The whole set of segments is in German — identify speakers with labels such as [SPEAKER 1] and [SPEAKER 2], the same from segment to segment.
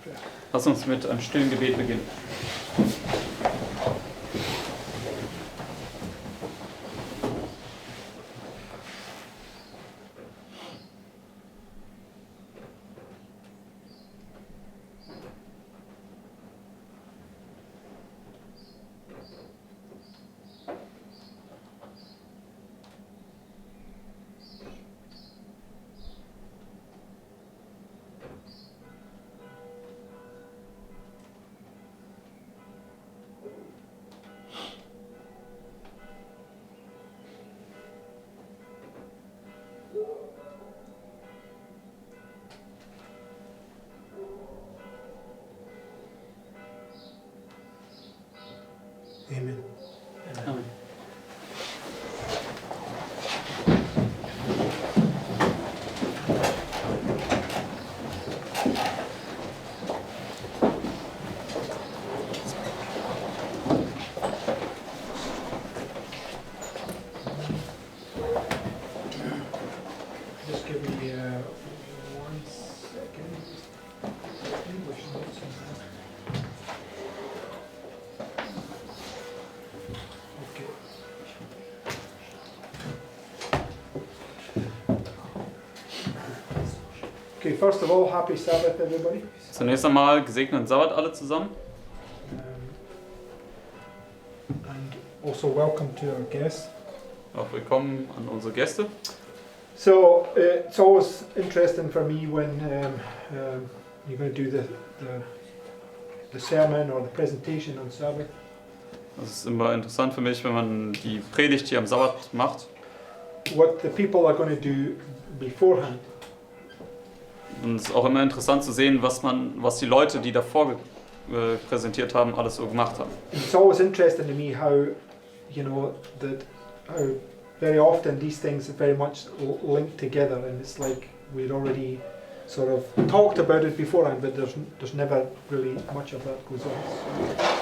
[SPEAKER 1] prayer.
[SPEAKER 2] Lass uns mit einem stillen Gebet beginnen.
[SPEAKER 1] Amen.
[SPEAKER 2] Amen.
[SPEAKER 1] Just give me 1 second. English notes on that. Okay. Okay, first of all, happy Sabbath, everybody.
[SPEAKER 2] Zunächst einmal gesegneten Sabbat alle zusammen.
[SPEAKER 1] And also welcome to our guests.
[SPEAKER 2] Auch willkommen an unsere Gäste.
[SPEAKER 1] So it's always interesting for me when you're going to do the sermon or the presentation on Sabbath.
[SPEAKER 2] Das ist immer interessant für mich, wenn man die Predigt hier am Sabbat macht.
[SPEAKER 1] What the people are going to do beforehand.
[SPEAKER 2] Und es ist auch immer interessant zu sehen, was die Leute, die davor präsentiert haben, alles so gemacht haben.
[SPEAKER 1] It's always interesting to me how, you know, how very often these things are very much linked together, and it's like we'd already sort of talked about it beforehand, but there's never really much of that goes on.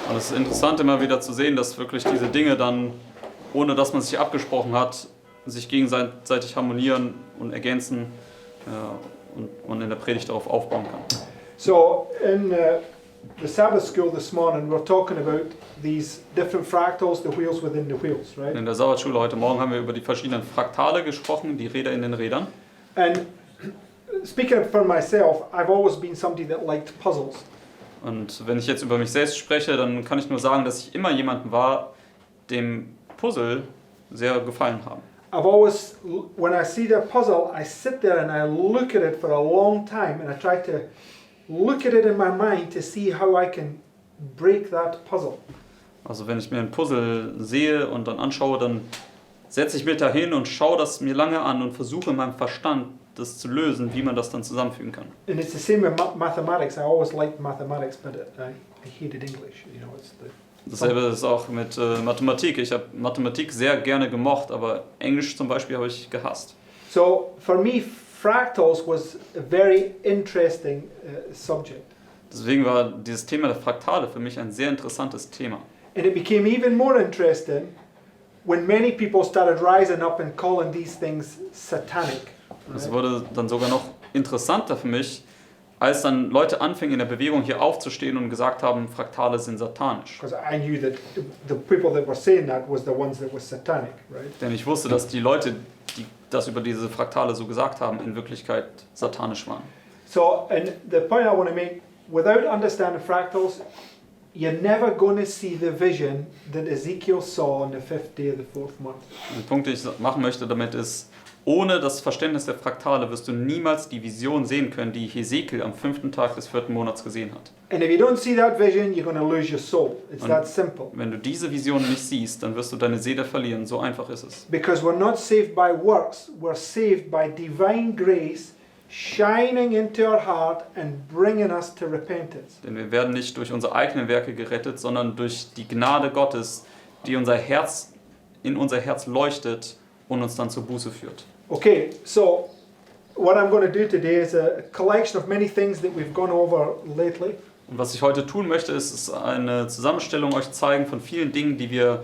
[SPEAKER 2] Und es ist interessant immer wieder zu sehen, dass wirklich diese Dinge dann, ohne dass man sich abgesprochen hat, sich gegenseitig harmonieren und ergänzen und man in der Predigt darauf aufbauen kann.
[SPEAKER 1] So in the Sabbath school this morning, we're talking about these different fractals, the wheels within the wheels, right?
[SPEAKER 2] In der Sabbatschule heute Morgen haben wir über die verschiedenen Fraktale gesprochen, die Räder in den Rädern.
[SPEAKER 1] And speaking for myself, I've always been somebody that liked puzzles.
[SPEAKER 2] Und wenn ich jetzt über mich selbst spreche, dann kann ich nur sagen, dass ich immer jemand war, dem Puzzle sehr gefallen haben.
[SPEAKER 1] I've always, when I see the puzzle, I sit there and I look at it for a long time, and I try to look at it in my mind to see how I can break that puzzle.
[SPEAKER 2] Also wenn ich mir ein Puzzle sehe und dann anschaue, dann setze ich mich da hin und schaue das mir lange an und versuche in meinem Verstand das zu lösen, wie man das dann zusammenfügen kann.
[SPEAKER 1] And it's the same with mathematics. I always liked mathematics, but I hated English. You know, it's the
[SPEAKER 2] Dasselbe ist auch mit Mathematik. Ich habe Mathematik sehr gerne gemocht, aber Englisch zum Beispiel habe ich gehasst.
[SPEAKER 1] So for me, fractals was a very interesting subject.
[SPEAKER 2] Deswegen war dieses Thema der Fraktale für mich ein sehr interessantes Thema.
[SPEAKER 1] And it became even more interesting when many people started rising up and calling these things satanic.
[SPEAKER 2] Es wurde dann sogar noch interessanter für mich, als dann Leute anfingen in der Bewegung hier aufzustehen und gesagt haben, Fraktale sind satanisch.
[SPEAKER 1] Because I knew that the people that were saying that was the ones that were satanic, right?
[SPEAKER 2] Denn ich wusste, dass die Leute, die das über diese Fraktale so gesagt haben, in Wirklichkeit satanisch waren.
[SPEAKER 1] So, and the point I want to make, without understanding fractals, you're never going to see the vision that Ezekiel saw on the 5th day of the 4th month.
[SPEAKER 2] Der Punkt, den ich machen möchte damit ist, ohne das Verständnis der Fraktale wirst du niemals die Vision sehen können, die Hesekiel am 5. Tag des 4. Monats gesehen hat.
[SPEAKER 1] And if you don't see that vision, you're going to lose your soul. It's
[SPEAKER 2] Und
[SPEAKER 1] that simple.
[SPEAKER 2] wenn du diese Vision nicht siehst, dann wirst du deine Seele verlieren. So einfach ist es.
[SPEAKER 1] Because we're not saved by works, we're saved by divine grace shining into our heart and bringing us to repentance.
[SPEAKER 2] Denn wir werden nicht durch unsere eigenen Werke gerettet, sondern durch die Gnade Gottes, die in unser Herz leuchtet und uns dann zur Buße führt.
[SPEAKER 1] Okay, so what I'm going to do today is a collection of many things that we've gone over lately.
[SPEAKER 2] Und was ich heute tun möchte, ist eine Zusammenstellung euch zeigen von vielen Dingen, die wir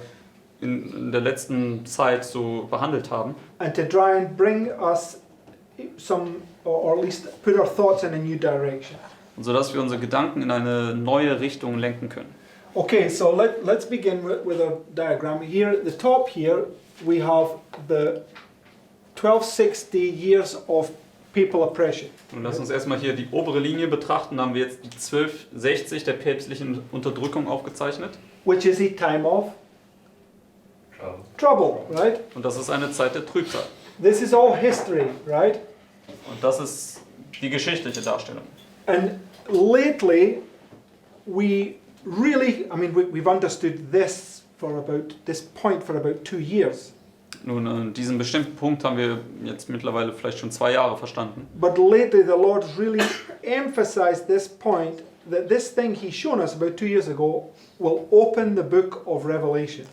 [SPEAKER 2] in der letzten Zeit so behandelt haben.
[SPEAKER 1] And to try and bring us some, or at least put our thoughts in a new direction.
[SPEAKER 2] und sodass wir unsere Gedanken in eine neue Richtung lenken können.
[SPEAKER 1] Okay, so let's begin with a diagram. Here at the top here, we have the 1260 years of papal oppression.
[SPEAKER 2] Und lass uns erstmal hier die obere Linie betrachten. Da haben wir jetzt die 1260 der päpstlichen Unterdrückung aufgezeichnet.
[SPEAKER 1] Which is a time of trouble, right?
[SPEAKER 2] Und das ist eine Zeit der Trübsal.
[SPEAKER 1] This is all history, right?
[SPEAKER 2] Und das ist die geschichtliche Darstellung.
[SPEAKER 1] And lately, we've understood this point for about 2 years.
[SPEAKER 2] Nun, an diesem bestimmten Punkt haben wir jetzt mittlerweile vielleicht schon 2 Jahre verstanden.
[SPEAKER 1] But lately, the Lord really emphasized this point, that this thing He's shown us about 2 years ago will open the book of Revelation.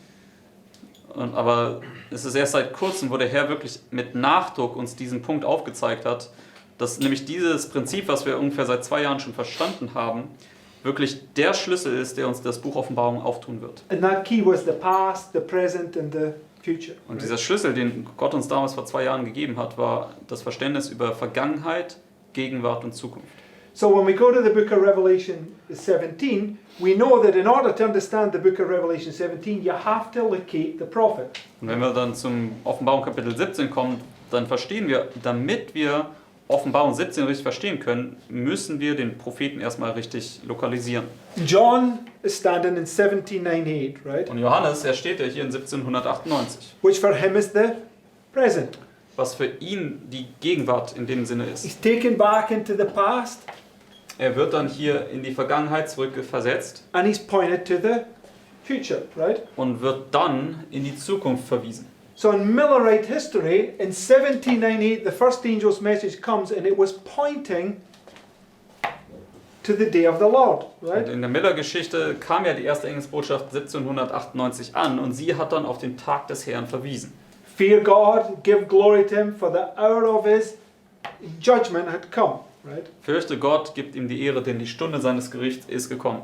[SPEAKER 2] Aber es ist erst seit kurzem, wo der Herr wirklich mit Nachdruck uns diesen Punkt aufgezeigt hat, dass nämlich dieses Prinzip, was wir ungefähr seit 2 Jahren schon verstanden haben, wirklich der Schlüssel ist, der uns das Buch Offenbarung auftun wird.
[SPEAKER 1] And that key was the past, the present and the future.
[SPEAKER 2] Und dieser Schlüssel, den Gott uns damals vor 2 Jahren gegeben hat, war das Verständnis über Vergangenheit, Gegenwart und Zukunft.
[SPEAKER 1] So when we go to the book of Revelation 17, we know that in order to understand the book of Revelation 17, you have to locate the prophet.
[SPEAKER 2] Und wenn wir dann zum Offenbarung Kapitel 17 kommen, dann verstehen wir, damit wir Offenbarung 17 richtig verstehen können, müssen wir den Propheten erstmal richtig lokalisieren.
[SPEAKER 1] John is standing in 1798, right?
[SPEAKER 2] Und Johannes, er steht ja hier in 1798,
[SPEAKER 1] Which for him is the present.
[SPEAKER 2] was für ihn die Gegenwart in dem Sinne ist.
[SPEAKER 1] He's taken back into the past
[SPEAKER 2] Er wird dann hier in die Vergangenheit zurückversetzt
[SPEAKER 1] and he's pointed to the future, right?
[SPEAKER 2] und wird dann in die Zukunft verwiesen.
[SPEAKER 1] So in Millerite history, in 1798, the first angel's message comes and it was pointing to the day of the Lord, right?
[SPEAKER 2] Und in der Miller-Geschichte kam ja die erste Engelsbotschaft 1798 an und sie hat dann auf den Tag des Herrn verwiesen.
[SPEAKER 1] Fear God, give glory to him, for the hour of his judgment had come, right?
[SPEAKER 2] Fürchte Gott, gibt ihm die Ehre, denn die Stunde seines Gerichts ist gekommen.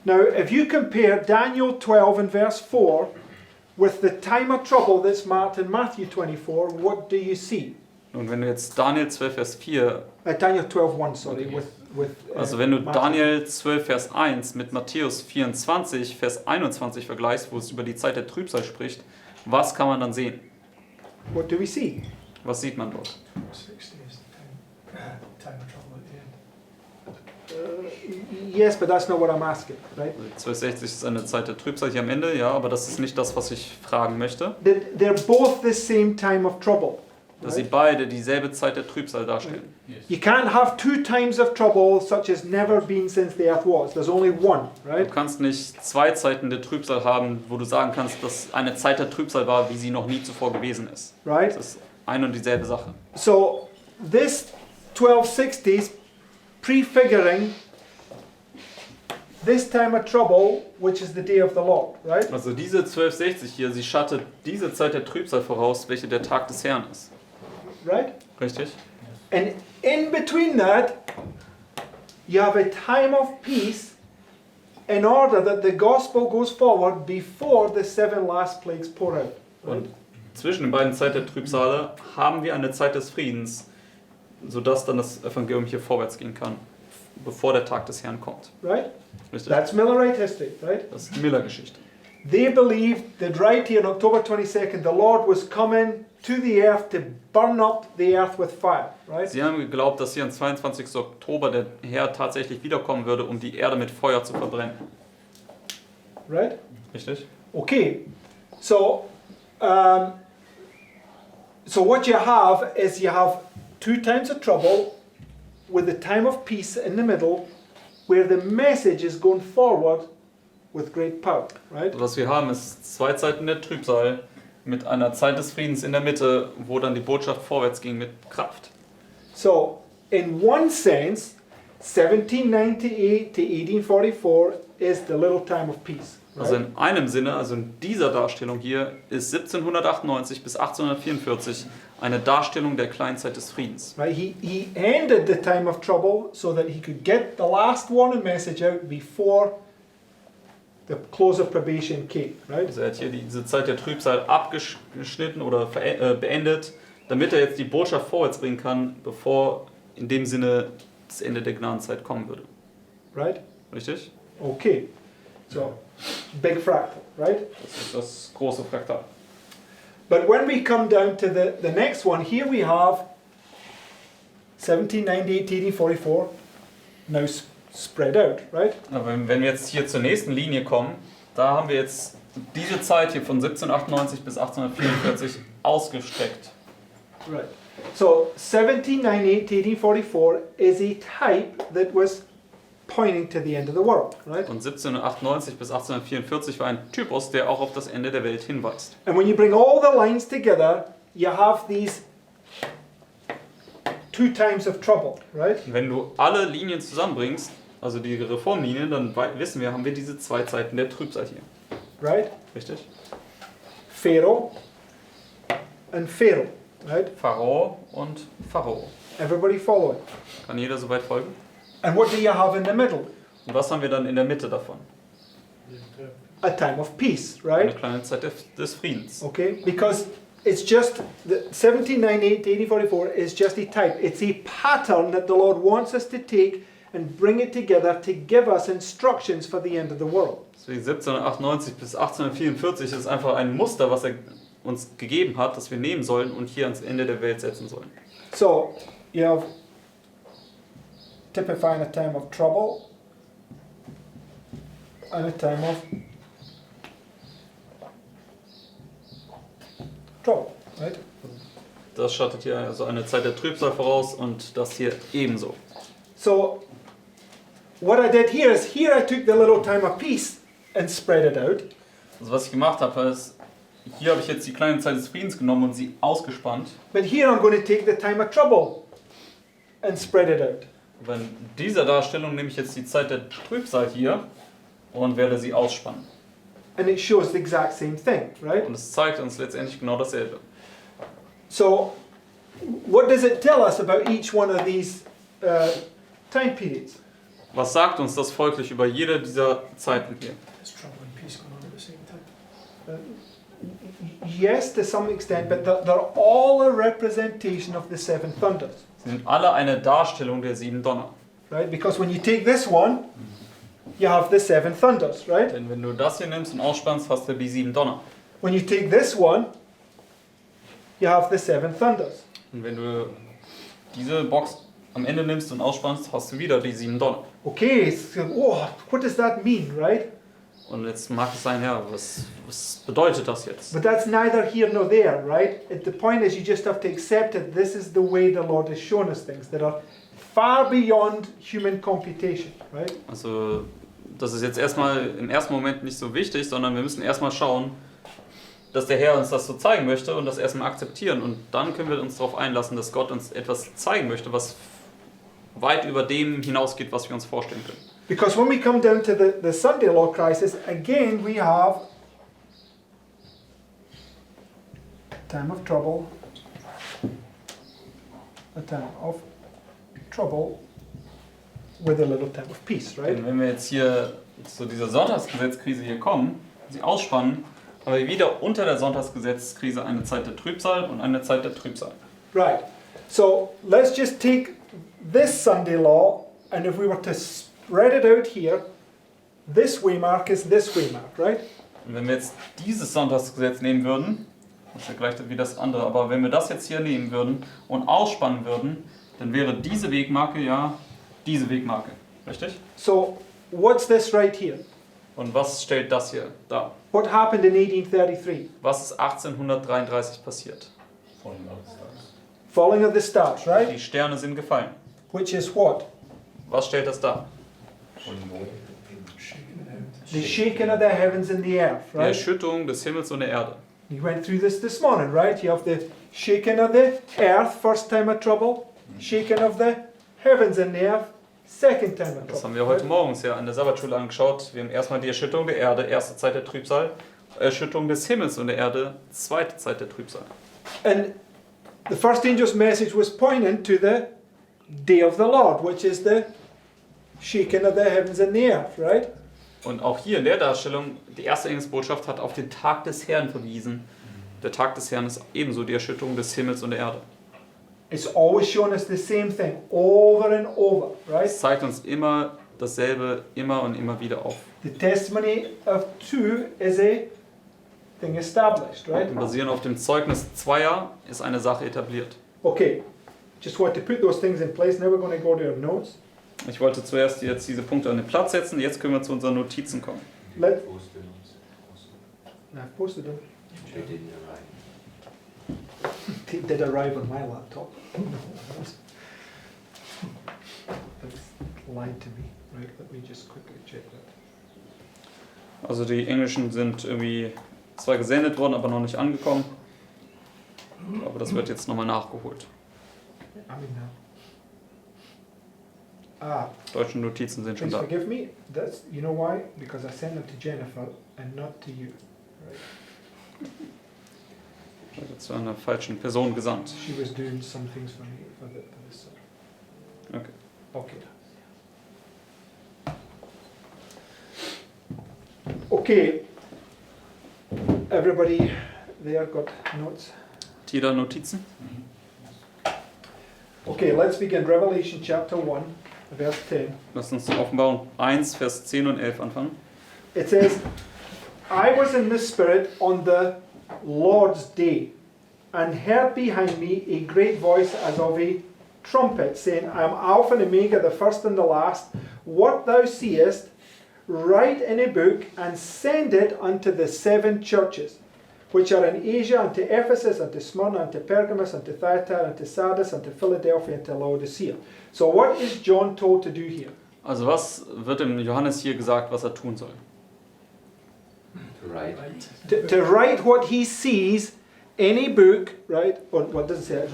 [SPEAKER 1] Now, if you compare Daniel 12 and verse 4 with the time of trouble that's marked in Matthew 24, what do you see?
[SPEAKER 2] Und wenn du jetzt Daniel 12, Vers 4,
[SPEAKER 1] Daniel 12:1, sorry,
[SPEAKER 2] Okay.
[SPEAKER 1] with
[SPEAKER 2] also wenn du
[SPEAKER 1] Matthew.
[SPEAKER 2] Daniel 12, Vers 1 mit Matthäus 24, Vers 21 vergleichst, wo es über die Zeit der Trübsal spricht, was kann man dann sehen?
[SPEAKER 1] What do we see?
[SPEAKER 2] Was sieht man dort?
[SPEAKER 3] 60 is the time of trouble at the end.
[SPEAKER 1] Yes, but that's not what I'm asking, right?
[SPEAKER 2] 1260 ist eine Zeit der Trübsal hier am Ende, ja, aber das ist nicht das, was ich fragen möchte.
[SPEAKER 1] They're both the same time of trouble.
[SPEAKER 2] Dass sie
[SPEAKER 1] Right?
[SPEAKER 2] beide dieselbe Zeit der Trübsal darstellen.
[SPEAKER 1] You can't have 2 times of trouble such as never been since the earth was. There's only one,
[SPEAKER 2] Du
[SPEAKER 1] right?
[SPEAKER 2] kannst nicht 2 Zeiten der Trübsal haben, wo du sagen kannst, dass eine Zeit der Trübsal war, wie sie noch nie zuvor gewesen ist.
[SPEAKER 1] Right?
[SPEAKER 2] Das ist eine und dieselbe Sache.
[SPEAKER 1] So this 1260s prefiguring this time of trouble, which is the day of the Lord, right?
[SPEAKER 2] Also diese 1260 hier, sie schattet diese Zeit der Trübsal voraus, welche der Tag des Herrn ist.
[SPEAKER 1] Right?
[SPEAKER 2] Richtig?
[SPEAKER 1] And in between that, you have a time of peace in order that the gospel goes forward before the 7 last plagues pour out. Right?
[SPEAKER 2] Und zwischen den beiden Zeiten der Trübsale haben wir eine Zeit des Friedens, sodass dann das Evangelium hier vorwärts gehen kann, bevor der Tag des Herrn kommt.
[SPEAKER 1] Right?
[SPEAKER 2] Richtig?
[SPEAKER 1] That's Millerite history, right?
[SPEAKER 2] Das ist die Miller-Geschichte.
[SPEAKER 1] They believed that right here on October 22nd, the Lord was coming to the earth to burn up the earth with fire, right?
[SPEAKER 2] Sie haben geglaubt, dass hier am 22. Oktober der Herr tatsächlich wiederkommen würde, um die Erde mit Feuer zu verbrennen.
[SPEAKER 1] Right?
[SPEAKER 2] Richtig?
[SPEAKER 1] Okay. So what you have is you have 2 times of trouble with the time of peace in the middle, where the message is going forward with great power, right?
[SPEAKER 2] Was wir haben, ist 2 Zeiten der Trübsal mit einer Zeit des Friedens in der Mitte, wo dann die Botschaft vorwärts ging mit Kraft.
[SPEAKER 1] So, in one sense, 1798 to 1844 is the little time of peace.
[SPEAKER 2] Also
[SPEAKER 1] Right?
[SPEAKER 2] in einem Sinne, also in dieser Darstellung hier, ist 1798 bis 1844 eine Darstellung der Kleinzeit des Friedens.
[SPEAKER 1] Right? He ended the time of trouble so that he could get the last warning message out before the close of probation came. Right?
[SPEAKER 2] Also er hat hier diese Zeit der Trübsal abgeschnitten oder beendet, damit er jetzt die Botschaft vorwärts bringen kann, bevor in dem Sinne das Ende der Gnadenzeit kommen würde.
[SPEAKER 1] Right?
[SPEAKER 2] Richtig?
[SPEAKER 1] Okay. So, big fractal, right?
[SPEAKER 2] Das ist das große Fraktal.
[SPEAKER 1] But when we come down to the next one, here we have 1798, 1844, now spread out, right?
[SPEAKER 2] Aber wenn wir jetzt hier zur nächsten Linie kommen, da haben wir jetzt diese Zeit hier von 1798 bis 1844 ausgestreckt.
[SPEAKER 1] Right. So 1798 to 1844 is a type that was pointing to the end of the world, right?
[SPEAKER 2] Und 1798 bis 1844 war ein Typus, der auch auf das Ende der Welt hinweist.
[SPEAKER 1] And when you bring all the lines together, you have these two times of trouble, right?
[SPEAKER 2] Und wenn du alle Linien zusammenbringst, also die Reformlinien, dann wissen wir, haben wir diese zwei Zeiten der Trübsal hier.
[SPEAKER 1] Right?
[SPEAKER 2] Richtig?
[SPEAKER 1] Pharaoh and Pharaoh, right?
[SPEAKER 2] Pharao und Pharao.
[SPEAKER 1] Everybody following.
[SPEAKER 2] Kann jeder soweit folgen?
[SPEAKER 1] And what do you have in the middle?
[SPEAKER 2] Und was haben wir dann in der Mitte davon?
[SPEAKER 1] A time of peace,
[SPEAKER 2] Eine
[SPEAKER 1] right?
[SPEAKER 2] kleine Zeit des Friedens.
[SPEAKER 1] Okay, because it's just the 1798 to 1844 is just a type. It's a pattern that the Lord wants us to take and bring it together to give us instructions for the end of the world.
[SPEAKER 2] Deswegen 1798 bis 1844 ist einfach ein Muster, was er uns gegeben hat, das wir nehmen sollen und hier ans Ende der Welt setzen sollen.
[SPEAKER 1] So you have typifying a time of trouble and a time of trouble, right?
[SPEAKER 2] Das schattet hier also eine Zeit der Trübsal voraus und das hier ebenso.
[SPEAKER 1] So what I did here is here I took the little time of peace and spread it out.
[SPEAKER 2] Also was ich gemacht habe, ist, hier habe ich jetzt die kleine Zeit des Friedens genommen und sie ausgespannt.
[SPEAKER 1] But here I'm going to take the time of trouble and spread it out.
[SPEAKER 2] Aber in dieser Darstellung nehme ich jetzt die Zeit der Trübsal hier und werde sie ausspannen.
[SPEAKER 1] And it shows the exact same thing, right?
[SPEAKER 2] Und es zeigt uns letztendlich genau dasselbe.
[SPEAKER 1] So what does it tell us about each one of these time periods?
[SPEAKER 2] Was sagt uns das folglich über jede dieser Zeiten hier?
[SPEAKER 3] There's trouble and peace going on at the same time.
[SPEAKER 1] Yes, to some extent, but they're all a representation of the seven thunders,
[SPEAKER 2] Sie sind alle eine Darstellung der sieben Donner.
[SPEAKER 1] right? Because when you take this one, you have the seven thunders, right?
[SPEAKER 2] Denn wenn du das hier nimmst und ausspannst, hast du die sieben Donner.
[SPEAKER 1] When you take this one, you have the seven thunders.
[SPEAKER 2] Und wenn du diese Box am Ende nimmst und ausspannst, hast du wieder die sieben Donner.
[SPEAKER 1] Okay, so, oh, what does that mean, right?
[SPEAKER 2] Und jetzt mag es sein, ja, was bedeutet das jetzt?
[SPEAKER 1] But that's neither here nor there, right? The point is you just have to accept it. This is the way the Lord has shown us things that are far beyond human computation, right?
[SPEAKER 2] Also, das ist jetzt erstmal im ersten Moment nicht so wichtig, sondern wir müssen erstmal schauen, dass der Herr uns das so zeigen möchte und das erstmal akzeptieren. Und dann können wir uns darauf einlassen, dass Gott uns etwas zeigen möchte, was weit über dem hinausgeht, was wir uns vorstellen können.
[SPEAKER 1] Because when we come down to the Sunday law crisis, again we have time of trouble, a time of trouble with a little time of peace, right?
[SPEAKER 2] Denn wenn wir jetzt hier zu dieser Sonntagsgesetzkrise hier kommen, sie ausspannen, haben wir wieder unter der Sonntagsgesetzkrise eine Zeit der Trübsal und eine Zeit der Trübsal.
[SPEAKER 1] Right. So let's just take this Sunday law, and if we were to spread it out here, this waymark is this waymark, right?
[SPEAKER 2] Und wenn wir jetzt dieses Sonntagsgesetz nehmen würden, das ist ja gleich wie das andere, aber wenn wir das jetzt hier nehmen würden und ausspannen würden, dann wäre diese Wegmarke ja diese Wegmarke. Richtig?
[SPEAKER 1] So what's this right here?
[SPEAKER 2] Und was stellt das hier dar?
[SPEAKER 1] What happened in 1833?
[SPEAKER 2] Was ist 1833 passiert?
[SPEAKER 1] Falling of the stars, right?
[SPEAKER 2] Die Sterne sind gefallen.
[SPEAKER 1] Which is what?
[SPEAKER 2] Was stellt das dar?
[SPEAKER 1] The shaking of the heavens and the earth,
[SPEAKER 2] Die
[SPEAKER 1] right?
[SPEAKER 2] Erschütterung des Himmels und der Erde.
[SPEAKER 1] You went through this morning, right? You have the shaking of the earth, first time of trouble. Shaking of the heavens and the earth, second time of
[SPEAKER 2] Das haben
[SPEAKER 1] trouble.
[SPEAKER 2] wir heute morgens ja an der Sabbatschule angeschaut. Wir haben erstmal die Erschütterung der Erde, erste Zeit der Trübsal. Erschütterung des Himmels und der Erde, zweite Zeit der Trübsal.
[SPEAKER 1] And the first angel's message was pointing to the day of the Lord, which is the shaking of the heavens and the earth, right?
[SPEAKER 2] Und auch hier in der Darstellung, die erste Engelsbotschaft hat auf den Tag des Herrn verwiesen. Der Tag des Herrn ist ebenso die Erschütterung des Himmels und der Erde.
[SPEAKER 1] It's always showing us the same thing over and over, right?
[SPEAKER 2] Es zeigt uns immer dasselbe, immer und immer wieder auf.
[SPEAKER 1] The testimony of two is a thing established, right?
[SPEAKER 2] Und basierend auf dem Zeugnis zweier ist eine Sache etabliert.
[SPEAKER 1] Okay, just want to put those things in place. Now we're going to go to our notes.
[SPEAKER 2] Ich wollte zuerst jetzt diese Punkte an den Platz setzen, jetzt können wir zu unseren Notizen kommen.
[SPEAKER 1] I've posted them.
[SPEAKER 4] They didn't arrive.
[SPEAKER 1] They did arrive on my laptop. That's lied to me. Right, let me just quickly check that.
[SPEAKER 2] Also die englischen sind irgendwie zwar gesendet worden, aber noch nicht angekommen. Aber das wird jetzt nochmal nachgeholt.
[SPEAKER 1] I mean now.
[SPEAKER 2] Deutsche Notizen sind schon
[SPEAKER 1] Please
[SPEAKER 2] da.
[SPEAKER 1] forgive me. That's, you know why? Because I sent them to Jennifer and not to you. Right?
[SPEAKER 2] Ich habe zu einer falschen Person gesandt.
[SPEAKER 1] She was doing some things for me for this.
[SPEAKER 2] Okay.
[SPEAKER 1] Okay. Okay. Everybody there got notes?
[SPEAKER 2] Hat jeder Notizen?
[SPEAKER 1] Okay, let's begin. Revelation chapter 1, verse 10.
[SPEAKER 2] Lass uns Offenbarung 1, Vers 10 und 11 anfangen.
[SPEAKER 1] It says, I was in the Spirit on the Lord's day, and heard behind me a great voice as of a trumpet, saying, I am Alpha and Omega, the first and the last. What thou seest, write in a book, and send it unto the seven churches, which are in Asia, unto Ephesus, unto Smyrna, unto Pergamos, unto Thyatira, unto Sardis, unto Philadelphia, unto Laodicea. So what is John told to do here?
[SPEAKER 2] Also was wird dem Johannes hier gesagt, was er tun soll?
[SPEAKER 4] Right.
[SPEAKER 1] To write what he sees in a book, right? Or what does it say?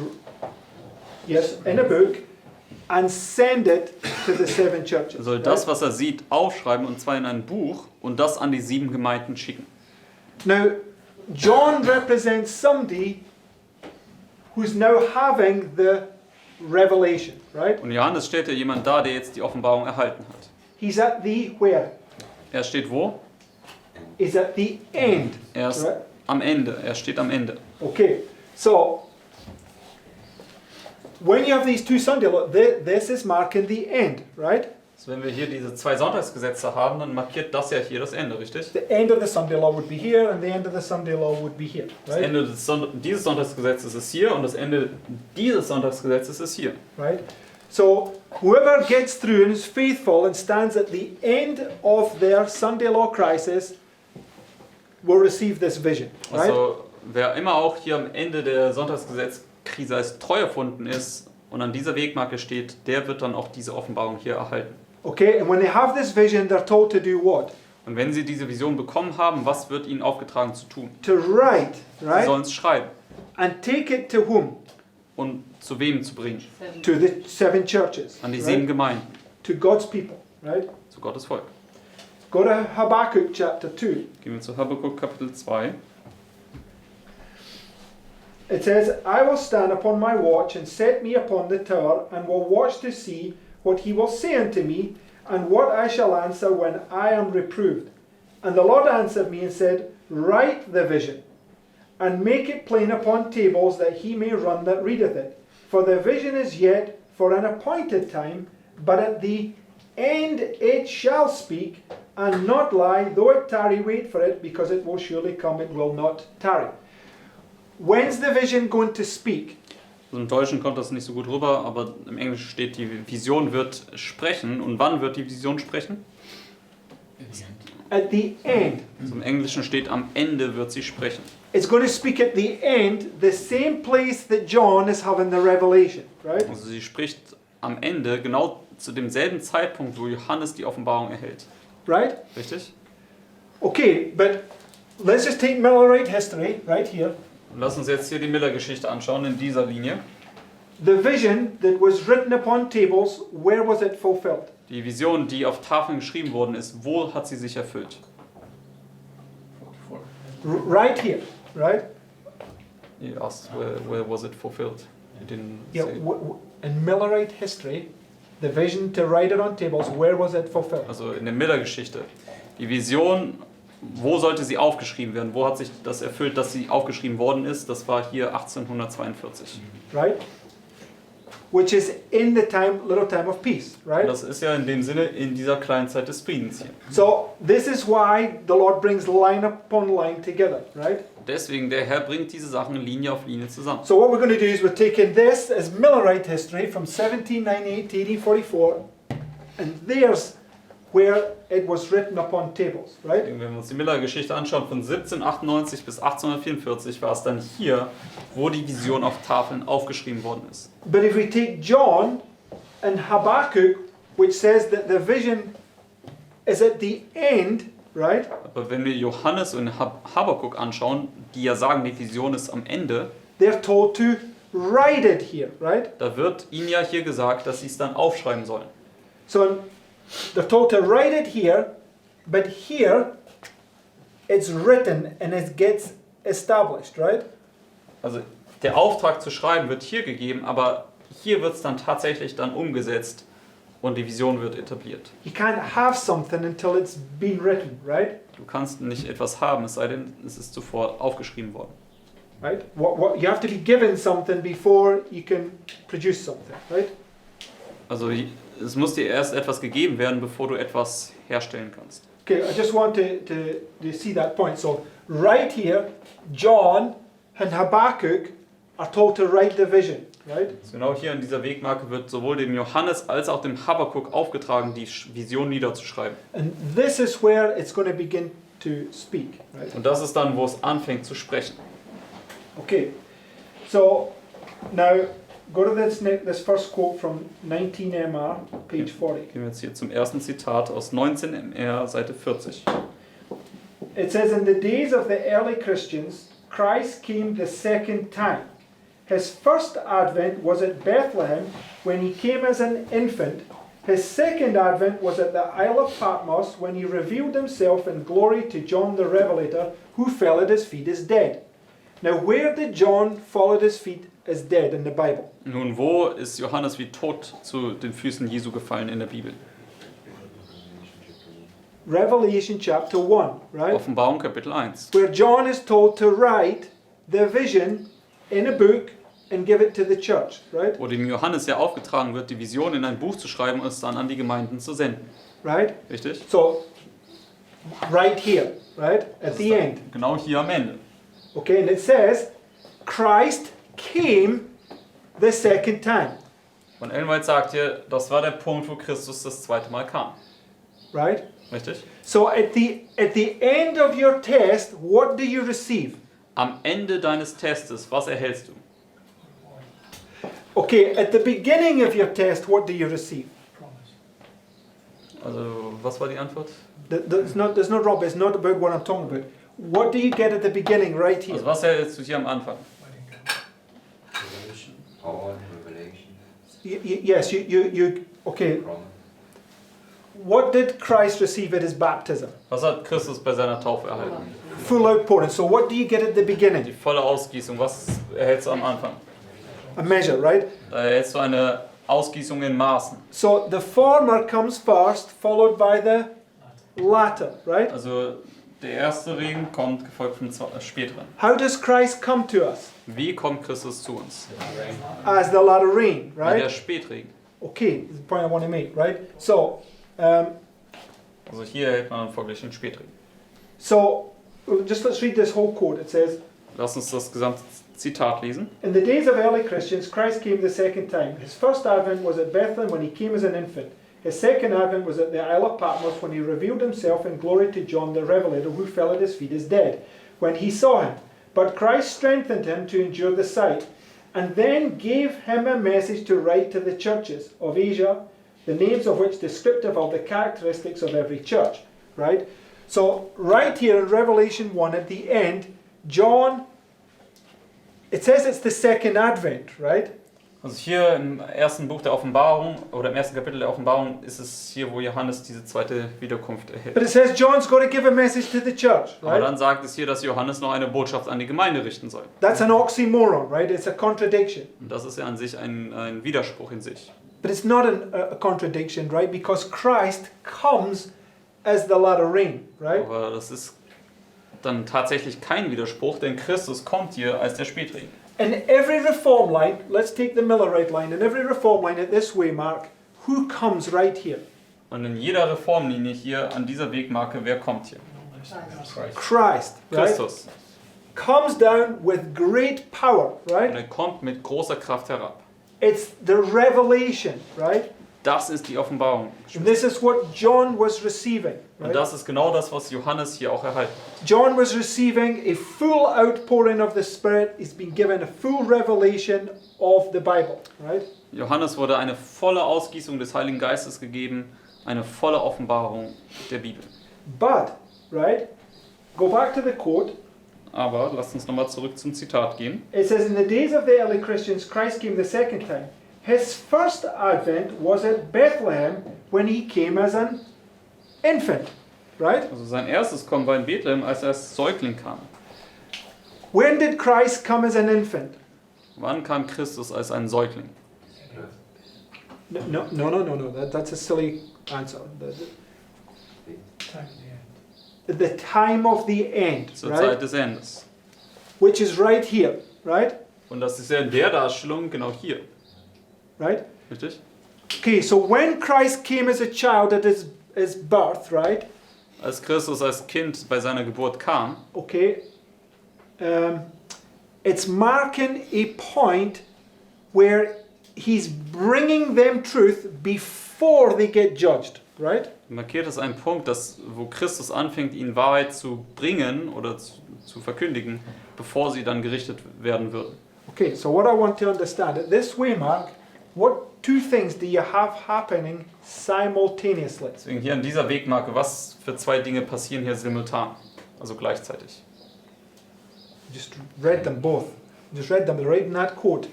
[SPEAKER 1] Yes, in a book, and send it to the seven churches.
[SPEAKER 2] Er soll das, was er sieht, aufschreiben, und zwar in ein Buch, und das an die 7 Gemeinden schicken.
[SPEAKER 1] Now, John represents somebody who's now having the revelation, right?
[SPEAKER 2] Und Johannes stellt ja jemand dar, der jetzt die Offenbarung erhalten hat.
[SPEAKER 1] He's at the where?
[SPEAKER 2] Er steht wo?
[SPEAKER 1] He's at the end.
[SPEAKER 2] Er ist
[SPEAKER 1] Right?
[SPEAKER 2] am Ende. Er steht am Ende.
[SPEAKER 1] Okay, so when you have these two Sunday laws, this is marking the end, right?
[SPEAKER 2] Also wenn wir hier diese 2 Sonntagsgesetze haben, dann markiert das ja hier das Ende, richtig?
[SPEAKER 1] The end of the Sunday law would be here, and the end of the Sunday law would be here,
[SPEAKER 2] Das
[SPEAKER 1] right?
[SPEAKER 2] Ende dieses Sonntagsgesetzes ist hier und das Ende dieses Sonntagsgesetzes ist hier.
[SPEAKER 1] Right? So whoever gets through and is faithful and stands at the end of their Sunday law crisis will receive this vision, right?
[SPEAKER 2] Also wer immer auch hier am Ende der Sonntagsgesetzkrise als treu erfunden ist und an dieser Wegmarke steht, der wird dann auch diese Offenbarung hier erhalten.
[SPEAKER 1] Okay, and when they have this vision, they're told to do what?
[SPEAKER 2] Und wenn sie diese Vision bekommen haben, was wird ihnen aufgetragen zu tun?
[SPEAKER 1] To write,
[SPEAKER 2] Sie
[SPEAKER 1] right?
[SPEAKER 2] sollen es schreiben.
[SPEAKER 1] And take it to whom?
[SPEAKER 2] Und zu wem zu bringen?
[SPEAKER 1] To the seven churches,
[SPEAKER 2] An die 7
[SPEAKER 1] right?
[SPEAKER 2] Gemeinden,
[SPEAKER 1] To God's people, right?
[SPEAKER 2] zu Gottes Volk.
[SPEAKER 1] Go to Habakkuk chapter 2.
[SPEAKER 2] Gehen wir zu Habakkuk Kapitel 2.
[SPEAKER 1] It says, I will stand upon my watch and set me upon the tower, and will watch to see what he will say unto me, and what I shall answer when I am reproved. And the Lord answered me and said, Write the vision, and make it plain upon tables, that he may run that readeth it. For the vision is yet for an appointed time, but at the end it shall speak, and not lie. Though it tarry, wait for it, because it will surely come, it will not tarry. When's the vision going to speak?
[SPEAKER 2] Also im Deutschen kommt das nicht so gut rüber, aber im Englischen steht, die Vision wird sprechen. Und wann wird die Vision sprechen?
[SPEAKER 1] At the end.
[SPEAKER 2] Also im Englischen steht, am Ende wird sie sprechen.
[SPEAKER 1] It's going to speak at the end, the same place that John is having the revelation, right?
[SPEAKER 2] Also sie spricht am Ende genau zu demselben Zeitpunkt, wo Johannes die Offenbarung erhält.
[SPEAKER 1] Right?
[SPEAKER 2] Richtig?
[SPEAKER 1] Okay, but let's just take Millerite history right here.
[SPEAKER 2] Und lass uns jetzt hier die Miller-Geschichte anschauen in dieser Linie.
[SPEAKER 1] The vision that was written upon tables, where was it fulfilled?
[SPEAKER 2] Die Vision, die auf Tafeln geschrieben worden ist, wo hat sie sich erfüllt?
[SPEAKER 1] Right here, right?
[SPEAKER 2] You asked where was it fulfilled? You didn't
[SPEAKER 1] Yeah,
[SPEAKER 2] say.
[SPEAKER 1] in Millerite history, the vision to write it on tables, where was it fulfilled?
[SPEAKER 2] Also in der Miller-Geschichte. Die Vision, wo sollte sie aufgeschrieben werden? Wo hat sich das erfüllt, dass sie aufgeschrieben worden ist? Das war hier 1842.
[SPEAKER 1] Right? which is in the little time of peace,
[SPEAKER 2] Und
[SPEAKER 1] right?
[SPEAKER 2] das ist ja in dem Sinne in dieser kleinen Zeit des Friedens hier.
[SPEAKER 1] So this is why the Lord brings line upon line together, right?
[SPEAKER 2] Deswegen, der Herr bringt diese Sachen Linie auf Linie zusammen.
[SPEAKER 1] So what we're going to do is we're taking this as Millerite history from 1798 to 1844, and there's where it was written upon tables, right?
[SPEAKER 2] Wenn wir uns die Miller-Geschichte anschauen, von 1798 bis 1844 war es dann hier, wo die Vision auf Tafeln aufgeschrieben worden ist.
[SPEAKER 1] But if we take John and Habakkuk, which says that the vision is at the end, right?
[SPEAKER 2] Aber wenn wir Johannes und Habakkuk anschauen, die ja sagen, die Vision ist am Ende,
[SPEAKER 1] They're told to write it here, right?
[SPEAKER 2] da wird ihnen ja hier gesagt, dass sie es dann aufschreiben sollen.
[SPEAKER 1] So they're told to write it here, but here it's written and it gets established, right?
[SPEAKER 2] Also der Auftrag zu schreiben wird hier gegeben, aber hier wird es dann tatsächlich dann umgesetzt und die Vision wird etabliert.
[SPEAKER 1] You can't have something until it's been written, right?
[SPEAKER 2] Du kannst nicht etwas haben, es sei denn, es ist zuvor aufgeschrieben worden.
[SPEAKER 1] Right? You have to be given something before you can produce something, right?
[SPEAKER 2] Also es muss dir erst etwas gegeben werden, bevor du etwas herstellen kannst.
[SPEAKER 1] Okay, I just want to see that point. So right here, John and Habakkuk are told to write the vision, right?
[SPEAKER 2] Also genau hier an dieser Wegmarke wird sowohl dem Johannes als auch dem Habakkuk aufgetragen, die Vision niederzuschreiben.
[SPEAKER 1] And this is where it's going to begin to speak, right?
[SPEAKER 2] Und das ist dann, wo es anfängt zu sprechen.
[SPEAKER 1] Okay, so now go to this first quote from 19 MR, page 40.
[SPEAKER 2] Gehen wir jetzt hier zum ersten Zitat aus 19 MR, Seite 40.
[SPEAKER 1] It says, in the days of the early Christians, Christ came the second time. His first advent was at Bethlehem when he came as an infant. His second advent was at the Isle of Patmos when he revealed himself in glory to John the Revelator, who fell at his feet as dead. Now, where did John fall at his feet as dead in the Bible?
[SPEAKER 2] Nun, wo ist Johannes wie tot zu den Füßen Jesu gefallen in der Bibel?
[SPEAKER 1] Revelation chapter 1, right?
[SPEAKER 2] Offenbarung Kapitel 1.
[SPEAKER 1] Where John is told to write the vision in a book and give it to the church, right?
[SPEAKER 2] Wo dem Johannes ja aufgetragen wird, die Vision in ein Buch zu schreiben und es dann an die Gemeinden zu senden.
[SPEAKER 1] Right?
[SPEAKER 2] Richtig?
[SPEAKER 1] So, right here, right? At the end.
[SPEAKER 2] Genau hier am Ende.
[SPEAKER 1] Okay, and it says, Christ came the second time,
[SPEAKER 2] Und Ellen White sagt hier, das war der Punkt, wo Christus das zweite Mal kam.
[SPEAKER 1] right?
[SPEAKER 2] Richtig?
[SPEAKER 1] So at the end of your test, what do you receive?
[SPEAKER 2] Am Ende deines Testes, was erhältst du?
[SPEAKER 1] Okay, at the beginning of your test, what do you receive?
[SPEAKER 3] Promise.
[SPEAKER 2] Also, was war die Antwort?
[SPEAKER 1] There's no rubbish, it's not about what I'm talking about. What do you get at the beginning, right here?
[SPEAKER 2] Also, was erhältst du hier am Anfang?
[SPEAKER 3] Wedding gown.
[SPEAKER 4] Revelation, power, revelation,
[SPEAKER 1] Yes, you okay.
[SPEAKER 4] promise.
[SPEAKER 1] What did Christ receive at his baptism?
[SPEAKER 2] Was hat Christus bei seiner Taufe erhalten?
[SPEAKER 1] Full outpouring. So what do you get at the
[SPEAKER 2] Die
[SPEAKER 1] beginning?
[SPEAKER 2] volle Ausgießung. Was erhältst du am Anfang?
[SPEAKER 1] A measure, right?
[SPEAKER 2] Da erhältst du eine Ausgießung in Maßen.
[SPEAKER 1] So the former comes first, followed by the latter, right?
[SPEAKER 2] Also der erste Regen kommt gefolgt vom späteren.
[SPEAKER 1] How does Christ come to us?
[SPEAKER 2] Wie kommt Christus zu uns?
[SPEAKER 1] As the latter rain,
[SPEAKER 2] Wie der
[SPEAKER 1] right?
[SPEAKER 2] Spätregen.
[SPEAKER 1] Okay, this is the point I want to make, right? So,
[SPEAKER 2] Also hier erhält man dann folglich den Spätregen.
[SPEAKER 1] let's read this whole quote. It says,
[SPEAKER 2] Lass uns das gesamte Zitat lesen.
[SPEAKER 1] in the days of early Christians, Christ came the second time. His first advent was at Bethlehem when he came as an infant. His second advent was at the Isle of Patmos when he revealed himself in glory to John the Revelator, who fell at his feet as dead when he saw him. But Christ strengthened him to endure the sight, and then gave him a message to write to the churches of Asia, the names of which descriptive of the characteristics of every church. Right? So right here in Revelation 1 at the end, John, it says it's the second advent, right?
[SPEAKER 2] Also hier im ersten Buch der Offenbarung oder im ersten Kapitel der Offenbarung ist es hier, wo Johannes diese zweite Wiederkunft
[SPEAKER 1] But
[SPEAKER 2] erhält.
[SPEAKER 1] it says John's got to give a message to the church,
[SPEAKER 2] Aber
[SPEAKER 1] right?
[SPEAKER 2] dann sagt es hier, dass Johannes noch eine Botschaft an die Gemeinde richten soll.
[SPEAKER 1] That's an oxymoron, right? It's a contradiction.
[SPEAKER 2] Und das ist ja an sich ein Widerspruch in sich.
[SPEAKER 1] But it's not a contradiction, right? Because Christ comes as the latter rain, right?
[SPEAKER 2] Aber das ist dann tatsächlich kein Widerspruch, denn Christus kommt hier als der Spätregen.
[SPEAKER 1] in every reform line, let's take the Millerite line, in every reform line at this waymark, who comes right here?
[SPEAKER 2] Und in jeder Reformlinie hier an dieser Wegmarke, wer kommt hier?
[SPEAKER 1] Christ, right?
[SPEAKER 2] Christus.
[SPEAKER 1] Comes down with great power,
[SPEAKER 2] Und
[SPEAKER 1] right?
[SPEAKER 2] er kommt mit großer Kraft herab.
[SPEAKER 1] It's the revelation, right?
[SPEAKER 2] Das ist die Offenbarung.
[SPEAKER 1] And this is what John was receiving,
[SPEAKER 2] Und
[SPEAKER 1] right?
[SPEAKER 2] das ist genau das, was Johannes hier auch erhalten hat.
[SPEAKER 1] John was receiving a full outpouring of the Spirit. He's been given a full revelation of the Bible, right?
[SPEAKER 2] Johannes wurde eine volle Ausgießung des Heiligen Geistes gegeben, eine volle Offenbarung der Bibel.
[SPEAKER 1] But, right, go back to the quote.
[SPEAKER 2] Aber lasst uns nochmal zurück zum Zitat gehen.
[SPEAKER 1] It says, in the days of the early Christians, Christ came the second time. His first advent was at Bethlehem when he came as an infant, right?
[SPEAKER 2] Also sein erstes Kommen war in Bethlehem, als er als Säugling kam.
[SPEAKER 1] When did Christ come as an infant?
[SPEAKER 2] Wann kam Christus als ein Säugling?
[SPEAKER 1] No. That's a silly answer. The time of the end,
[SPEAKER 2] Zur
[SPEAKER 1] right?
[SPEAKER 2] Zeit des Endes.
[SPEAKER 1] Which is right here, right?
[SPEAKER 2] Und das ist ja in der Darstellung genau hier.
[SPEAKER 1] Right?
[SPEAKER 2] Richtig?
[SPEAKER 1] Okay, so when Christ came as a child at his birth, right?
[SPEAKER 2] Als Christus als Kind bei seiner Geburt kam,
[SPEAKER 1] Okay, it's marking a point where he's bringing them truth before they get judged, right?
[SPEAKER 2] markiert es einen Punkt, wo Christus anfängt, ihnen Wahrheit zu bringen oder zu verkündigen, bevor sie dann gerichtet werden würden.
[SPEAKER 1] Okay, so what I want to understand, at this waymark, what two things do you have happening simultaneously?
[SPEAKER 2] Deswegen hier an dieser Wegmarke, was für zwei Dinge passieren hier simultan, also gleichzeitig?
[SPEAKER 1] Just read them both. Just read them right in that quote.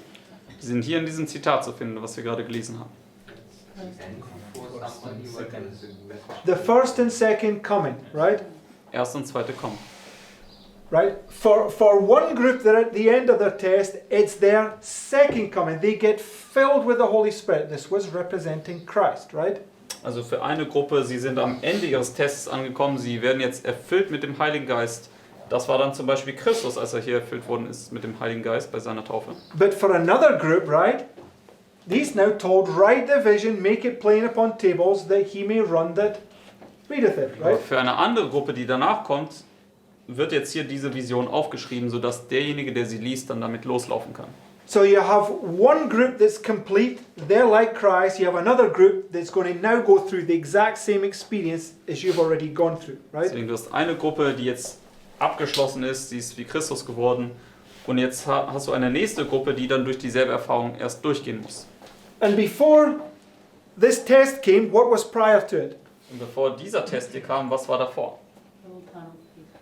[SPEAKER 2] Die sind hier in diesem Zitat zu finden, was wir gerade gelesen haben.
[SPEAKER 1] The first and second coming, right?
[SPEAKER 2] Erste und zweite Kommen.
[SPEAKER 1] Right? For one group, they're at the end of their test, it's their second coming. They get filled with the Holy Spirit. This was representing Christ, right?
[SPEAKER 2] Also für eine Gruppe, sie sind am Ende ihres Tests angekommen, sie werden jetzt erfüllt mit dem Heiligen Geist. Das war dann zum Beispiel Christus, als er hier erfüllt worden ist mit dem Heiligen Geist bei seiner Taufe.
[SPEAKER 1] But for another group, right? These now told, write the vision, make it plain upon tables, that he may run that readeth it,
[SPEAKER 2] Aber
[SPEAKER 1] right?
[SPEAKER 2] für eine andere Gruppe, die danach kommt, wird jetzt hier diese Vision aufgeschrieben, sodass derjenige, der sie liest, dann damit loslaufen kann.
[SPEAKER 1] So you have one group that's complete, they're like Christ. You have another group that's going to now go through the exact same experience as you've already gone through, right?
[SPEAKER 2] Deswegen du hast eine Gruppe, die jetzt abgeschlossen ist, sie ist wie Christus geworden, und jetzt hast du eine nächste Gruppe, die dann durch dieselbe Erfahrung erst durchgehen muss.
[SPEAKER 1] And before this test came, what was prior to it?
[SPEAKER 2] Und bevor dieser Test hier kam, was war davor?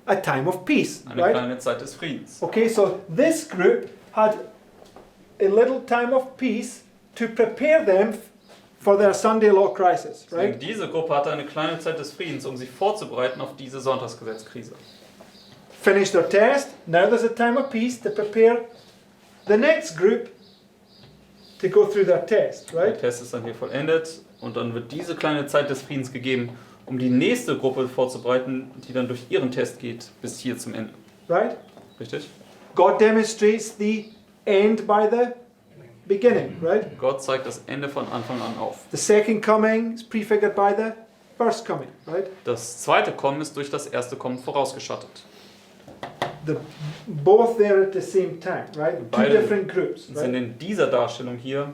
[SPEAKER 1] A time of peace,
[SPEAKER 2] Eine
[SPEAKER 1] right?
[SPEAKER 2] kleine Zeit des Friedens.
[SPEAKER 1] Okay, so this group had a little time of peace to prepare them for their Sunday law crisis,
[SPEAKER 2] Deswegen
[SPEAKER 1] right?
[SPEAKER 2] diese Gruppe hatte eine kleine Zeit des Friedens, um sich vorzubereiten auf diese Sonntagsgesetzkrise.
[SPEAKER 1] Finished their test, now there's a time of peace to prepare the next group to go through their test,
[SPEAKER 2] Der
[SPEAKER 1] right?
[SPEAKER 2] Test ist dann hier vollendet und dann wird diese kleine Zeit des Friedens gegeben, um die nächste Gruppe vorzubereiten, die dann durch ihren Test geht, bis hier zum Ende.
[SPEAKER 1] Right?
[SPEAKER 2] Richtig?
[SPEAKER 1] God demonstrates the end by the beginning, right?
[SPEAKER 2] Gott zeigt das Ende von Anfang an auf.
[SPEAKER 1] The second coming is prefigured by the first coming, right?
[SPEAKER 2] Das zweite Kommen ist durch das erste Kommen vorausgeschattet.
[SPEAKER 1] Both there at the same time, right? Two
[SPEAKER 2] Beide
[SPEAKER 1] different groups,
[SPEAKER 2] sind
[SPEAKER 1] right?
[SPEAKER 2] in dieser Darstellung hier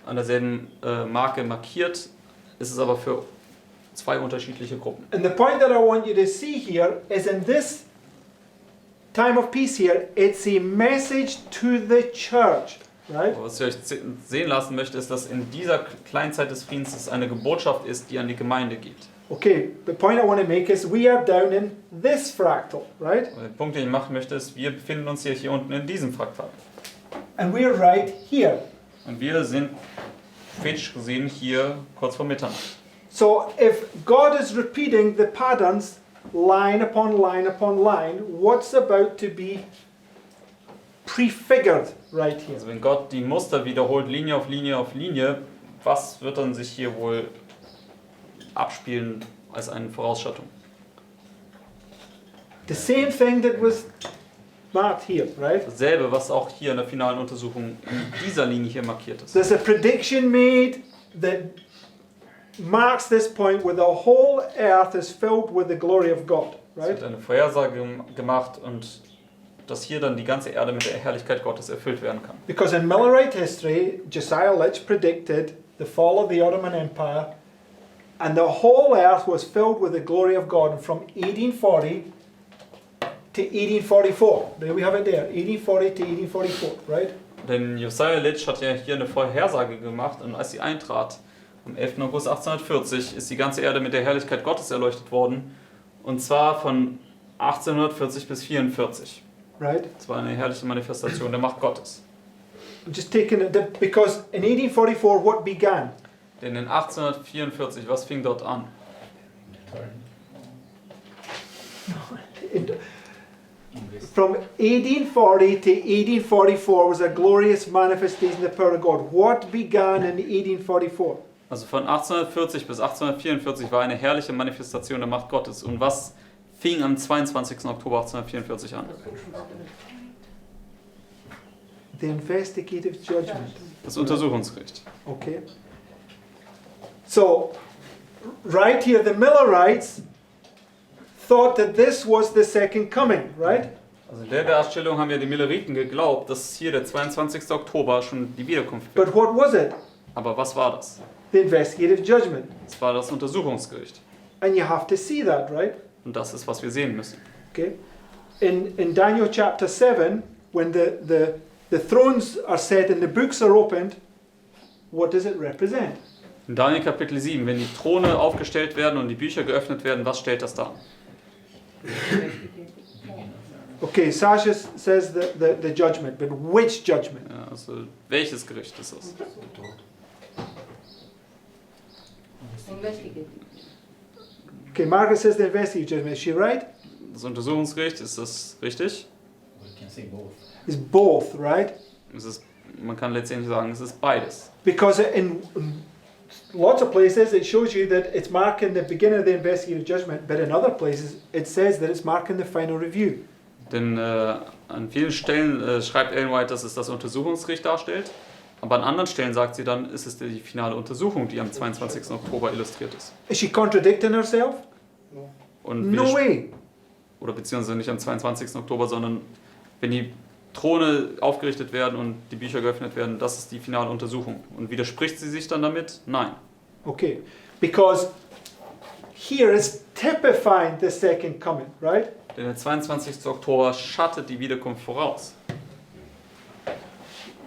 [SPEAKER 2] an derselben Marke markiert, ist es aber für zwei unterschiedliche Gruppen.
[SPEAKER 1] And the point that I want you to see here is in this time of peace here, it's a message to the church, right?
[SPEAKER 2] Aber was ich euch sehen lassen möchte, ist, dass in dieser kleinen Zeit des Friedens es eine Botschaft ist, die an die Gemeinde geht.
[SPEAKER 1] Okay, the point I want to make is we are down in this fractal, right?
[SPEAKER 2] Und der Punkt, den ich machen möchte, ist, wir befinden uns hier unten in diesem Fraktal.
[SPEAKER 1] And we are right here.
[SPEAKER 2] Und wir sind fetisch gesehen hier kurz vor Mitternacht.
[SPEAKER 1] So if God is repeating the patterns line upon line upon line, what's about to be prefigured right here?
[SPEAKER 2] Also wenn Gott die Muster wiederholt, Linie auf Linie auf Linie, was wird dann sich hier wohl abspielen als eine Vorausschattung?
[SPEAKER 1] The same thing that was marked here, right?
[SPEAKER 2] Dasselbe, was auch hier in der finalen Untersuchung in dieser Linie hier markiert ist.
[SPEAKER 1] There's a prediction made that marks this point where the whole earth is filled with the glory of God,
[SPEAKER 2] Es
[SPEAKER 1] right?
[SPEAKER 2] wird eine Vorhersage gemacht und dass hier dann die ganze Erde mit der Herrlichkeit Gottes erfüllt werden kann.
[SPEAKER 1] Because in Millerite history, Josiah Litch predicted the fall of the Ottoman Empire, and the whole earth was filled with the glory of God. And from 1840 to 1844, there we have it there, 1840 to 1844, right?
[SPEAKER 2] Denn Josiah Litch hat ja hier eine Vorhersage gemacht und als sie eintrat, am 11. August 1840, ist die ganze Erde mit der Herrlichkeit Gottes erleuchtet worden. Und zwar von 1840 bis 1844.
[SPEAKER 1] Right?
[SPEAKER 2] Es war eine herrliche Manifestation der Macht Gottes.
[SPEAKER 1] I'm just taking it because in 1844, what began?
[SPEAKER 2] Denn in 1844, was fing dort an?
[SPEAKER 1] From 1840 to 1844 was a glorious manifestation of the power of God. What began in 1844?
[SPEAKER 2] Also von 1840 bis 1844 war eine herrliche Manifestation der Macht Gottes. Und was fing am 22. Oktober 1844 an?
[SPEAKER 1] The investigative judgment.
[SPEAKER 2] Das Untersuchungsgericht.
[SPEAKER 1] Okay. So, right here, the Millerites thought that this was the second coming, right?
[SPEAKER 2] Also in der Darstellung haben ja die Milleriten geglaubt, dass hier der 22. Oktober schon die Wiederkunft wird.
[SPEAKER 1] But what was it?
[SPEAKER 2] Aber was war das?
[SPEAKER 1] The investigative judgment.
[SPEAKER 2] Es war das Untersuchungsgericht.
[SPEAKER 1] And you have to see that, right?
[SPEAKER 2] Und das ist, was wir sehen müssen.
[SPEAKER 1] Okay. In Daniel chapter 7, when the thrones are set and the books are opened, what does it represent?
[SPEAKER 2] In Daniel Kapitel 7, wenn die Throne aufgestellt werden und die Bücher geöffnet werden, was stellt das dar?
[SPEAKER 1] Okay, Sasha says the judgment, but which judgment?
[SPEAKER 2] Ja, also welches Gericht ist das?
[SPEAKER 5] Investigative.
[SPEAKER 1] Okay, Margaret says the investigative judgment. Is she right?
[SPEAKER 2] Das Untersuchungsgericht, ist das richtig?
[SPEAKER 3] We can say both.
[SPEAKER 1] It's both, right?
[SPEAKER 2] Man kann letztendlich sagen, es ist beides.
[SPEAKER 1] Because in lots of places it shows you that it's marking the beginning of the investigative judgment, but in other places it says that it's marking the final review.
[SPEAKER 2] Denn an vielen Stellen schreibt Ellen White, dass es das Untersuchungsgericht darstellt. Aber an anderen Stellen sagt sie dann, ist es die finale Untersuchung, die am 22. Oktober illustriert ist.
[SPEAKER 1] Is she contradicting herself?
[SPEAKER 2] Und
[SPEAKER 1] No way.
[SPEAKER 2] Oder beziehungsweise nicht am 22. Oktober, sondern wenn die Throne aufgerichtet werden und die Bücher geöffnet werden, das ist die finale Untersuchung. Und widerspricht sie sich dann damit? Nein.
[SPEAKER 1] Okay, because here is typifying the second coming, right?
[SPEAKER 2] Denn der 22. Oktober schattet die Wiederkunft voraus.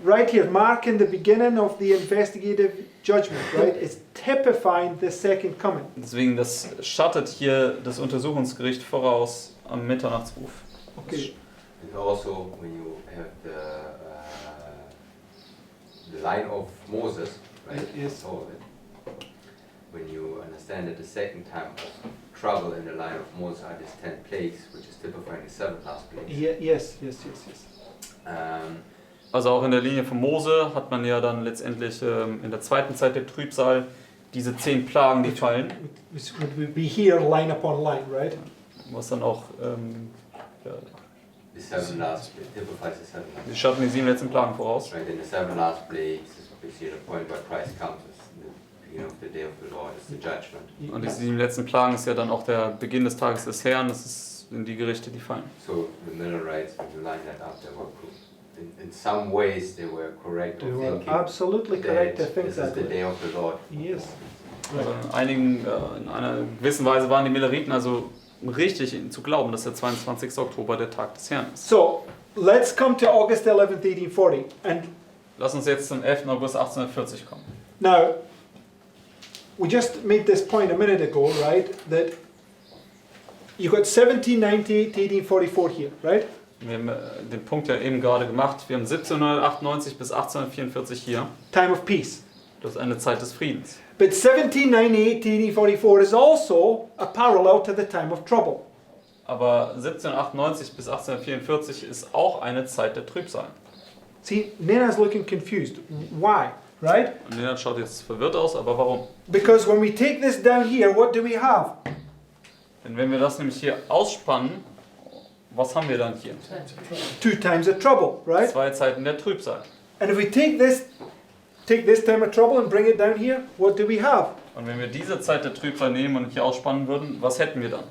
[SPEAKER 1] Right here, marking the beginning of the investigative judgment, right? It's typifying the second coming.
[SPEAKER 2] Deswegen, das schattet hier das Untersuchungsgericht voraus am Mitternachtsruf.
[SPEAKER 1] Okay.
[SPEAKER 4] And also, when you have the line of Moses, right?
[SPEAKER 1] Yes.
[SPEAKER 4] All of it. When you understand that the second time of trouble in the line of Moses are these 10 plagues, which is typifying the 7 last plagues.
[SPEAKER 1] Yes.
[SPEAKER 2] Also auch in der Linie von Mose hat man ja dann letztendlich in der zweiten Zeit der Trübsal diese 10 Plagen, die fallen.
[SPEAKER 1] Which would be here line upon line, right?
[SPEAKER 2] Was dann auch, ja,
[SPEAKER 4] The 7 last plagues typifies the 7
[SPEAKER 2] die
[SPEAKER 4] last
[SPEAKER 2] schatten die 7 letzten Plagen voraus.
[SPEAKER 4] plagues. Right, and the 7 last plagues is basically the point where Christ comes. It's the beginning of the day of the Lord, it's the judgment.
[SPEAKER 2] Und diese 7 letzten Plagen ist ja dann auch der Beginn des Tages des Herrn, das sind die Gerichte, die fallen.
[SPEAKER 4] So the Millerites, when you line that up, they were in some ways they were correct
[SPEAKER 1] They
[SPEAKER 4] of
[SPEAKER 1] were
[SPEAKER 4] thinking
[SPEAKER 1] absolutely correct to
[SPEAKER 4] that
[SPEAKER 1] think
[SPEAKER 4] this is
[SPEAKER 1] that
[SPEAKER 4] the
[SPEAKER 1] way.
[SPEAKER 4] day of the Lord.
[SPEAKER 1] Yes.
[SPEAKER 2] Also in einer gewissen Weise waren die Milleriten also richtig zu glauben, dass der 22. Oktober der Tag des Herrn ist.
[SPEAKER 1] So let's come to August 11th, 1840. And
[SPEAKER 2] Lass uns jetzt zum 11. August 1840 kommen.
[SPEAKER 1] now, we just made this point a minute ago, right? That you got 1798 to 1844 here, right?
[SPEAKER 2] Wir haben den Punkt ja eben gerade gemacht. Wir haben 1798 bis 1844 hier.
[SPEAKER 1] Time of peace.
[SPEAKER 2] Das ist eine Zeit des Friedens.
[SPEAKER 1] But 1798 to 1844 is also a parallel to the time of trouble.
[SPEAKER 2] Aber 1798 bis 1844 ist auch eine Zeit der Trübsal.
[SPEAKER 1] See, Nina's looking confused. Why? Right?
[SPEAKER 2] Und Lena schaut jetzt verwirrt aus, aber warum?
[SPEAKER 1] Because when we take this down here, what do we have?
[SPEAKER 2] Denn wenn wir das nämlich hier ausspannen, was haben wir dann hier?
[SPEAKER 1] Two times the trouble, right?
[SPEAKER 2] 2 Zeiten der Trübsal.
[SPEAKER 1] And if we take this time of trouble and bring it down here, what do we have?
[SPEAKER 2] Und wenn wir diese Zeit der Trübsal nehmen und hier ausspannen würden, was hätten wir dann?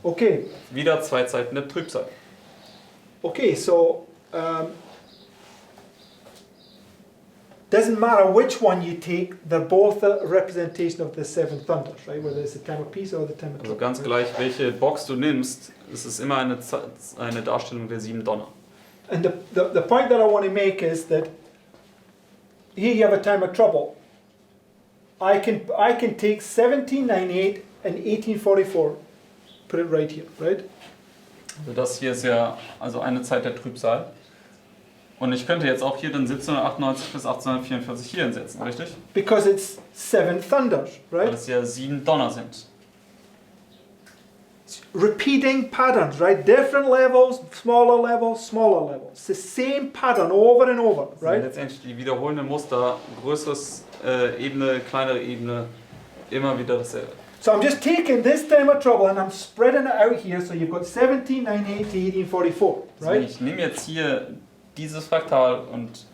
[SPEAKER 1] Okay,
[SPEAKER 2] Wieder 2 Zeiten der Trübsal.
[SPEAKER 1] okay, so doesn't matter which one you take, they're both a representation of the seven thunders, right? Whether it's the time of peace or the time of
[SPEAKER 2] Also
[SPEAKER 1] trouble.
[SPEAKER 2] ganz gleich, welche Box du nimmst, es ist immer eine Darstellung der 7 Donner.
[SPEAKER 1] And the point that I want to make is that here you have a time of trouble. I can take 1798 and 1844, put it right here, right?
[SPEAKER 2] Also das hier ist ja also eine Zeit der Trübsal. Und ich könnte jetzt auch hier den 1798 bis 1844 hier hinsetzen, richtig?
[SPEAKER 1] Because it's seven thunders,
[SPEAKER 2] Weil
[SPEAKER 1] right?
[SPEAKER 2] es ja 7 Donner sind.
[SPEAKER 1] Repeating patterns, right? Different levels, smaller levels, smaller levels. It's the same pattern over and over,
[SPEAKER 2] Das sind
[SPEAKER 1] right?
[SPEAKER 2] letztendlich die wiederholenden Muster, größeres Ebene, kleinere Ebene, immer wieder dasselbe.
[SPEAKER 1] So I'm just taking this time of trouble and I'm spreading it out here. So you've got 1798 to 1844,
[SPEAKER 2] Deswegen,
[SPEAKER 1] right?
[SPEAKER 2] ich nehme jetzt hier dieses Fraktal und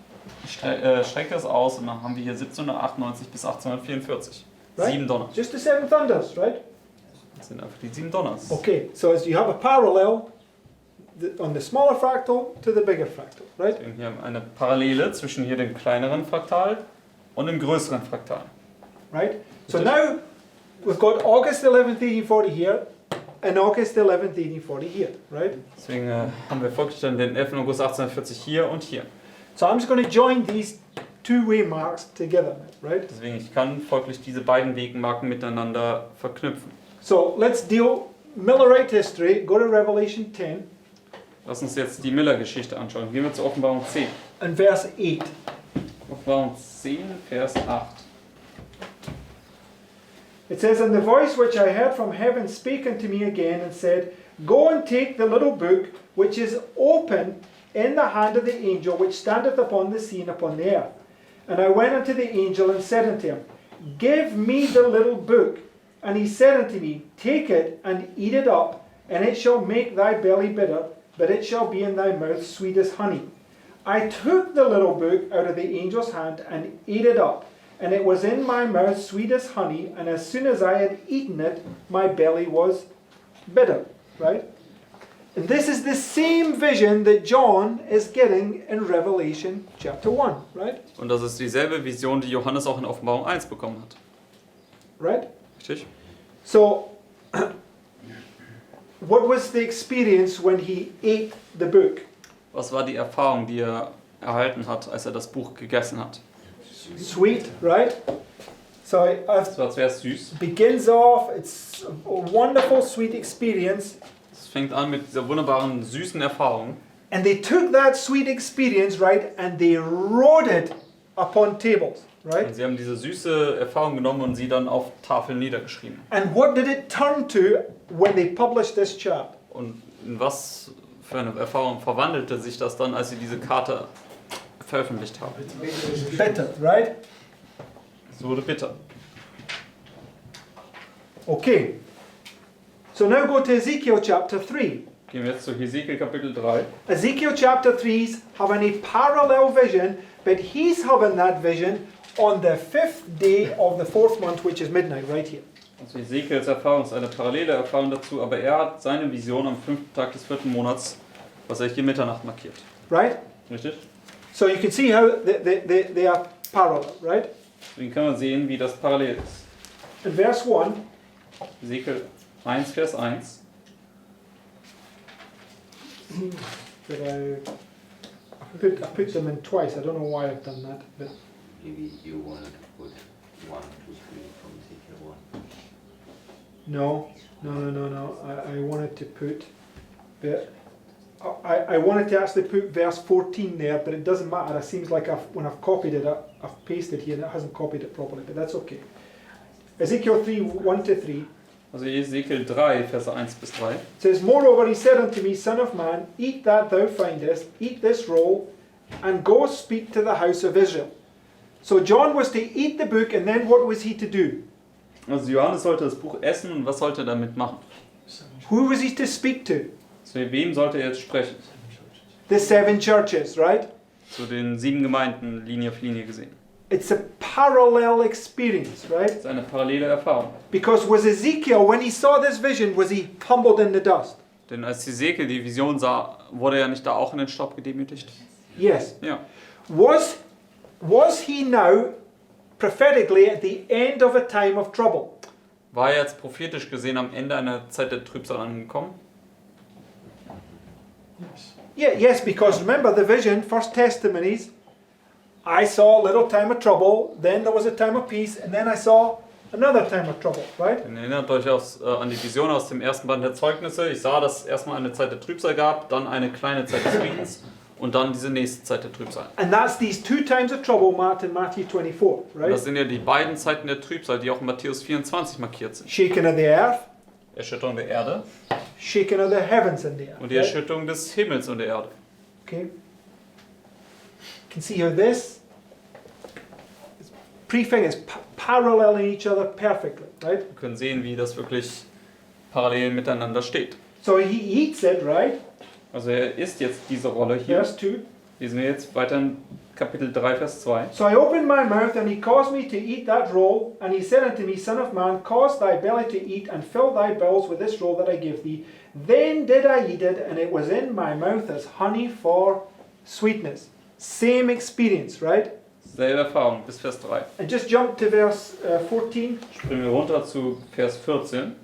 [SPEAKER 2] strecke es aus und dann haben wir hier 1798 bis 1844.
[SPEAKER 1] Right.
[SPEAKER 2] 7 Donner.
[SPEAKER 1] Just the seven thunders, right?
[SPEAKER 2] Das sind einfach die 7 Donners.
[SPEAKER 1] Okay, so as you have a parallel on the smaller fractal to the bigger fractal, right?
[SPEAKER 2] Deswegen hier haben wir eine Parallele zwischen hier dem kleineren Fraktal und dem größeren Fraktal.
[SPEAKER 1] Right? So now we've got August 11th, 1840 here and August 11th, 1840 here, right?
[SPEAKER 2] Deswegen haben wir folglich dann den 11. August 1840 hier und hier.
[SPEAKER 1] So I'm just going to join these two waymarks together, right?
[SPEAKER 2] Deswegen, ich kann folglich diese beiden Wegmarken miteinander verknüpfen.
[SPEAKER 1] So let's deal Millerite history. Go to Revelation 10
[SPEAKER 2] Lass uns jetzt die Miller-Geschichte anschauen. Gehen wir zur Offenbarung 10.
[SPEAKER 1] and verse 8.
[SPEAKER 2] Offenbarung 10, Vers 8.
[SPEAKER 1] It says, "And the voice which I heard from heaven spake unto me again and said, Go and take the little book which is open in the hand of the angel which standeth upon the sea and upon the earth. And I went unto the angel and said unto him, Give me the little book. And he said unto me, Take it and eat it up, and it shall make thy belly bitter, but it shall be in thy mouth sweet as honey. I took the little book out of the angel's hand and ate it up, and it was in my mouth sweet as honey, and as soon as I had eaten it, my belly was bitter." Right? And this is the same vision that John is getting in Revelation chapter 1, right?
[SPEAKER 2] Und das ist dieselbe Vision, die Johannes auch in Offenbarung 1 bekommen hat.
[SPEAKER 1] Right?
[SPEAKER 2] Richtig?
[SPEAKER 1] So, what was the experience when he ate the book?
[SPEAKER 2] Was war die Erfahrung, die er erhalten hat, als er das Buch gegessen hat?
[SPEAKER 1] Sweet, right? So
[SPEAKER 2] Es war zuerst süß.
[SPEAKER 1] it begins off, it's a wonderful sweet experience,
[SPEAKER 2] Es fängt an mit dieser wunderbaren, süßen Erfahrung.
[SPEAKER 1] and they took that sweet experience, right, and they wrote it upon tables, right?
[SPEAKER 2] Und sie haben diese süße Erfahrung genommen und sie dann auf Tafeln niedergeschrieben.
[SPEAKER 1] And what did it turn to when they published this chart?
[SPEAKER 2] Und in was für eine Erfahrung verwandelte sich das dann, als sie diese Karte veröffentlicht haben?
[SPEAKER 1] Bitter, right?
[SPEAKER 2] Es wurde bitter.
[SPEAKER 1] Okay. So now go to Ezekiel chapter 3.
[SPEAKER 2] Gehen wir jetzt zu Hesekiel Kapitel 3.
[SPEAKER 1] Ezekiel chapter 3's having a parallel vision, but he's having that vision on the 5th day of the 4th month, which is midnight, right here.
[SPEAKER 2] Also Hesekiels Erfahrung ist eine parallele Erfahrung dazu, aber er hat seine Vision am 5. Tag des 4. Monats, was er hier Mitternacht markiert.
[SPEAKER 1] Right?
[SPEAKER 2] Richtig?
[SPEAKER 1] So you can see how they are parallel, right?
[SPEAKER 2] Deswegen kann man sehen, wie das parallel ist.
[SPEAKER 1] In verse 1,
[SPEAKER 2] Hesekiel 1, Vers 1.
[SPEAKER 1] that I put them in twice. I don't know why I've done that, but
[SPEAKER 4] Maybe you wanted to put 1, 2, 3 from Ezekiel 1.
[SPEAKER 1] no. I wanted to put I wanted to actually put verse 14 there, but it doesn't matter. It seems like when I've copied it, I've pasted here and it hasn't copied it properly, but that's okay. Ezekiel 3, 1 to 3.
[SPEAKER 2] Also Hesekiel 3, Verse 1 bis 3.
[SPEAKER 1] It says, "Moreover he said unto me, Son of man, eat that thou findest, eat this roll, and go speak to the house of Israel." So John was to eat the book, and then what was he to do?
[SPEAKER 2] Also Johannes sollte das Buch essen und was sollte er damit machen?
[SPEAKER 1] Who was he to speak to?
[SPEAKER 2] Zu wem sollte er jetzt sprechen?
[SPEAKER 1] The 7 churches, right?
[SPEAKER 2] Zu den 7 Gemeinden, Linie für Linie gesehen.
[SPEAKER 1] It's a parallel experience, right?
[SPEAKER 2] Das ist eine parallele Erfahrung.
[SPEAKER 1] Because was Ezekiel, when he saw this vision, was he humbled in the dust?
[SPEAKER 2] Denn als Hesekiel die Vision sah, wurde er nicht da auch in den Staub gedemütigt?
[SPEAKER 1] Yes.
[SPEAKER 2] Ja.
[SPEAKER 1] Was he now prophetically at the end of a time of trouble?
[SPEAKER 2] War er jetzt prophetisch gesehen am Ende einer Zeit der Trübsal angekommen?
[SPEAKER 3] Yes.
[SPEAKER 1] Yes, because remember the vision, first testimonies, I saw a little time of trouble, then there was a time of peace, and then I saw another time of trouble, right?
[SPEAKER 2] Dann erinnert euch an die Vision aus dem ersten Band der Zeugnisse. Ich sah, dass es erstmal eine Zeit der Trübsal gab, dann eine kleine Zeit des Friedens und dann diese nächste Zeit der Trübsal.
[SPEAKER 1] And that's these 2 times of trouble marked in Matthew 24,
[SPEAKER 2] Und das
[SPEAKER 1] right?
[SPEAKER 2] sind ja die beiden Zeiten der Trübsal, die auch in Matthäus 24 markiert sind.
[SPEAKER 1] Shaking of the earth,
[SPEAKER 2] Erschütterung der Erde
[SPEAKER 1] shaking of the heavens and the earth.
[SPEAKER 2] und die
[SPEAKER 1] right?
[SPEAKER 2] Erschütterung des Himmels und der Erde.
[SPEAKER 1] Okay. You can see how this is prefigures paralleling each other perfectly, right?
[SPEAKER 2] Wir können sehen, wie das wirklich parallel miteinander steht.
[SPEAKER 1] So he eats it, right?
[SPEAKER 2] Also er ist jetzt diese Rolle hier.
[SPEAKER 1] Verse 2.
[SPEAKER 2] Lesen wir jetzt weiter in Kapitel 3, Vers 2.
[SPEAKER 1] So I opened my mouth, and he caused me to eat that roll. And he said unto me, Son of man, cause thy belly to eat, and fill thy bowels with this roll that I give thee. Then did I eat it, and it was in my mouth as honey for sweetness. Same experience, right?
[SPEAKER 2] Selbe Erfahrung bis Vers 3.
[SPEAKER 1] And just jump to verse 14.
[SPEAKER 2] Springen wir runter zu Vers 14.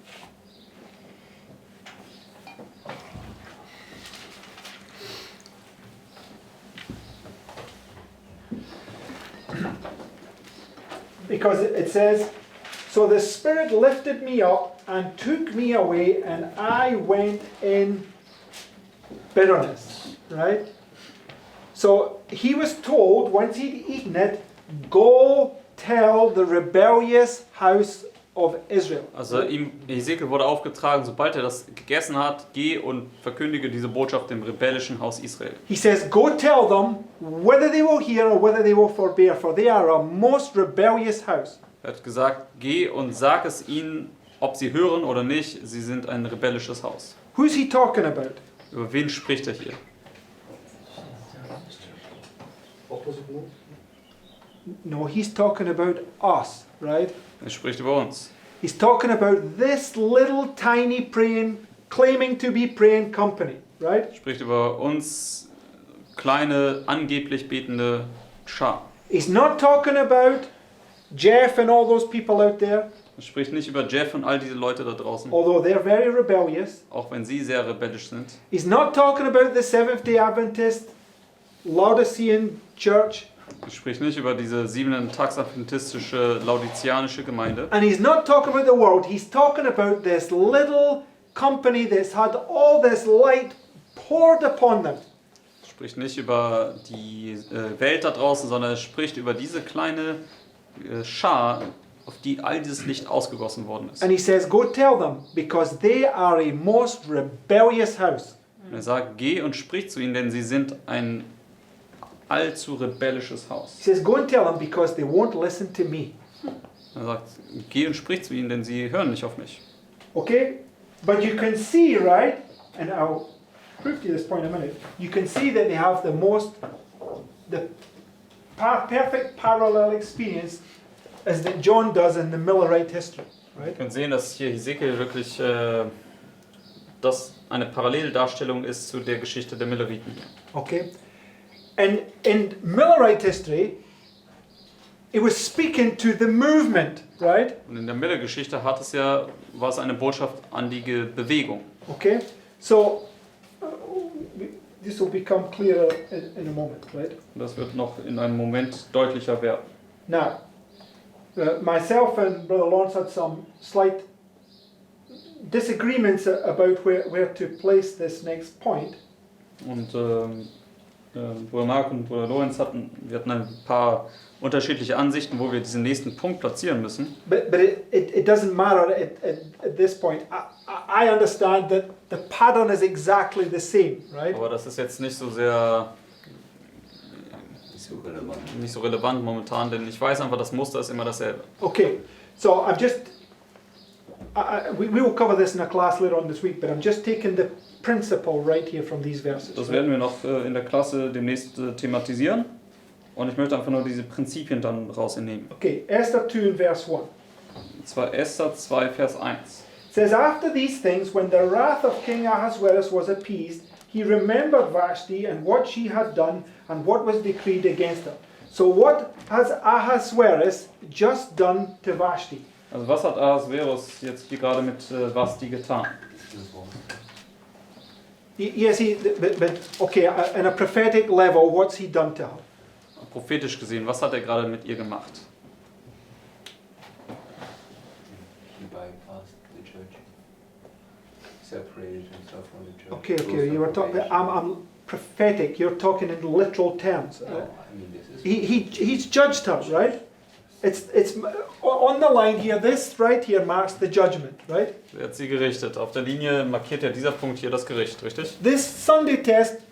[SPEAKER 1] Because it says, So the Spirit lifted me up and took me away, and I went in bitterness. Right? So he was told, once he'd eaten it, go tell the rebellious house of Israel.
[SPEAKER 2] Also Hesekiel wurde aufgetragen, sobald er das gegessen hat, geh und verkündige diese Botschaft dem rebellischen Haus Israel.
[SPEAKER 1] He says, go tell them whether they will hear or whether they will forbear, for they are a most rebellious house.
[SPEAKER 2] Er hat gesagt, geh und sag es ihnen, ob sie hören oder nicht, sie sind ein rebellisches Haus.
[SPEAKER 1] Who's he talking about?
[SPEAKER 2] Über wen spricht er hier?
[SPEAKER 1] No, he's talking about us, right?
[SPEAKER 2] Er spricht über uns.
[SPEAKER 1] He's talking about this little tiny praying, claiming to be praying company, right?
[SPEAKER 2] Er spricht über uns, kleine, angeblich betende Schar.
[SPEAKER 1] He's not talking about Jeff and all those people out there,
[SPEAKER 2] Er spricht nicht über Jeff und all diese Leute da draußen,
[SPEAKER 1] although they're very rebellious.
[SPEAKER 2] auch wenn sie sehr rebellisch sind.
[SPEAKER 1] He's not talking about the Seventh-day Adventist, Laodicean church.
[SPEAKER 2] Er spricht nicht über diese 7-Tags-adventistische, laodizianische Gemeinde.
[SPEAKER 1] And he's not talking about the world. He's talking about this little company that's had all this light poured upon them.
[SPEAKER 2] Er spricht nicht über die Welt da draußen, sondern er spricht über diese kleine Schar, auf die all dieses Licht ausgegossen worden ist.
[SPEAKER 1] And he says, go tell them, because they are a most rebellious house.
[SPEAKER 2] Und er sagt, geh und sprich zu ihnen, denn sie sind ein allzu rebellisches Haus.
[SPEAKER 1] He says, go and tell them, because they won't listen to me.
[SPEAKER 2] Er sagt, geh und sprich zu ihnen, denn sie hören nicht auf mich.
[SPEAKER 1] Okay? But you can see, right? And I'll prove to you this point in a minute. You can see that they have the perfect parallel experience as that John does in the Millerite history,
[SPEAKER 2] Wir
[SPEAKER 1] right?
[SPEAKER 2] können sehen, dass hier Hesekiel wirklich das eine Paralleldarstellung ist zu der Geschichte der Milleriten.
[SPEAKER 1] Okay? And in Millerite history, it was speaking to the movement, right?
[SPEAKER 2] Und in der Miller-Geschichte war es eine Botschaft an die Bewegung.
[SPEAKER 1] Okay? So, this will become clearer in a moment, right?
[SPEAKER 2] Und das wird noch in einem Moment deutlicher werden.
[SPEAKER 1] Now, myself and Brother Lawrence had some slight disagreements about where to place this next point.
[SPEAKER 2] Und Bruder Mark und Bruder Lorenz hatten ein paar unterschiedliche Ansichten, wo wir diesen nächsten Punkt platzieren müssen.
[SPEAKER 1] But it doesn't matter at this point. I understand that the pattern is exactly the same, right?
[SPEAKER 2] Aber das ist jetzt nicht so sehr nicht so relevant momentan, denn ich weiß einfach, das Muster ist immer dasselbe.
[SPEAKER 1] Okay, so I'm just we will cover this in a class later on this week, but I'm just taking the principle right here from these verses.
[SPEAKER 2] Das werden wir noch in der Klasse demnächst thematisieren. Und ich möchte einfach nur diese Prinzipien dann rausnehmen.
[SPEAKER 1] Okay, Esther 2 and verse 1.
[SPEAKER 2] Und zwar Esther 2, Vers 1.
[SPEAKER 1] It says, after these things, when the wrath of King Ahasuerus was appeased, he remembered Vashti and what she had done and what was decreed against her. So what has Ahasuerus just done to Vashti?
[SPEAKER 2] Also was hat Ahasverus jetzt hier gerade mit Vashti getan?
[SPEAKER 1] Yes, but okay, on a prophetic level, what's he done to her?
[SPEAKER 2] Prophetisch gesehen, was hat er gerade mit ihr gemacht?
[SPEAKER 4] He bypassed the church. Separated himself from the church.
[SPEAKER 1] Okay, you were talking. I'm prophetic. You're talking in literal terms.
[SPEAKER 4] No, I mean this is...
[SPEAKER 1] He's judged her, right? It's on the line here. This right here marks the judgment, right?
[SPEAKER 2] Er hat sie gerichtet. Auf der Linie markiert ja dieser Punkt hier das Gericht, richtig?
[SPEAKER 1] This Sunday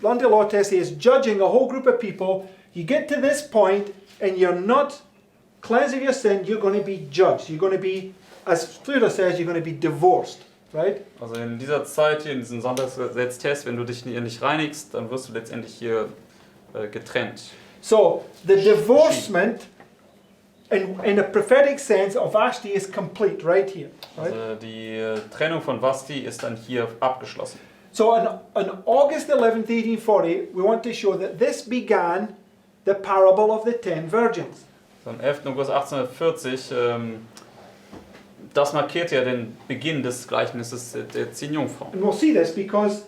[SPEAKER 1] law test is judging a whole group of people. You get to this point and you're not cleansed of your sin, you're going to be judged. You're going to be, as Fleur says, you're going to be divorced, right?
[SPEAKER 2] Also in dieser Zeit hier, in diesem Sonntagsgesetztest, wenn du dich hier nicht reinigst, dann wirst du letztendlich hier getrennt.
[SPEAKER 1] So, the divorcement in a prophetic sense of Vashti is complete right here, right?
[SPEAKER 2] Also die Trennung von Vashti ist dann hier abgeschlossen.
[SPEAKER 1] So on August 11th, 1840, we want to show that this began the parable of the 10 virgins.
[SPEAKER 2] Am 11. August 1840, das markiert ja den Beginn des Gleichnisses der 10 Jungfrauen.
[SPEAKER 1] And we'll see this because,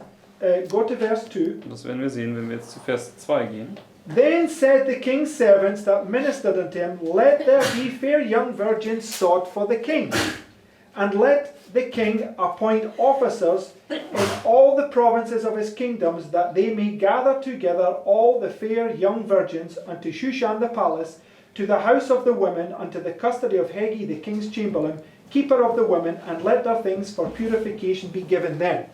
[SPEAKER 1] go to verse 2.
[SPEAKER 2] Und das werden wir sehen, wenn wir jetzt zu Vers 2 gehen.
[SPEAKER 1] Then said the king's servants that ministered unto him, let there be fair young virgins sought for the king, and let the king appoint officers in all the provinces of his kingdoms, that they may gather together all the fair young virgins unto Shushan the palace, to the house of the women, unto the custody of Hegi the king's chamberlain, keeper of the women, and let their things for purification be given them.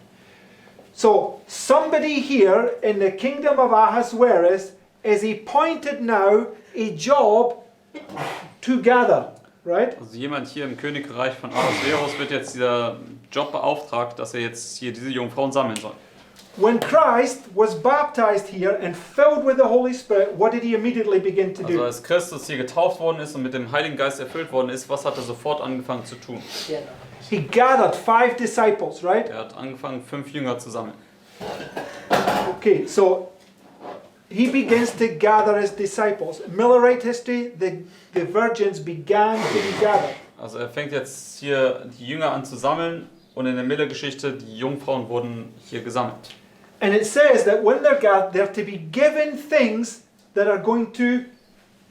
[SPEAKER 1] So somebody here in the kingdom of Ahasuerus is appointed now a job to gather, right?
[SPEAKER 2] Also jemand hier im Königreich von Ahasverus wird jetzt dieser Job beauftragt, dass er jetzt hier diese Jungfrauen sammeln soll.
[SPEAKER 1] When Christ was baptized here and filled with the Holy Spirit, what did he immediately begin to
[SPEAKER 2] Also
[SPEAKER 1] do?
[SPEAKER 2] als Christus hier getauft worden ist und mit dem Heiligen Geist erfüllt worden ist, was hat er sofort angefangen zu tun?
[SPEAKER 1] He gathered 5 disciples, right?
[SPEAKER 2] Er hat angefangen, 5 Jünger zu sammeln.
[SPEAKER 1] Okay, so he begins to gather his disciples. Millerite history, the virgins began to be gathered.
[SPEAKER 2] Also er fängt jetzt hier die Jünger an zu sammeln und in der Miller-Geschichte, die Jungfrauen wurden hier gesammelt.
[SPEAKER 1] And it says that when they're gathered, they're to be given things that are going to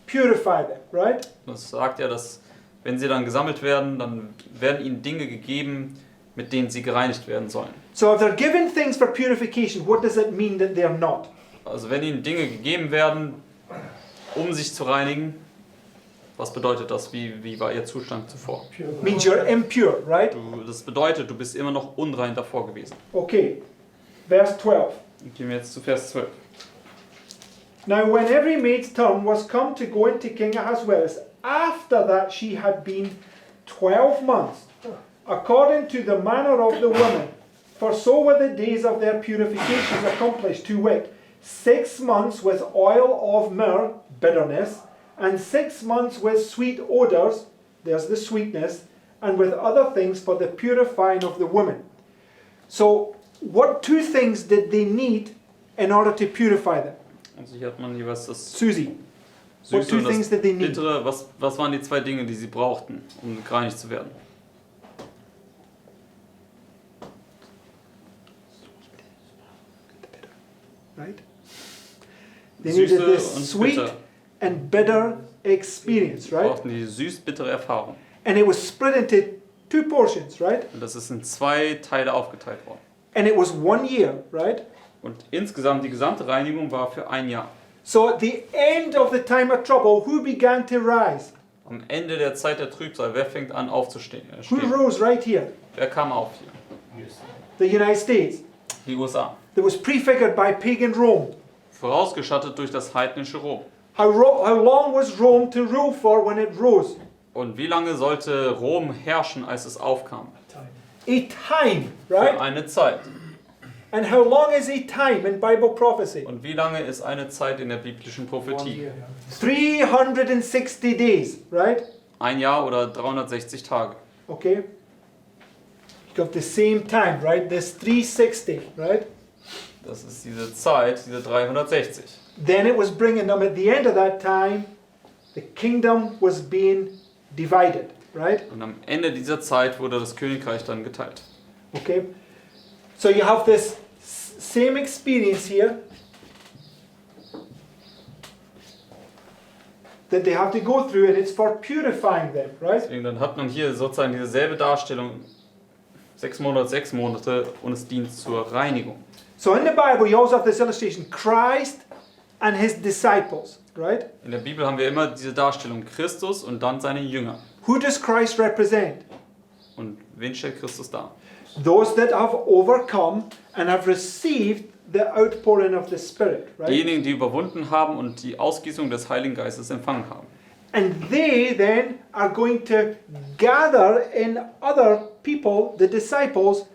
[SPEAKER 1] purify them, right?
[SPEAKER 2] Das sagt ja, dass wenn sie dann gesammelt werden, dann werden ihnen Dinge gegeben, mit denen sie gereinigt werden sollen.
[SPEAKER 1] So if they're given things for purification, what does it mean that they're not?
[SPEAKER 2] Also wenn ihnen Dinge gegeben werden, um sich zu reinigen, was bedeutet das? Wie war ihr Zustand zuvor?
[SPEAKER 1] Means you're impure, right?
[SPEAKER 2] Das bedeutet, du bist immer noch unrein davor gewesen.
[SPEAKER 1] Okay, verse 12.
[SPEAKER 2] Gehen wir jetzt zu Vers 12.
[SPEAKER 1] Now when every maid's turn was come to go into King Ahasuerus, after that she had been 12 months, according to the manner of the women, for so were the days of their purifications accomplished, to wit, 6 months with oil of myrrh, bitterness, and 6 months with sweet odours, there's the sweetness, and with other things for the purifying of the women. So, what 2 things did they need in order to purify them?
[SPEAKER 2] Also hier hat man jeweils das
[SPEAKER 1] Susie, what
[SPEAKER 2] Süße
[SPEAKER 1] 2
[SPEAKER 2] und das
[SPEAKER 1] things did they need?
[SPEAKER 2] Bittere. Was waren die 2 Dinge, die sie brauchten, um gereinigt zu werden?
[SPEAKER 1] Right? They needed
[SPEAKER 2] Süße
[SPEAKER 1] this
[SPEAKER 2] und
[SPEAKER 1] sweet
[SPEAKER 2] bitter.
[SPEAKER 1] and bitter experience,
[SPEAKER 2] Sie
[SPEAKER 1] right?
[SPEAKER 2] brauchten die süß-bittere Erfahrung.
[SPEAKER 1] And it was split into 2 portions, right?
[SPEAKER 2] Und das ist in 2 Teile aufgeteilt worden.
[SPEAKER 1] And it was 1 year, right?
[SPEAKER 2] Und insgesamt, die gesamte Reinigung war für 1 Jahr.
[SPEAKER 1] So at the end of the time of trouble, who began to rise?
[SPEAKER 2] Am Ende der Zeit der Trübsal, wer fängt an aufzustehen?
[SPEAKER 1] Who rose right here?
[SPEAKER 2] Wer kam auf hier?
[SPEAKER 1] The United States.
[SPEAKER 2] Die USA.
[SPEAKER 1] That was prefigured by pagan Rome.
[SPEAKER 2] Vorausgestattet durch das heidnische Rom.
[SPEAKER 1] How long was Rome to rule for when it rose?
[SPEAKER 2] Und wie lange sollte Rom herrschen, als es aufkam?
[SPEAKER 3] Time.
[SPEAKER 1] a time,
[SPEAKER 2] für
[SPEAKER 1] right?
[SPEAKER 2] eine Zeit.
[SPEAKER 1] And how long is a time in Bible prophecy?
[SPEAKER 2] Und wie lange ist eine Zeit in der biblischen Prophetie?
[SPEAKER 1] 360 days, right?
[SPEAKER 2] Ein Jahr oder 360 Tage.
[SPEAKER 1] Okay. You got the same time, right? This 360, right?
[SPEAKER 2] Das ist diese Zeit, diese 360.
[SPEAKER 1] Then it was bringing them at the end of that time, the kingdom was being divided, right?
[SPEAKER 2] Und am Ende dieser Zeit wurde das Königreich dann geteilt.
[SPEAKER 1] Okay. So you have this same experience here that they have to go through, and it's for purifying them, right?
[SPEAKER 2] Deswegen dann hat man hier sozusagen dieselbe Darstellung, 6 Monate und es dient zur Reinigung.
[SPEAKER 1] So in the Bible, you also have this illustration, Christ and his disciples, right?
[SPEAKER 2] In der Bibel haben wir immer diese Darstellung Christus und dann seine Jünger.
[SPEAKER 1] Who does Christ represent?
[SPEAKER 2] Und wen stellt Christus dar?
[SPEAKER 1] Those that have overcome and have received the outpouring of the Spirit, right?
[SPEAKER 2] Diejenigen, die überwunden haben und die Ausgießung des Heiligen Geistes empfangen haben.
[SPEAKER 1] And they then are going to gather in other people, the disciples,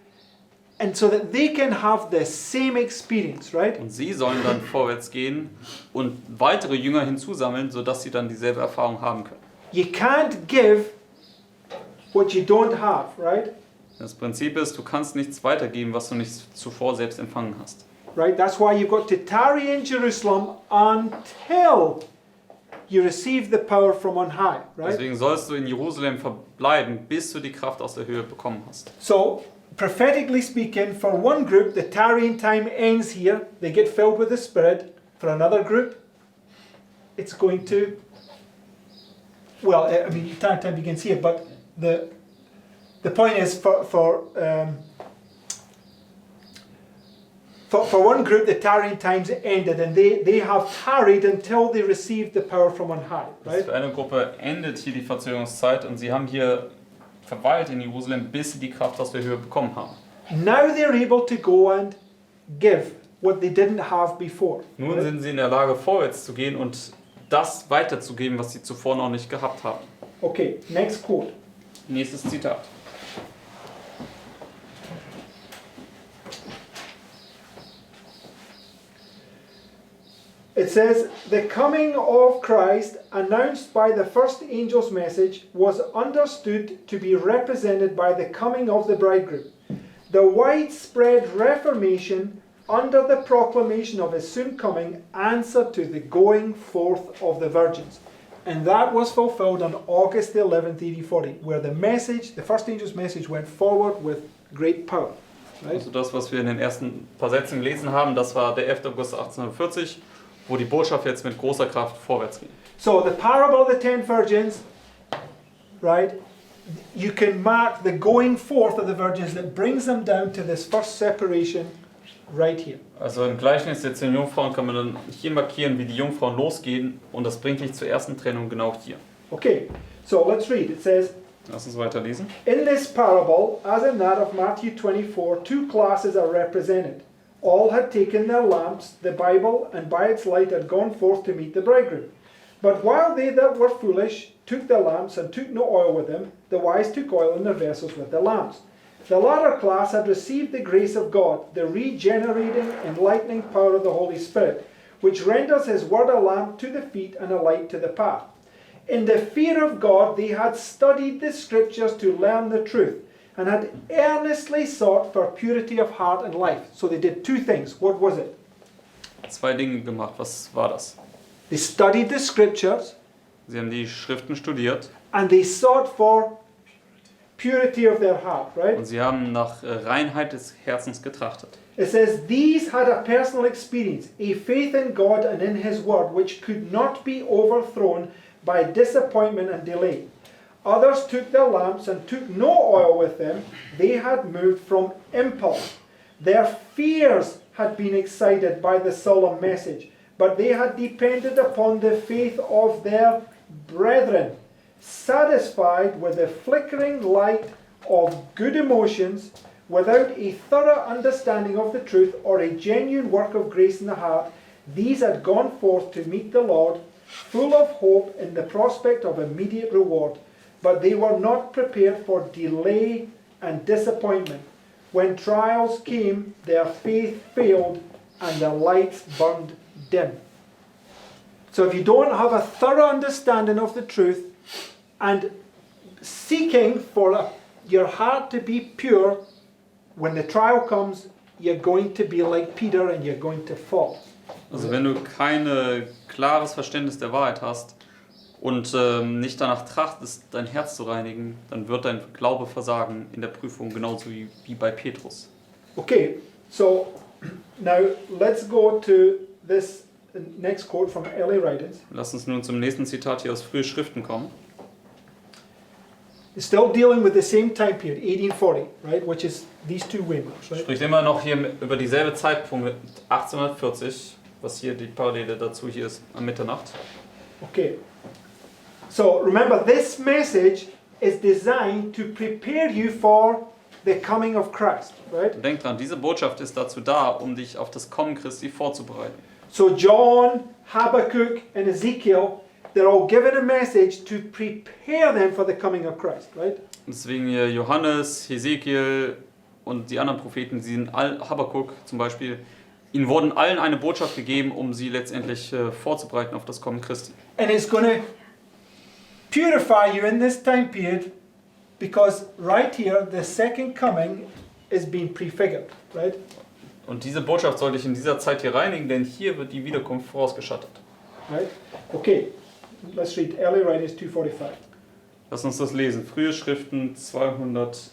[SPEAKER 1] and so that they can have the same experience, right?
[SPEAKER 2] Und sie sollen dann vorwärts gehen und weitere Jünger hinzusammeln, sodass sie dann dieselbe Erfahrung haben können.
[SPEAKER 1] You can't give what you don't have, right?
[SPEAKER 2] Das Prinzip ist, du kannst nichts weitergeben, was du nicht zuvor selbst empfangen hast.
[SPEAKER 1] Right? That's why you've got to tarry in Jerusalem until you receive the power from on high, right?
[SPEAKER 2] Deswegen sollst du in Jerusalem verbleiben, bis du die Kraft aus der Höhe bekommen hast.
[SPEAKER 1] So, prophetically speaking, for one group, the tarrying time ends here. They get filled with the Spirit. For another group, it's going to, well, I mean, tarrying time begins here, but the point is for one group, the tarrying times ended, and they have tarried until they received the power from on high, right?
[SPEAKER 2] Für eine Gruppe endet hier die Verzögerungszeit und sie haben hier verweilt in Jerusalem, bis sie die Kraft aus der Höhe bekommen haben.
[SPEAKER 1] Now they're able to go and give what they didn't have before.
[SPEAKER 2] Nun
[SPEAKER 1] right?
[SPEAKER 2] sind sie in der Lage, vorwärts zu gehen und das weiterzugeben, was sie zuvor noch nicht gehabt haben.
[SPEAKER 1] Okay, next quote.
[SPEAKER 2] Nächstes Zitat.
[SPEAKER 1] It says, the coming of Christ, announced by the first angel's message, was understood to be represented by the coming of the bridegroom. The widespread Reformation, under the proclamation of his soon coming, answered to the going forth of the virgins. And that was fulfilled on August the 11th, AD 40, where the message, the first angel's message, went forward with great power. Right?
[SPEAKER 2] Also das, was wir in den ersten paar Sätzen gelesen haben, das war der 11. August 1840, wo die Botschaft jetzt mit großer Kraft vorwärts ging.
[SPEAKER 1] So the parable of the 10 virgins, right? You can mark the going forth of the virgins that brings them down to this first separation right here.
[SPEAKER 2] Also im Gleichnis der 10 Jungfrauen kann man dann hier markieren, wie die Jungfrauen losgehen und das bringt dich zur ersten Trennung genau hier.
[SPEAKER 1] Okay, so let's read. It says,
[SPEAKER 2] Lass uns weiterlesen.
[SPEAKER 1] in this parable, as in that of Matthew 24, two classes are represented. All had taken their lamps, the Bible, and by its light had gone forth to meet the bridegroom. But while they that were foolish took their lamps and took no oil with them, the wise took oil in their vessels with their lamps. The latter class had received the grace of God, the regenerating, enlightening power of the Holy Spirit, which renders his word a lamp to the feet and a light to the path. In the fear of God they had studied the Scriptures to learn the truth, and had earnestly sought for purity of heart and life. So they did two things. What was it?
[SPEAKER 2] Zwei Dinge gemacht. Was war das?
[SPEAKER 1] They studied the Scriptures,
[SPEAKER 2] Sie haben die Schriften studiert
[SPEAKER 1] and they sought for purity of their heart, right?
[SPEAKER 2] und sie haben nach Reinheit des Herzens getrachtet.
[SPEAKER 1] It says, these had a personal experience, a faith in God and in His Word, which could not be overthrown by disappointment and delay. Others took their lamps and took no oil with them. They had moved from impulse. Their fears had been excited by the solemn message, but they had depended upon the faith of their brethren, satisfied with the flickering light of good emotions, without a thorough understanding of the truth or a genuine work of grace in the heart. These had gone forth to meet the Lord, full of hope in the prospect of immediate reward. But they were not prepared for delay and disappointment. When trials came, their faith failed and their lights burned dim. So if you don't have a thorough understanding of the truth and seeking for your heart to be pure, when the trial comes, you're going to be like Peter and you're going to fall.
[SPEAKER 2] Also wenn du kein klares Verständnis der Wahrheit hast und nicht danach trachtest, dein Herz zu reinigen, dann wird dein Glaube versagen in der Prüfung, genauso wie bei Petrus.
[SPEAKER 1] Okay, so now let's go to this next quote from early writings.
[SPEAKER 2] Lass uns nun zum nächsten Zitat hier aus Frühe Schriften kommen.
[SPEAKER 1] It's still dealing with the same time period, 1840, right? Which is these two waymarks, right?
[SPEAKER 2] Spricht immer noch hier über dieselbe Zeitpunkt, 1840, was hier die Parallele dazu hier ist, an Mitternacht.
[SPEAKER 1] Okay. So remember, this message is designed to prepare you for the coming of Christ, right?
[SPEAKER 2] Und denk dran, diese Botschaft ist dazu da, um dich auf das Kommen Christi vorzubereiten.
[SPEAKER 1] So John, Habakkuk, and Ezekiel, they're all given a message to prepare them for the coming of Christ, right?
[SPEAKER 2] Deswegen hier Johannes, Hesekiel und die anderen Propheten, Habakkuk zum Beispiel, ihnen wurden allen eine Botschaft gegeben, um sie letztendlich vorzubereiten auf das Kommen Christi.
[SPEAKER 1] And it's going to purify you in this time period because right here the second coming is being prefigured, right?
[SPEAKER 2] Und diese Botschaft soll dich in dieser Zeit hier reinigen, denn hier wird die Wiederkunft vorausgeschattet.
[SPEAKER 1] Right? Okay, let's read early writings 2:45.
[SPEAKER 2] Lass uns das lesen. Frühe Schriften 231.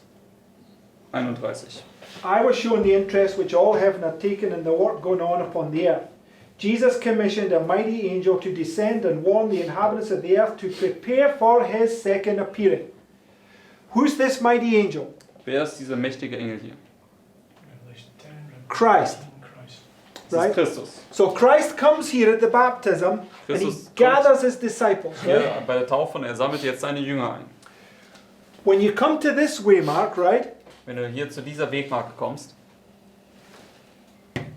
[SPEAKER 1] I was shown the interest which all heaven had taken in the work going on upon the earth. Jesus commissioned a mighty angel to descend and warn the inhabitants of the earth to prepare for his second appearing. Who's this mighty angel?
[SPEAKER 2] Wer ist dieser mächtige Engel hier?
[SPEAKER 3] Revelation 10,
[SPEAKER 1] Christ.
[SPEAKER 3] Christ.
[SPEAKER 2] Das
[SPEAKER 1] Right?
[SPEAKER 2] ist Christus.
[SPEAKER 1] So Christ comes here at the baptism and he
[SPEAKER 2] Christus
[SPEAKER 1] gathers his disciples. Right?
[SPEAKER 2] Hier bei der Taufe und er sammelt jetzt seine Jünger ein.
[SPEAKER 1] When you come to this waymark, right?
[SPEAKER 2] Wenn du hier zu dieser Wegmarke kommst,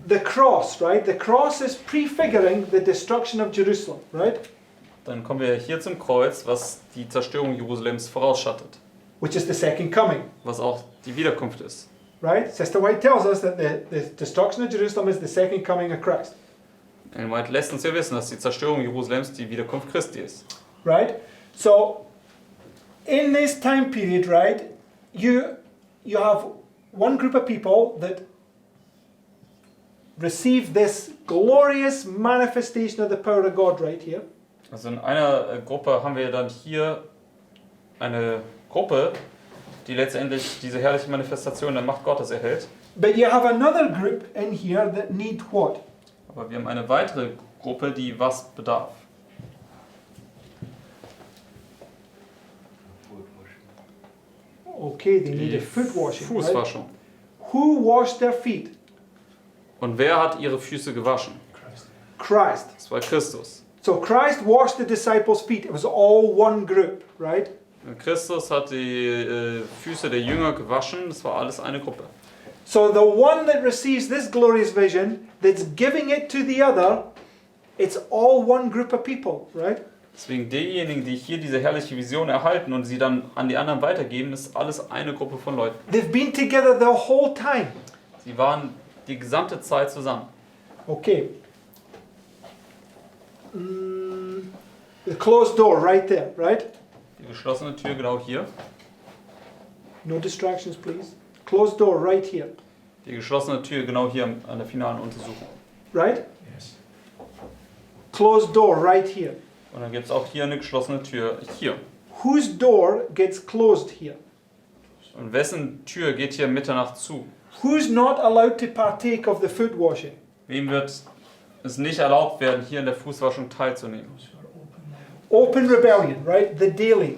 [SPEAKER 1] The cross, right? The cross is prefiguring the destruction of Jerusalem, right?
[SPEAKER 2] dann kommen wir hier zum Kreuz, was die Zerstörung Jerusalems vorausschattet,
[SPEAKER 1] Which is the second coming,
[SPEAKER 2] was auch die Wiederkunft ist.
[SPEAKER 1] right? Sister White tells us that the destruction of Jerusalem is the second coming of Christ,
[SPEAKER 2] Ellen White lässt uns ja wissen, dass die Zerstörung Jerusalems die Wiederkunft Christi ist.
[SPEAKER 1] right? So, in this time period, right, you have one group of people that receive this glorious manifestation of the power of God right here.
[SPEAKER 2] Also in einer Gruppe haben wir dann hier eine Gruppe, die letztendlich diese herrliche Manifestation der Macht Gottes erhält.
[SPEAKER 1] But you have another group in here that need what?
[SPEAKER 2] Aber wir haben eine weitere Gruppe, die was bedarf.
[SPEAKER 1] Okay, they need
[SPEAKER 2] Die
[SPEAKER 1] a foot washing, right?
[SPEAKER 2] Fußwaschung.
[SPEAKER 1] Who washed their feet?
[SPEAKER 2] Und wer hat ihre Füße gewaschen?
[SPEAKER 3] Christ.
[SPEAKER 1] Christ.
[SPEAKER 2] Das war Christus.
[SPEAKER 1] So Christ washed the disciples' feet. It was all one group, right?
[SPEAKER 2] Christus hat die Füße der Jünger gewaschen, das war alles eine Gruppe.
[SPEAKER 1] So the one that receives this glorious vision, that's giving it to the other, it's all one group of people, right?
[SPEAKER 2] Deswegen diejenigen, die hier diese herrliche Vision erhalten und sie dann an die anderen weitergeben, ist alles eine Gruppe von Leuten.
[SPEAKER 1] They've been together the whole time.
[SPEAKER 2] Sie waren die gesamte Zeit zusammen.
[SPEAKER 1] Okay. The closed door right there, right?
[SPEAKER 2] Die geschlossene Tür genau hier.
[SPEAKER 1] No distractions, please. Closed door right here,
[SPEAKER 2] Die geschlossene Tür genau hier an der finalen Untersuchung.
[SPEAKER 1] right?
[SPEAKER 3] Yes.
[SPEAKER 1] Closed door right here.
[SPEAKER 2] Und dann gibt es auch hier eine geschlossene Tür hier.
[SPEAKER 1] Whose door gets closed here?
[SPEAKER 2] Und wessen Tür geht hier Mitternacht zu?
[SPEAKER 1] Who's not allowed to partake of the foot washing?
[SPEAKER 2] Wem wird es nicht erlaubt werden, hier in der Fußwaschung teilzunehmen?
[SPEAKER 3] Those who are open.
[SPEAKER 1] Open rebellion, right? The daily.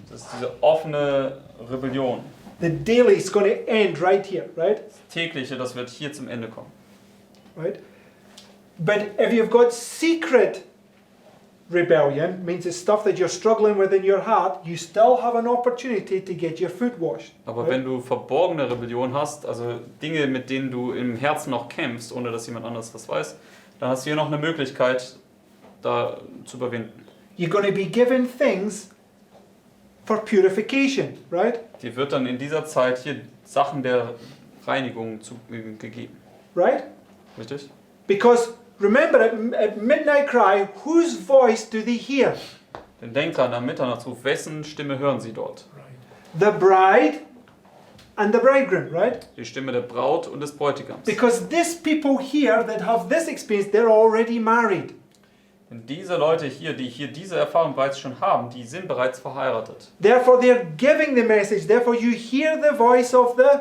[SPEAKER 2] Das ist diese offene Rebellion.
[SPEAKER 1] The daily is going to end right here, right?
[SPEAKER 2] Das tägliche, das wird hier zum Ende kommen.
[SPEAKER 1] Right? But if you've got secret rebellion, means it's stuff that you're struggling with in your heart, you still have an opportunity to get your foot washed.
[SPEAKER 2] Aber
[SPEAKER 1] right?
[SPEAKER 2] wenn du verborgene Rebellion hast, also Dinge, mit denen du im Herzen noch kämpfst, ohne dass jemand anderes das weiß, dann hast du hier noch eine Möglichkeit, da zu überwinden.
[SPEAKER 1] You're going to be given things for purification, right?
[SPEAKER 2] Dir wird dann in dieser Zeit hier Sachen der Reinigung gegeben.
[SPEAKER 1] Right?
[SPEAKER 2] Richtig?
[SPEAKER 1] Because remember, at midnight cry, whose voice do they hear?
[SPEAKER 2] Denn denk dran, am Mitternachtsruf, wessen Stimme hören sie dort?
[SPEAKER 1] The bride and the bridegroom, right?
[SPEAKER 2] Die Stimme der Braut und des Bräutigams.
[SPEAKER 1] Because these people here that have this experience, they're already married.
[SPEAKER 2] Denn diese Leute hier, die hier diese Erfahrung bereits schon haben, die sind bereits verheiratet.
[SPEAKER 1] Therefore, they're giving the message. Therefore, you hear the voice of the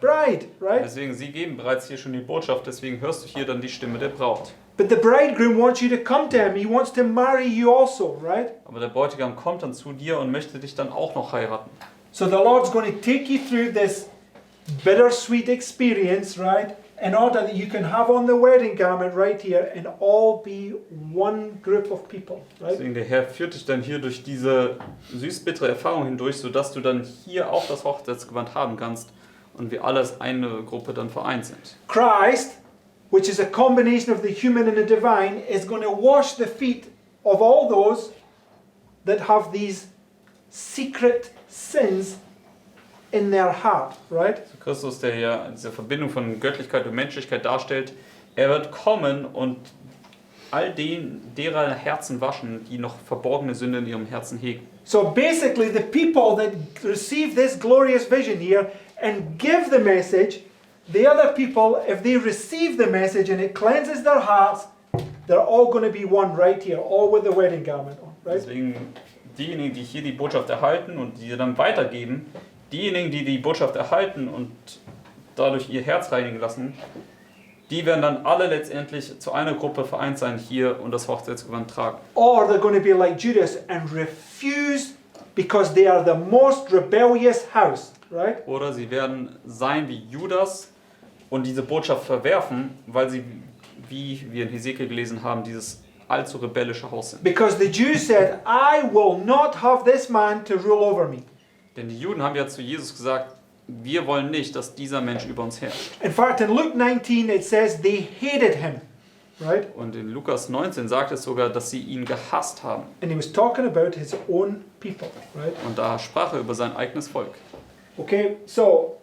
[SPEAKER 1] bride, right?
[SPEAKER 2] Deswegen, sie geben bereits hier schon die Botschaft, deswegen hörst du hier dann die Stimme der Braut.
[SPEAKER 1] But the bridegroom wants you to come to him. He wants to marry you also, right?
[SPEAKER 2] Aber der Bräutigam kommt dann zu dir und möchte dich dann auch noch heiraten.
[SPEAKER 1] So the Lord's going to take you through this bittersweet experience, right? In order that you can have on the wedding garment right here and all be one group of people, right?
[SPEAKER 2] Deswegen, der Herr führt dich dann hier durch diese süß-bittere Erfahrung hindurch, sodass du dann hier auch das Hochzeitsgewand haben kannst und wir alle als eine Gruppe dann vereint sind.
[SPEAKER 1] Christ, which is a combination of the human and the divine, is going to wash the feet of all those that have these secret sins in their heart, right?
[SPEAKER 2] Christus, der ja diese Verbindung von Göttlichkeit und Menschlichkeit darstellt, er wird kommen und all derer Herzen waschen, die noch verborgene Sünde in ihrem Herzen hegen.
[SPEAKER 1] So basically the people that receive this glorious vision here and give the message, the other people, if they receive the message and it cleanses their hearts, they're all going to be one right here, all with the wedding garment on, right?
[SPEAKER 2] Deswegen diejenigen, die hier die Botschaft erhalten und die dann weitergeben, diejenigen, die die Botschaft erhalten und dadurch ihr Herz reinigen lassen, die werden dann alle letztendlich zu einer Gruppe vereint sein hier und das Hochzeitsgewand tragen.
[SPEAKER 1] Or they're going to be like Judas and refuse because they are the most rebellious house, right?
[SPEAKER 2] Oder sie werden sein wie Judas und diese Botschaft verwerfen, weil sie, wie wir in Hesekiel gelesen haben, dieses allzu rebellische Haus sind.
[SPEAKER 1] Because the Jews said, I will not have this man to rule over me.
[SPEAKER 2] Denn die Juden haben ja zu Jesus gesagt, wir wollen nicht, dass dieser Mensch über uns herrscht.
[SPEAKER 1] In fact, in Luke 19 it says they hated him, right?
[SPEAKER 2] Und in Lukas 19 sagt es sogar, dass sie ihn gehasst haben.
[SPEAKER 1] And he was talking about his own people, right?
[SPEAKER 2] Und da sprach er über sein eigenes Volk.
[SPEAKER 1] Okay, so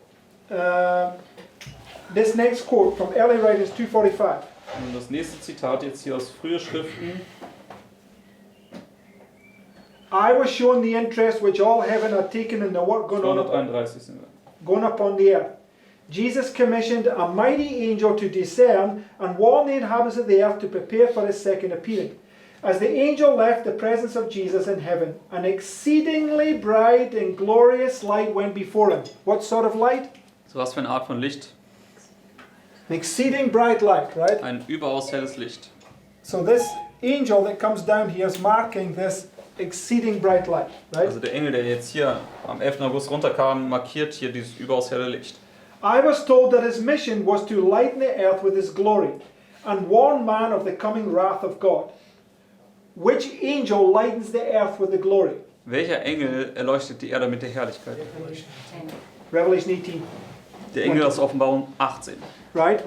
[SPEAKER 1] this next quote from early writers 2:45.
[SPEAKER 2] Und das nächste Zitat jetzt hier aus frühe Schriften.
[SPEAKER 1] I was shown the interest which all heaven had taken in the work going on
[SPEAKER 2] 233 sind wir.
[SPEAKER 1] going upon the earth. Jesus commissioned a mighty angel to discern and warn the inhabitants of the earth to prepare for his second appearing. As the angel left the presence of Jesus in heaven, an exceedingly bright and glorious light went before him. What sort of light?
[SPEAKER 2] So was für eine Art von Licht?
[SPEAKER 1] An exceeding bright light, right?
[SPEAKER 2] Ein überaus helles Licht.
[SPEAKER 1] So this angel that comes down here is marking this exceeding bright light, right?
[SPEAKER 2] Also der Engel, der jetzt hier am 11. August runterkam, markiert hier dieses überaus helle Licht.
[SPEAKER 1] I was told that his mission was to lighten the earth with his glory and warn man of the coming wrath of God. Which angel lightens the earth with the glory?
[SPEAKER 2] Welcher Engel erleuchtet die Erde mit der Herrlichkeit?
[SPEAKER 1] Revelation 18,
[SPEAKER 2] Der Engel aus Offenbarung 18.
[SPEAKER 1] right?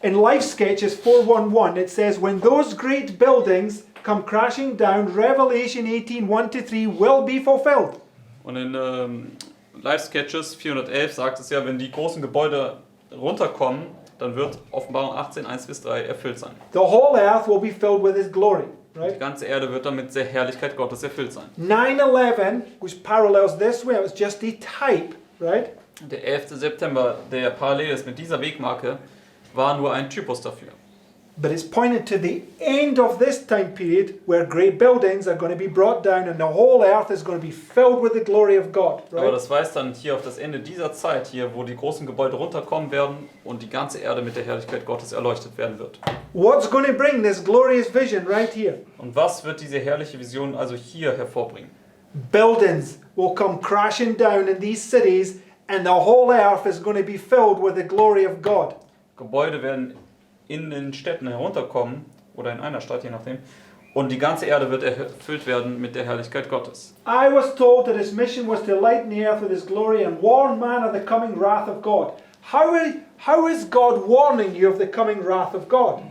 [SPEAKER 1] In Life Sketches 4:1-1 it says, when those great buildings come crashing down, Revelation 18, 1-3 will be fulfilled.
[SPEAKER 2] Und in Live-Sketches 411 sagt es ja, wenn die großen Gebäude runterkommen, dann wird Offenbarung 18, 1-3 erfüllt sein.
[SPEAKER 1] The whole earth will be filled with his glory,
[SPEAKER 2] Die
[SPEAKER 1] right?
[SPEAKER 2] ganze Erde wird dann mit der Herrlichkeit Gottes erfüllt sein.
[SPEAKER 1] 9/11, which parallels this way, it was just a type, right?
[SPEAKER 2] Der 11. September, der parallel ist mit dieser Wegmarke, war nur ein Typus dafür.
[SPEAKER 1] But it's pointed to the end of this time period where great buildings are going to be brought down and the whole earth is going to be filled with the glory of God,
[SPEAKER 2] Aber
[SPEAKER 1] right?
[SPEAKER 2] das weist dann hier auf das Ende dieser Zeit hier, wo die großen Gebäude runterkommen werden und die ganze Erde mit der Herrlichkeit Gottes erleuchtet werden wird.
[SPEAKER 1] What's going to bring this glorious vision right here?
[SPEAKER 2] Und was wird diese herrliche Vision also hier hervorbringen?
[SPEAKER 1] Buildings will come crashing down in these cities and the whole earth is going to be filled with the glory of God.
[SPEAKER 2] Gebäude werden in den Städten herunterkommen, oder in einer Stadt, je nachdem, und die ganze Erde wird erfüllt werden mit der Herrlichkeit Gottes.
[SPEAKER 1] I was told that his mission was to lighten the earth with his glory and warn man of the coming wrath of God. How is God warning you of the coming wrath of God?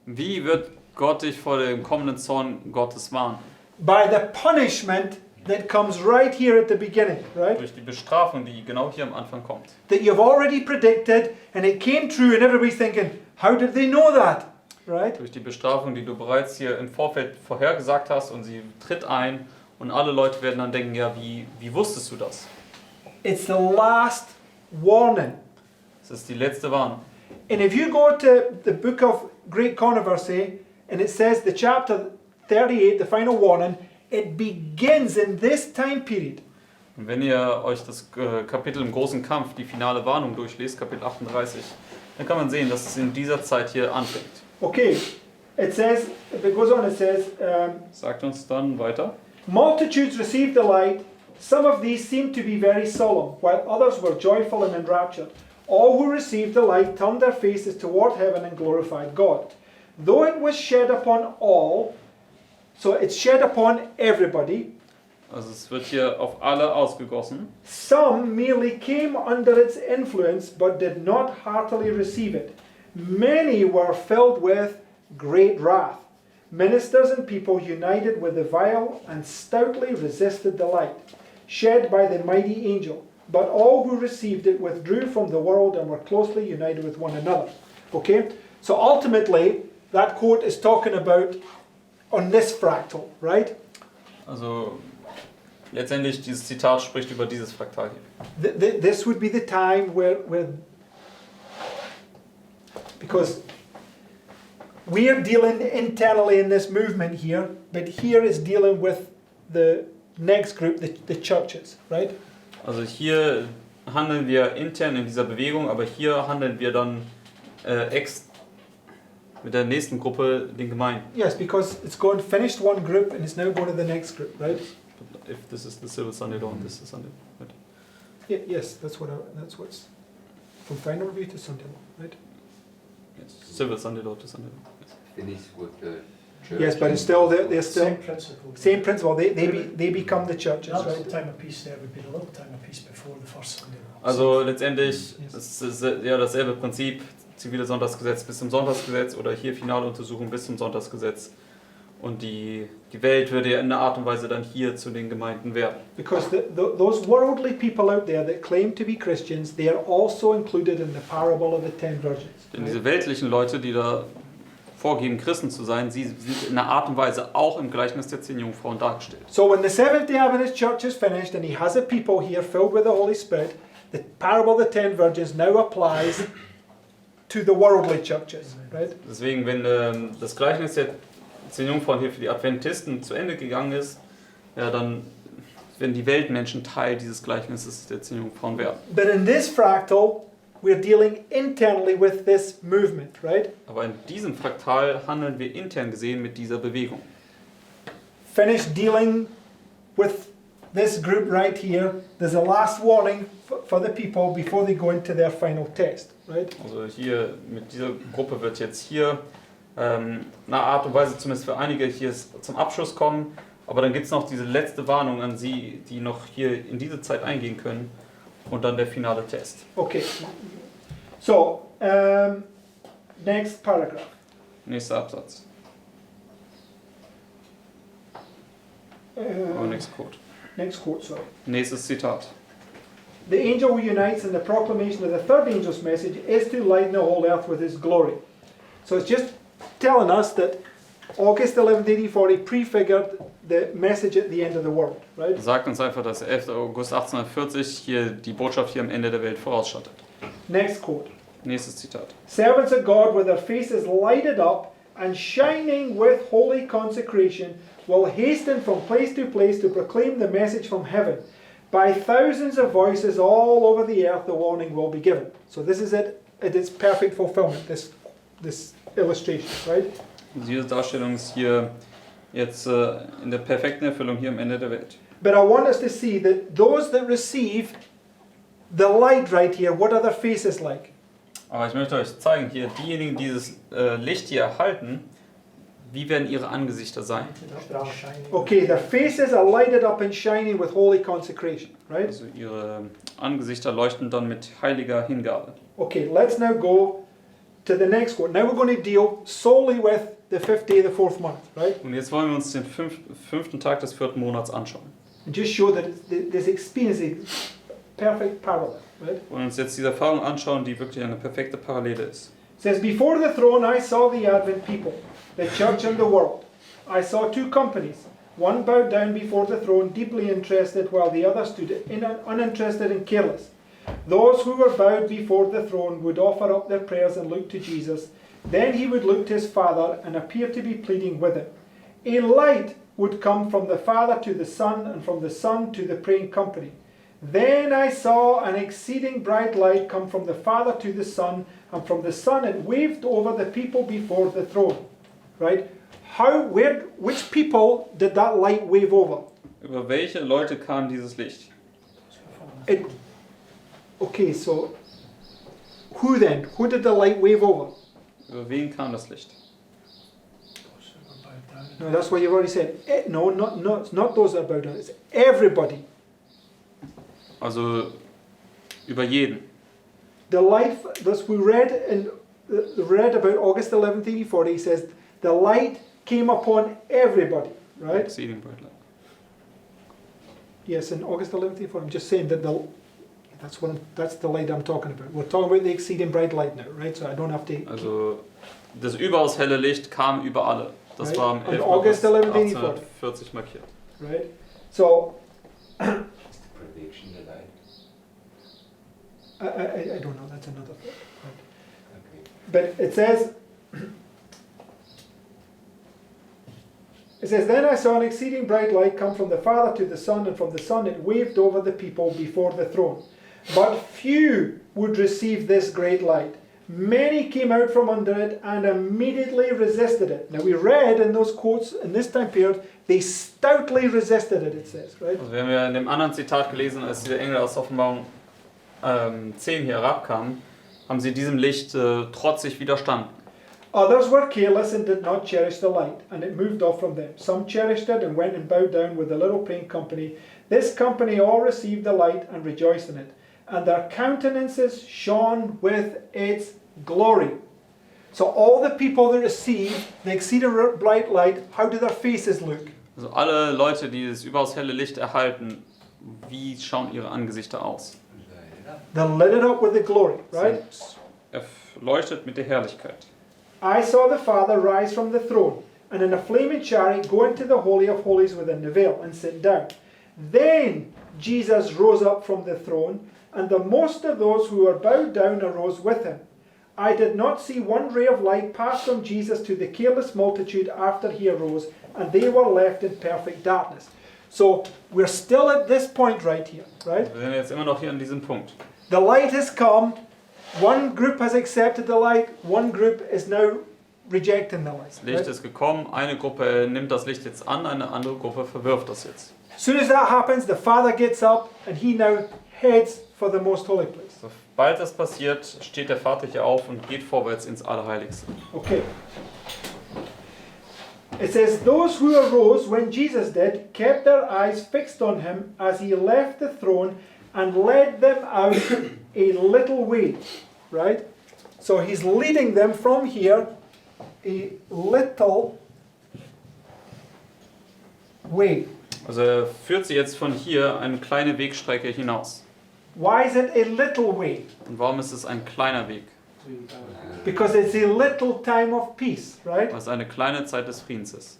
[SPEAKER 2] Wie wird Gott dich vor dem kommenden Zorn Gottes warnen?
[SPEAKER 1] By the punishment that comes right here at the beginning, right?
[SPEAKER 2] Durch die Bestrafung, die genau hier am Anfang kommt.
[SPEAKER 1] That you've already predicted and it came true and everybody's thinking, how did they know that? Right?
[SPEAKER 2] Durch die Bestrafung, die du bereits hier im Vorfeld vorhergesagt hast und sie tritt ein und alle Leute werden dann denken, ja, wie wusstest du das?
[SPEAKER 1] It's the last warning.
[SPEAKER 2] Das ist die letzte Warnung.
[SPEAKER 1] And if you go to the book of Great Controversy and it says the chapter 38, the final warning, it begins in this time period.
[SPEAKER 2] Und wenn ihr euch das Kapitel im großen Kampf, die finale Warnung durchlest, Kapitel 38, dann kann man sehen, dass es in dieser Zeit hier anfängt.
[SPEAKER 1] Okay, it says, if it goes on, it says,
[SPEAKER 2] Sagt uns dann weiter.
[SPEAKER 1] multitudes received the light. Some of these seemed to be very solemn, while others were joyful and enraptured. All who received the light turned their faces toward heaven and glorified God. Though it was shed upon all, so it's shed upon everybody,
[SPEAKER 2] Also es wird hier auf alle ausgegossen.
[SPEAKER 1] some merely came under its influence but did not heartily receive it. Many were filled with great wrath. Ministers and people united with the vile and stoutly resisted the light, shed by the mighty angel. But all who received it withdrew from the world and were closely united with one another. Okay? So ultimately, that quote is talking about on this fractal, right?
[SPEAKER 2] Also letztendlich dieses Zitat spricht über dieses Fraktal hier.
[SPEAKER 1] This would be the time where because we are dealing internally in this movement here, but here is dealing with the next group, the churches, right?
[SPEAKER 2] Also hier handeln wir intern in dieser Bewegung, aber hier handeln wir dann mit der nächsten Gruppe, den Gemeinden.
[SPEAKER 1] Yes, because it's going finished one group and it's now going to the next group, right?
[SPEAKER 2] If this is the Silver Sunday Law and this is Sunday, right?
[SPEAKER 1] Yeah, yes, that's what's from final review to Sunday law, right?
[SPEAKER 2] Yes. Silver Sunday Law to Sunday Law. Yes.
[SPEAKER 4] Finish with the church.
[SPEAKER 1] Yes, but it's still they're still
[SPEAKER 3] Same principle.
[SPEAKER 1] same principle. They become the churches,
[SPEAKER 3] That
[SPEAKER 1] right?
[SPEAKER 3] little time of peace there would be the little time of peace before the first Sunday law.
[SPEAKER 2] Also letztendlich ist es ja dasselbe Prinzip, zivile Sonntagsgesetz bis zum Sonntagsgesetz oder hier finale Untersuchung bis zum Sonntagsgesetz. Und die Welt würde ja in einer Art und Weise dann hier zu den Gemeinden werden.
[SPEAKER 1] Because those worldly people out there that claim to be Christians, they are also included in the parable of the 10 virgins.
[SPEAKER 2] Denn
[SPEAKER 1] right?
[SPEAKER 2] diese weltlichen Leute, die da vorgeben, Christen zu sein, sie sind in einer Art und Weise auch im Gleichnis der 10 Jungfrauen dargestellt.
[SPEAKER 1] So when the Seventh-day Adventist Church is finished and he has a people here filled with the Holy Spirit, the parable of the 10 virgins now applies to the worldly churches, right?
[SPEAKER 2] Deswegen, wenn das Gleichnis der 10 Jungfrauen hier für die Adventisten zu Ende gegangen ist, ja, dann werden die Weltmenschen Teil dieses Gleichnisses der 10 Jungfrauen werden.
[SPEAKER 1] But in this fractal, we're dealing internally with this movement, right?
[SPEAKER 2] Aber in diesem Fraktal handeln wir intern gesehen mit dieser Bewegung.
[SPEAKER 1] Finished dealing with this group right here. There's a last warning for the people before they go into their final test, right?
[SPEAKER 2] Also hier mit dieser Gruppe wird jetzt hier eine Art und Weise zumindest für einige hier zum Abschluss kommen. Aber dann gibt es noch diese letzte Warnung an sie, die noch hier in diese Zeit eingehen können. Und dann der finale Test.
[SPEAKER 1] Okay. So, next paragraph.
[SPEAKER 2] Nächster Absatz. Next quote.
[SPEAKER 1] Next quote, sorry.
[SPEAKER 2] Nächstes Zitat.
[SPEAKER 1] The angel who unites in the proclamation of the third angel's message is to lighten the whole earth with his glory. So it's just telling us that August 11th, 1840 prefigured the message at the end of the world, right?
[SPEAKER 2] Sagt uns einfach, dass der 11. August 1840 hier die Botschaft hier am Ende der Welt vorausschattet.
[SPEAKER 1] Next quote.
[SPEAKER 2] Nächstes Zitat.
[SPEAKER 1] Servants of God with their faces lighted up and shining with holy consecration will hasten from place to place to proclaim the message from heaven. By thousands of voices all over the earth the warning will be given. So this is it at its perfect fulfillment, this illustration, right?
[SPEAKER 2] Diese Darstellung ist hier jetzt in der perfekten Erfüllung hier am Ende der Welt.
[SPEAKER 1] But I want us to see that those that receive the light right here, what are their faces like?
[SPEAKER 2] Aber ich möchte euch zeigen, hier diejenigen, die dieses Licht hier erhalten, wie werden ihre Angesichter sein?
[SPEAKER 1] Okay, their faces are lighted up and shining with holy consecration, right?
[SPEAKER 2] Also ihre Angesichter leuchten dann mit heiliger Hingabe.
[SPEAKER 1] Okay, let's now go to the next one. Now we're going to deal solely with the fifth day of the fourth month, right?
[SPEAKER 2] Und jetzt wollen wir uns den fünften Tag des 4. Monats anschauen.
[SPEAKER 1] and just show that this experience is perfect parallel, right?
[SPEAKER 2] Und uns jetzt diese Erfahrung anschauen, die wirklich eine perfekte Parallele ist.
[SPEAKER 1] It says, before the throne I saw the Advent people, the church and the world. I saw two companies. One bowed down before the throne, deeply interested, while the other stood uninterested and careless. Those who were bowed before the throne would offer up their prayers and look to Jesus. Then he would look to his Father and appear to be pleading with him. A light would come from the Father to the Son, and from the Son to the praying company. Then I saw an exceeding bright light come from the Father to the Son, and from the Son it waved over the people before the throne. Right? Which people did that light wave over?
[SPEAKER 2] Über welche Leute kam dieses Licht?
[SPEAKER 1] Okay, so who then? Who did the light wave over?
[SPEAKER 2] Über wen kam das Licht?
[SPEAKER 1] No, that's what you've already said. No, it's not those that are bowed down. It's everybody.
[SPEAKER 2] Also über jeden.
[SPEAKER 1] The light that we read about August 11th, 1840, he says the light came upon everybody, right?
[SPEAKER 2] Exceeding bright light.
[SPEAKER 1] Yes, in August 11th, 1840. I'm just saying that that's the light I'm talking about. We're talking about the exceeding bright light now, right? So I don't have to.
[SPEAKER 2] Also das überaus helle Licht kam über alle. Das
[SPEAKER 1] Right.
[SPEAKER 2] war am 11.
[SPEAKER 1] August
[SPEAKER 2] August
[SPEAKER 1] 11,
[SPEAKER 2] 1840 markiert.
[SPEAKER 1] Right. So
[SPEAKER 4] Is the prediction the light?
[SPEAKER 1] I don't know. That's another thing.
[SPEAKER 4] Okay.
[SPEAKER 1] But it says. It says, then I saw an exceeding bright light come from the Father to the Son, and from the Son it waved over the people before the throne. But few would receive this great light. Many came out from under it and immediately resisted it. Now we read in those quotes in this time period, they stoutly resisted it, it says, right?
[SPEAKER 2] Also wir haben ja in dem anderen Zitat gelesen, als diese Engel aus Offenbarung 10 hier herabkamen, haben sie diesem Licht trotzig widerstanden.
[SPEAKER 1] Others were careless and did not cherish the light, and it moved off from them. Some cherished it and went and bowed down with the little praying company. This company all received the light and rejoiced in it, and their countenances shone with its glory. So all the people that received the exceeding bright light, how do their faces look?
[SPEAKER 2] Also alle Leute, die das überaus helle Licht erhalten, wie schauen ihre Angesichter aus?
[SPEAKER 1] They're lit up with the glory, right?
[SPEAKER 2] Sind erleuchtet mit der Herrlichkeit.
[SPEAKER 1] I saw the Father rise from the throne, and in a flaming chariot go into the Holy of Holies within the veil, and sit down. Then Jesus rose up from the throne, and the most of those who were bowed down arose with him. I did not see one ray of light pass from Jesus to the careless multitude after he arose, and they were left in perfect darkness. So we're still at this point right here, right?
[SPEAKER 2] Wir sind jetzt immer noch hier an diesem Punkt.
[SPEAKER 1] The light has come. One group has accepted the light. One group is now rejecting the light.
[SPEAKER 2] Das Licht ist gekommen, eine Gruppe nimmt das Licht jetzt an, eine andere Gruppe verwirft das jetzt.
[SPEAKER 1] As soon as that happens, the Father gets up and he now heads for the most holy place.
[SPEAKER 2] Sobald das passiert, steht der Vater hier auf und geht vorwärts ins Allerheiligste.
[SPEAKER 1] Okay. It says, those who arose when Jesus did kept their eyes fixed on him as he left the throne and led them out a little way. Right? So he's leading them from here a little way.
[SPEAKER 2] Also er führt sie jetzt von hier eine kleine Wegstrecke hinaus.
[SPEAKER 1] Why is it a little way?
[SPEAKER 2] Und warum ist es ein kleiner Weg?
[SPEAKER 1] Because it's a little time of peace, right?
[SPEAKER 2] Weil es eine kleine Zeit des Friedens ist.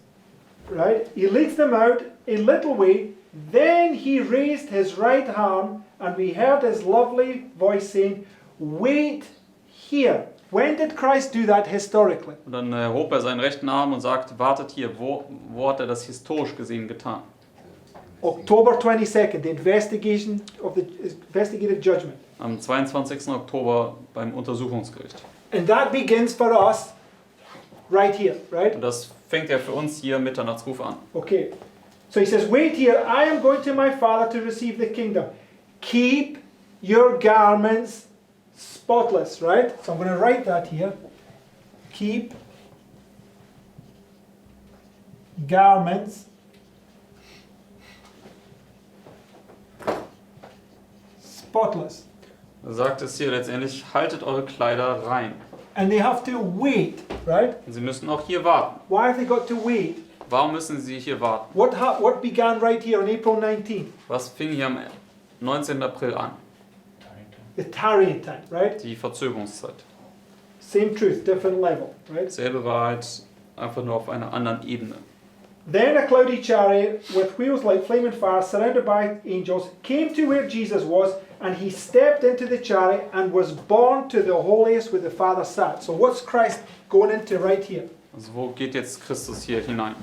[SPEAKER 1] Right? He leads them out a little way. Then he raised his right arm, and we heard his lovely voice saying, "Wait here." When did Christ do that historically?
[SPEAKER 2] Und dann erhob er seinen rechten Arm und sagte, wartet hier, wo hat er das historisch gesehen getan?
[SPEAKER 1] October 22nd, the investigation of the investigative judgment.
[SPEAKER 2] Am 22. Oktober beim Untersuchungsgericht.
[SPEAKER 1] And that begins for us right here, right?
[SPEAKER 2] Und das fängt ja für uns hier Mitternachtsruf an.
[SPEAKER 1] Okay. So he says, wait here, I am going to my Father to receive the kingdom. Keep your garments spotless, right? So I'm going to write that here. Keep garments spotless.
[SPEAKER 2] Er sagt es hier letztendlich, haltet eure Kleider rein.
[SPEAKER 1] And they have to wait, right?
[SPEAKER 2] Und sie müssen auch hier warten.
[SPEAKER 1] Why have they got to wait?
[SPEAKER 2] Warum müssen sie hier warten?
[SPEAKER 1] What began right here on April 19?
[SPEAKER 2] Was fing hier am 19. April an?
[SPEAKER 1] The tarrying time, right?
[SPEAKER 2] Die Verzögerungszeit.
[SPEAKER 1] Same truth, different level, right?
[SPEAKER 2] Selbe Wahrheit, einfach nur auf einer anderen Ebene.
[SPEAKER 1] Then a cloudy chariot with wheels like flaming fire, surrounded by angels, came to where Jesus was, and he stepped into the chariot and was borne to the holiest where the Father sat. So what's Christ going into right here?
[SPEAKER 2] Also wo geht jetzt Christus hier hinein?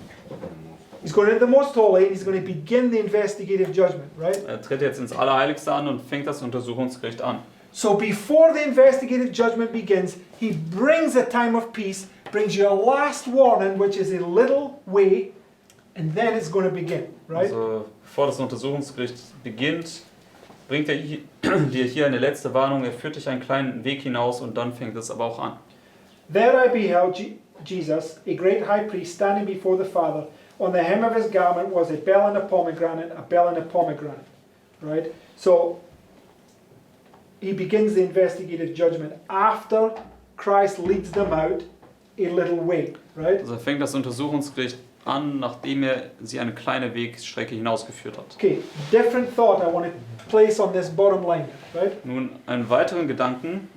[SPEAKER 1] He's going into the most holy, and he's going to begin the investigative judgment, right?
[SPEAKER 2] Er tritt jetzt ins Allerheiligste an und fängt das Untersuchungsgericht an.
[SPEAKER 1] So before the investigative judgment begins, he brings a time of peace, brings you a last warning, which is a little way, and then it's going to begin, right?
[SPEAKER 2] Also bevor das Untersuchungsgericht beginnt, bringt er dir hier eine letzte Warnung, er führt dich einen kleinen Weg hinaus und dann fängt es aber auch an.
[SPEAKER 1] There I beheld Jesus, a great high priest, standing before the Father. On the hem of his garment was a bell and a pomegranate, right? So he begins the investigative judgment after Christ leads them out a little way, right?
[SPEAKER 2] Also er fängt das Untersuchungsgericht an, nachdem er sie eine kleine Wegstrecke hinausgeführt hat.
[SPEAKER 1] Okay, different thought I want to place on this bottom line, right?
[SPEAKER 2] Nun einen weiteren Gedanken,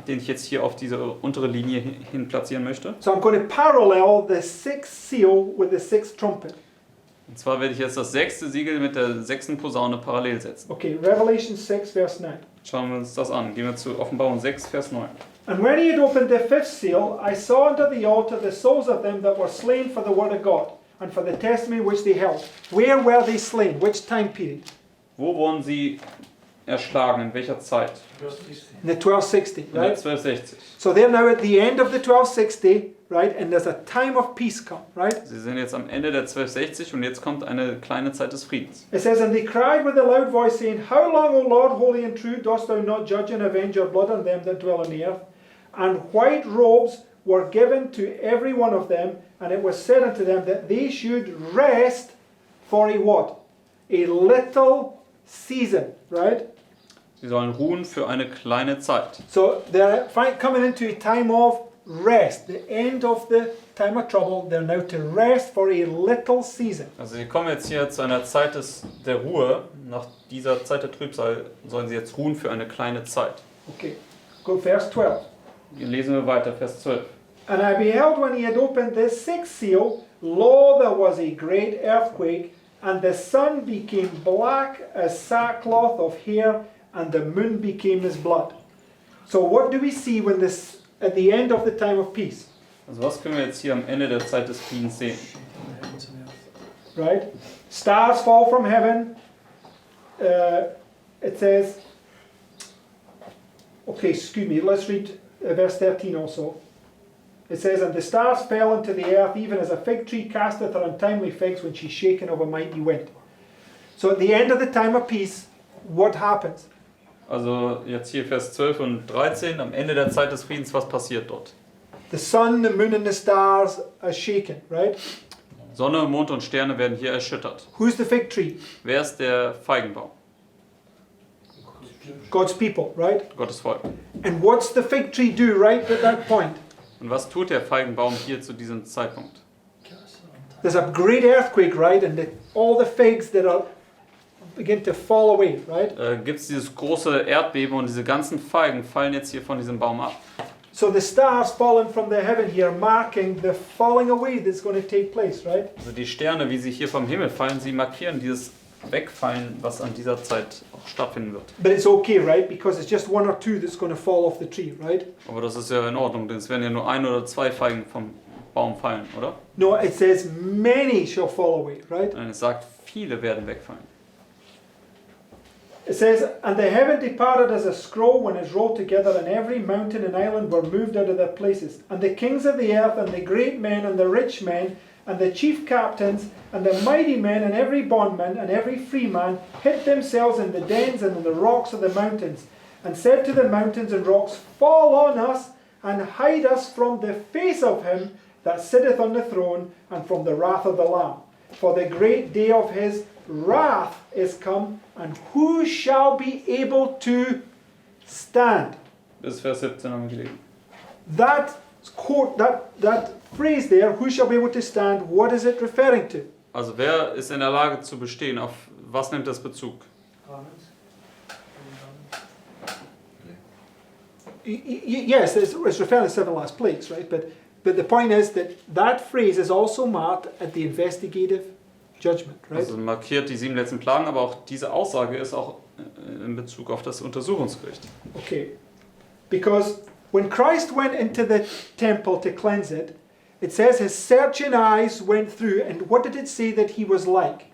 [SPEAKER 2] den ich jetzt hier auf diese untere Linie hin platzieren möchte.
[SPEAKER 1] So I'm going to parallel the sixth seal with the sixth trumpet.
[SPEAKER 2] Und zwar werde ich jetzt das 6. Siegel mit der 6. Posaune parallel setzen.
[SPEAKER 1] Okay, Revelation 6 verse 9.
[SPEAKER 2] Schauen wir uns das an. Gehen wir zu Offenbarung 6, Vers 9.
[SPEAKER 1] And when he had opened the fifth seal, I saw under the altar the souls of them that were slain for the word of God and for the testimony which they held. Where were they slain? Which time period?
[SPEAKER 2] Wo wurden sie erschlagen? In welcher Zeit?
[SPEAKER 1] In the 1260,
[SPEAKER 2] In der
[SPEAKER 1] right?
[SPEAKER 2] 1260.
[SPEAKER 1] So they're now at the end of the 1260, right? And there's a time of peace come, right?
[SPEAKER 2] Sie sind jetzt am Ende der 1260 und jetzt kommt eine kleine Zeit des Friedens.
[SPEAKER 1] It says, and they cried with a loud voice, saying, How long, O Lord, holy and true, dost thou not judge and avenge your blood on them that dwell on the earth? And white robes were given to every one of them, and it was said unto them that they should rest for a what? A little season, right?
[SPEAKER 2] Sie sollen ruhen für eine kleine Zeit.
[SPEAKER 1] So they're coming into a time of rest, the end of the time of trouble. They're now to rest for a little season.
[SPEAKER 2] Also sie kommen jetzt hier zu einer Zeit der Ruhe. Nach dieser Zeit der Trübsal sollen sie jetzt ruhen für eine kleine Zeit.
[SPEAKER 1] Okay, go verse 12.
[SPEAKER 2] Hier lesen wir weiter, Vers 12.
[SPEAKER 1] And I beheld when he had opened the sixth seal, lo, there was a great earthquake, and the sun became black as sackcloth of hair, and the moon became as blood. So what do we see when this at the end of the time of peace?
[SPEAKER 2] Also was können wir jetzt hier am Ende der Zeit des Friedens sehen?
[SPEAKER 1] Right? Stars fall from heaven. It says, okay, excuse me, let's read verse 13 also. It says, and the stars fell into the earth, even as a fig tree casteth her untimely figs when she's shaken of a mighty wind. So at the end of the time of peace, what happens?
[SPEAKER 2] Also jetzt hier Vers 12 und 13, am Ende der Zeit des Friedens, was passiert dort?
[SPEAKER 1] The sun, the moon, and the stars are shaken, right?
[SPEAKER 2] Sonne, Mond und Sterne werden hier erschüttert.
[SPEAKER 1] Who's the fig tree?
[SPEAKER 2] Wer ist der Feigenbaum?
[SPEAKER 1] God's people, right?
[SPEAKER 2] Gottes Volk.
[SPEAKER 1] And what's the fig tree do right at that point?
[SPEAKER 2] Und was tut der Feigenbaum hier zu diesem Zeitpunkt?
[SPEAKER 1] There's a great earthquake, right? And all the figs that are begin to fall away, right?
[SPEAKER 2] Gibt es dieses große Erdbeben und diese ganzen Feigen fallen jetzt hier von diesem Baum ab.
[SPEAKER 1] So the stars falling from the heaven here, marking the falling away that's going to take place, right?
[SPEAKER 2] Also die Sterne, wie sie hier vom Himmel fallen, sie markieren dieses Wegfallen, was an dieser Zeit auch stattfinden wird.
[SPEAKER 1] But it's okay, right? Because it's just one or two that's going to fall off the tree, right?
[SPEAKER 2] Aber das ist ja in Ordnung, denn es werden ja nur 1 oder 2 Feigen vom Baum fallen, oder?
[SPEAKER 1] No, it says many shall fall away, right?
[SPEAKER 2] Nein, es sagt, viele werden wegfallen.
[SPEAKER 1] It says, and the heaven departed as a scroll when it's rolled together, and every mountain and island were moved out of their places. And the kings of the earth, and the great men, and the rich men, and the chief captains, and the mighty men, and every bondman, and every free man, hid themselves in the dens and in the rocks of the mountains, and said to the mountains and rocks, Fall on us, and hide us from the face of him that sitteth on the throne, and from the wrath of the Lamb. For the great day of his wrath is come, and who shall be able to stand?
[SPEAKER 2] Bis Vers 17 haben wir gelesen.
[SPEAKER 1] That quote that phrase there, who shall be able to stand, what is it referring to?
[SPEAKER 2] Also wer ist in der Lage zu bestehen? Auf was nimmt das Bezug?
[SPEAKER 1] Yes, it's referring to the 7 last plagues, right? But the point is that phrase is also marked at the investigative judgment, right?
[SPEAKER 2] Also markiert die 7 letzten Plagen, aber auch diese Aussage ist auch in Bezug auf das Untersuchungsgericht.
[SPEAKER 1] Okay, because when Christ went into the temple to cleanse it, it says his searching eyes went through, and what did it say that he was like?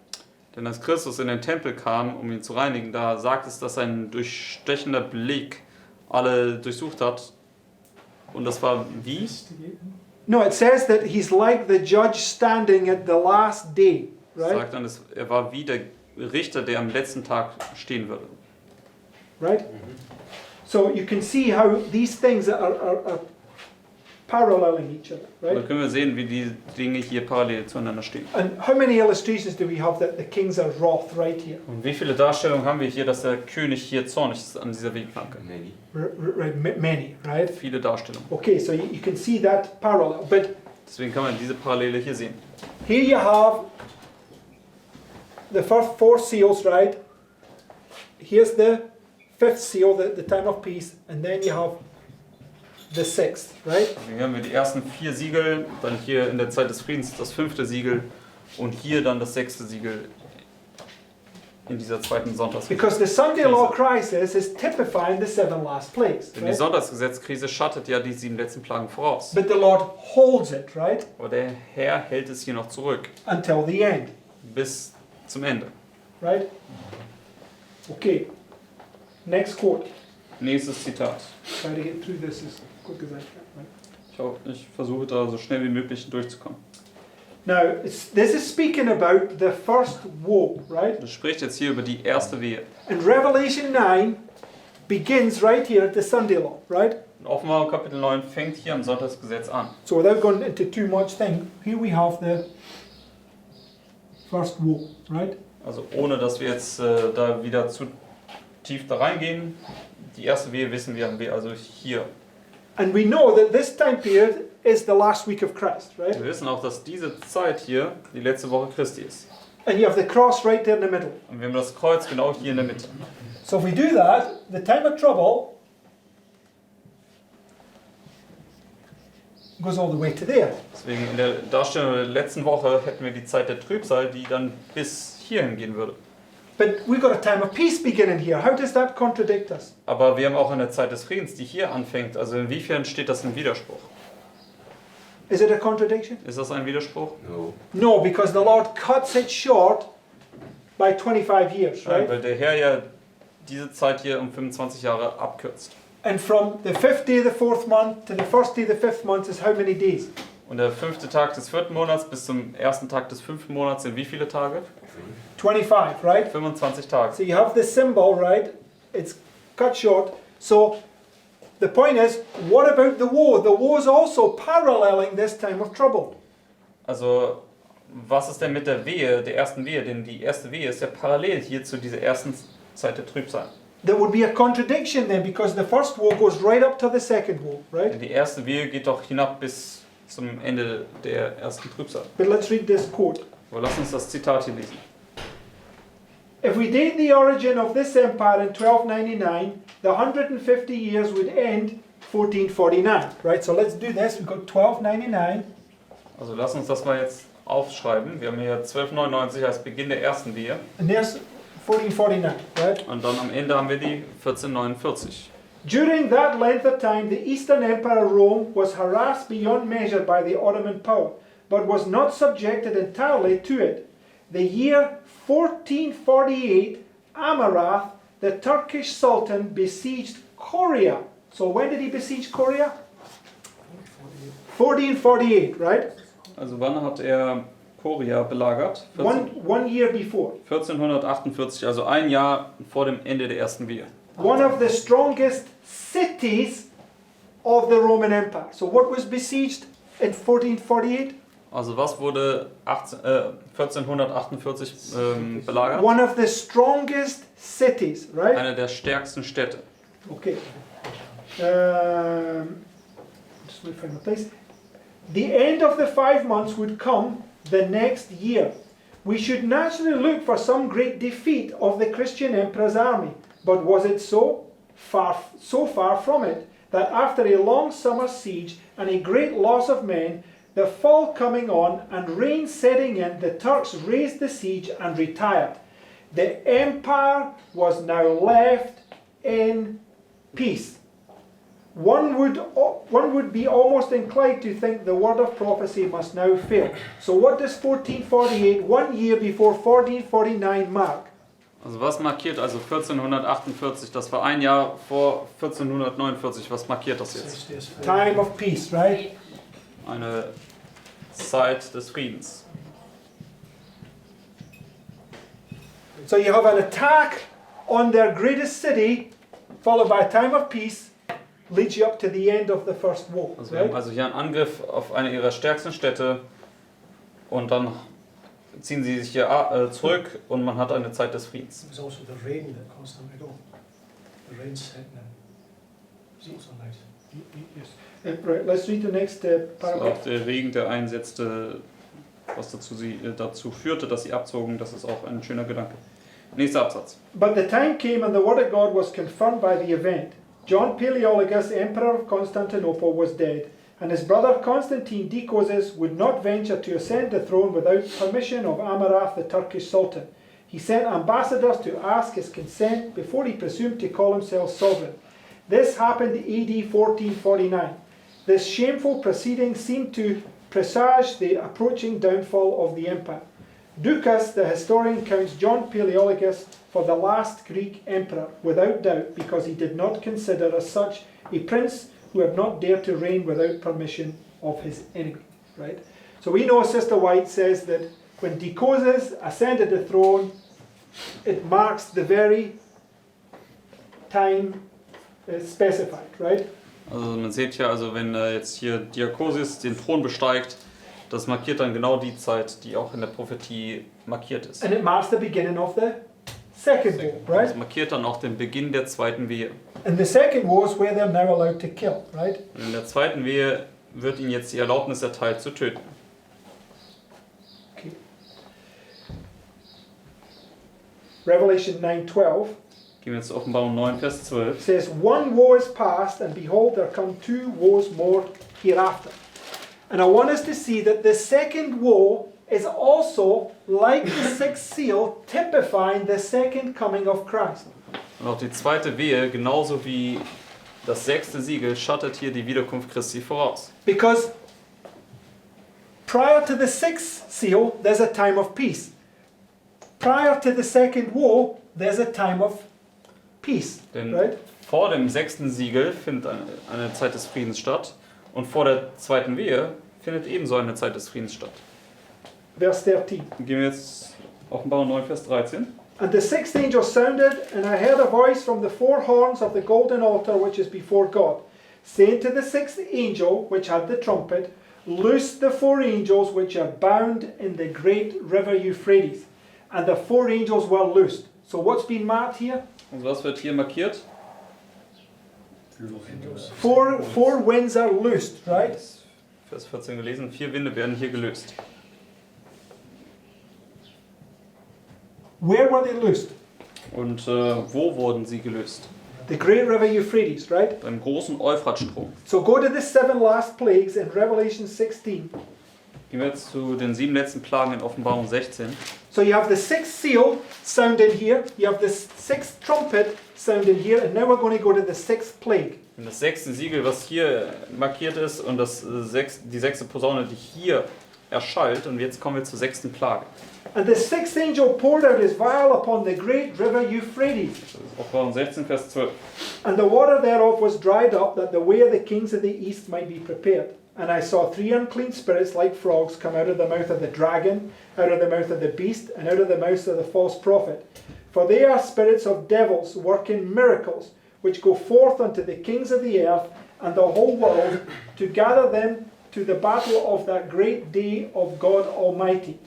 [SPEAKER 2] Denn als Christus in den Tempel kam, um ihn zu reinigen, da sagt es, dass sein durchstechender Blick alle durchsucht hat. Und das war wie?
[SPEAKER 1] No, it says that he's like the judge standing at the last day, right?
[SPEAKER 2] Sagt dann, er war wie der Richter, der am letzten Tag stehen würde.
[SPEAKER 1] Right? So you can see how these things are paralleling each other,
[SPEAKER 2] Da
[SPEAKER 1] right?
[SPEAKER 2] können wir sehen, wie die Dinge hier parallel zueinander stehen.
[SPEAKER 1] And how many illustrations do we have that the kings are wroth right here?
[SPEAKER 2] Und wie viele Darstellungen haben wir hier, dass der König hier zornig ist an dieser Wegplanke?
[SPEAKER 4] Many.
[SPEAKER 1] Many, right?
[SPEAKER 2] Viele Darstellungen.
[SPEAKER 1] Okay, so you can see that parallel. But
[SPEAKER 2] Deswegen kann man diese Parallele hier sehen.
[SPEAKER 1] here you have the first 4 seals, right? Here's the 5th seal, the time of peace, and then you have the 6th, right?
[SPEAKER 2] Hier haben wir die ersten 4 Siegel, dann hier in der Zeit des Friedens das 5. Siegel und hier dann das 6. Siegel in dieser zweiten Sonntags.
[SPEAKER 1] Because the Sunday law crisis is typifying the 7 last plagues,
[SPEAKER 2] Denn die
[SPEAKER 1] right?
[SPEAKER 2] Sonntagsgesetzkrise schattet ja die 7 letzten Plagen voraus.
[SPEAKER 1] But the Lord holds it, right?
[SPEAKER 2] Aber der Herr hält es hier noch zurück,
[SPEAKER 1] Until the end,
[SPEAKER 2] bis zum Ende.
[SPEAKER 1] right? Okay, next quote.
[SPEAKER 2] Nächstes Zitat.
[SPEAKER 1] Try to get through this as quick as I can, right?
[SPEAKER 2] Ich versuche da so schnell wie möglich durchzukommen.
[SPEAKER 1] Now, this is speaking about the first woe, right?
[SPEAKER 2] Das spricht jetzt hier über die erste Wehe.
[SPEAKER 1] And Revelation 9 begins right here at the Sunday law, right?
[SPEAKER 2] Und Offenbarung Kapitel 9 fängt hier am Sonntagsgesetz an.
[SPEAKER 1] So without going into too much thing, here we have the first woe, right?
[SPEAKER 2] Also ohne, dass wir jetzt da wieder zu tief da reingehen. Die erste Wehe wissen wir, haben wir also hier.
[SPEAKER 1] And we know that this time period is the last week of Christ, right?
[SPEAKER 2] Wir wissen auch, dass diese Zeit hier die letzte Woche Christi ist.
[SPEAKER 1] And you have the cross right there in the middle.
[SPEAKER 2] Und wir haben das Kreuz genau hier in der Mitte.
[SPEAKER 1] So if we do that, the time of trouble goes all the way to there.
[SPEAKER 2] Deswegen in der Darstellung der letzten Woche hätten wir die Zeit der Trübsal, die dann bis hierhin gehen würde.
[SPEAKER 1] But we've got a time of peace beginning here. How does that contradict us?
[SPEAKER 2] Aber wir haben auch eine Zeit des Friedens, die hier anfängt. Also inwiefern steht das im Widerspruch?
[SPEAKER 1] Is it a contradiction?
[SPEAKER 2] Ist das ein Widerspruch?
[SPEAKER 4] No.
[SPEAKER 1] No, because the Lord cuts it short by 25 years,
[SPEAKER 2] Nein,
[SPEAKER 1] right?
[SPEAKER 2] weil der Herr ja diese Zeit hier um 25 Jahre abkürzt.
[SPEAKER 1] And from the 5th day of the 4th month to the 1st day of the 5th month is how many days?
[SPEAKER 2] Und der 5. Tag des 4. Monats bis zum 1. Tag des 5. Monats sind wie viele Tage?
[SPEAKER 1] 25, right?
[SPEAKER 2] 25 Tage.
[SPEAKER 1] So you have the symbol, right? It's cut short. So the point is, what about the woe? The woe is also paralleling this time of trouble.
[SPEAKER 2] Also, was ist denn mit der Wehe, der ersten Wehe? Denn die erste Wehe ist ja parallel hier zu dieser ersten Zeit der Trübsal.
[SPEAKER 1] There would be a contradiction then, because the first woe goes right up to the second woe, right?
[SPEAKER 2] Denn die erste Wehe geht doch hinab bis zum Ende der ersten Trübsal.
[SPEAKER 1] But let's read this quote.
[SPEAKER 2] Aber lass uns das Zitat hier lesen.
[SPEAKER 1] If we date the origin of this empire in 1299, the 150 years would end 1449, right? So let's do this. We've got 1299.
[SPEAKER 2] Also lass uns das mal jetzt aufschreiben. Wir haben hier 1299 als Beginn der ersten Wehe.
[SPEAKER 1] And there's 1449, right?
[SPEAKER 2] Und dann am Ende haben wir die 1449.
[SPEAKER 1] During that length of time, the Eastern Empire of Rome was harassed beyond measure by the Ottoman power, but was not subjected entirely to it. The year 1448, Amurath, the Turkish Sultan, besieged Korea. So when did he besiege Korea? 1448, right?
[SPEAKER 2] Also wann hat er Korea belagert?
[SPEAKER 1] One year before.
[SPEAKER 2] 1448, also ein Jahr vor dem Ende der ersten Wehe.
[SPEAKER 1] One of the strongest cities of the Roman Empire. So what was besieged in 1448?
[SPEAKER 2] Also was wurde 1448 belagert?
[SPEAKER 1] One of the strongest cities, right?
[SPEAKER 2] Eine der stärksten Städte.
[SPEAKER 1] Okay. just wait for my place. The end of the 5 months would come the next year. We should naturally look for some great defeat of the Christian emperor's army. But was it so? So far from it, that after a long summer siege and a great loss of men, the fall coming on and rain setting in, the Turks raised the siege and retired. The empire was now left in peace. One would be almost inclined to think the word of prophecy must now fail. So what does 1448, 1 year before 1449, mark?
[SPEAKER 2] Also was markiert also 1448, das war ein Jahr vor 1449, was markiert das jetzt?
[SPEAKER 3] 6 years.
[SPEAKER 1] Time of peace, right?
[SPEAKER 2] Eine Zeit des Friedens.
[SPEAKER 1] So you have an attack on their greatest city, followed by a time of peace, leads you up to the end of the first war.
[SPEAKER 2] Also wir haben also hier einen Angriff auf eine ihrer stärksten Städte und dann ziehen sie sich hier zurück und man hat eine Zeit des Friedens.
[SPEAKER 3] There's also the rain that caused them to go. The rain setting in. It's also nice.
[SPEAKER 1] Yes. Right, let's read the next
[SPEAKER 2] Es war
[SPEAKER 1] paragraph.
[SPEAKER 2] auch der Regen, der einsetzte, was dazu führte, dass sie abzogen. Das ist auch ein schöner Gedanke. Nächster Absatz.
[SPEAKER 1] But the time came and the word of God was confirmed by the event. John Palaeologus, emperor of Constantinople, was dead, and his brother Constantine Decosis would not venture to ascend the throne without permission of Amurath, the Turkish sultan. He sent ambassadors to ask his consent before he presumed to call himself sovereign. This happened AD 1449. This shameful proceeding seemed to presage the approaching downfall of the empire. Ducas, the historian, counts John Palaeologus for the last Greek emperor, without doubt, because he did not consider as such a prince who had not dared to reign without permission of his enemy. Right? So we know Sister White says that when Decosis ascended the throne, it marks the very time specified, right?
[SPEAKER 2] Also man sieht ja, also wenn jetzt hier Deikosis den Thron besteigt, das markiert dann genau die Zeit, die auch in der Prophetie markiert ist.
[SPEAKER 1] And it marks the beginning of the second war, right?
[SPEAKER 2] Das markiert dann auch den Beginn der zweiten Wehe.
[SPEAKER 1] And the second war is where they're now allowed to kill, right?
[SPEAKER 2] Und in der zweiten Wehe wird ihnen jetzt die Erlaubnis erteilt zu töten.
[SPEAKER 1] Okay. Revelation 9:12
[SPEAKER 2] Gehen wir jetzt zu Offenbarung 9, Vers 12.
[SPEAKER 1] says, "One war is past, and behold, there come 2 wars more hereafter." And I want us to see that the second war is also, like the sixth seal, typifying the second coming of Christ.
[SPEAKER 2] Und auch die zweite Wehe, genauso wie das 6. Siegel, schattet hier die Wiederkunft Christi voraus.
[SPEAKER 1] Because prior to the sixth seal, there's a time of peace. Prior to the second war, there's a time of peace,
[SPEAKER 2] Denn
[SPEAKER 1] right?
[SPEAKER 2] vor dem 6. Siegel findet eine Zeit des Friedens statt und vor der zweiten Wehe findet ebenso eine Zeit des Friedens statt.
[SPEAKER 1] Verse 13.
[SPEAKER 2] Dann gehen wir jetzt Offenbarung 9, Vers 13.
[SPEAKER 1] And the sixth angel sounded, and I heard a voice from the 4 horns of the golden altar which is before God, saying to the sixth angel which had the trumpet, "Loose the 4 angels which are bound in the great river Euphrates." And the 4 angels were loosed. So what's been marked here?
[SPEAKER 2] Und was wird hier markiert?
[SPEAKER 1] 4 winds are loosed, right?
[SPEAKER 2] Vers 14 gelesen, 4 Winde werden hier gelöst.
[SPEAKER 1] Where were they loosed?
[SPEAKER 2] Und wo wurden sie gelöst?
[SPEAKER 1] The great river Euphrates, right?
[SPEAKER 2] Beim großen Euphratstrom.
[SPEAKER 1] So go to the 7 last plagues in Revelation 16.
[SPEAKER 2] Gehen wir jetzt zu den 7 letzten Plagen in Offenbarung 16.
[SPEAKER 1] So you have the 6th seal sounded here, you have the 6th trumpet sounded here, and now we're going to go to the 6th plague.
[SPEAKER 2] Und das 6. Siegel, was hier markiert ist, und die 6. Posaune, die hier erschallt. Und jetzt kommen wir zur 6. Plage.
[SPEAKER 1] And the 6th angel poured out his vial upon the great river Euphrates,
[SPEAKER 2] Das ist Offenbarung 16, Vers 12.
[SPEAKER 1] and the water thereof was dried up, that the way of the kings of the east might be prepared. And I saw 3 unclean spirits like frogs come out of the mouth of the dragon, out of the mouth of the beast, and out of the mouth of the false prophet. For they are spirits of devils working miracles, which go forth unto the kings of the earth and the whole world, to gather them to the battle of that great day of God Almighty.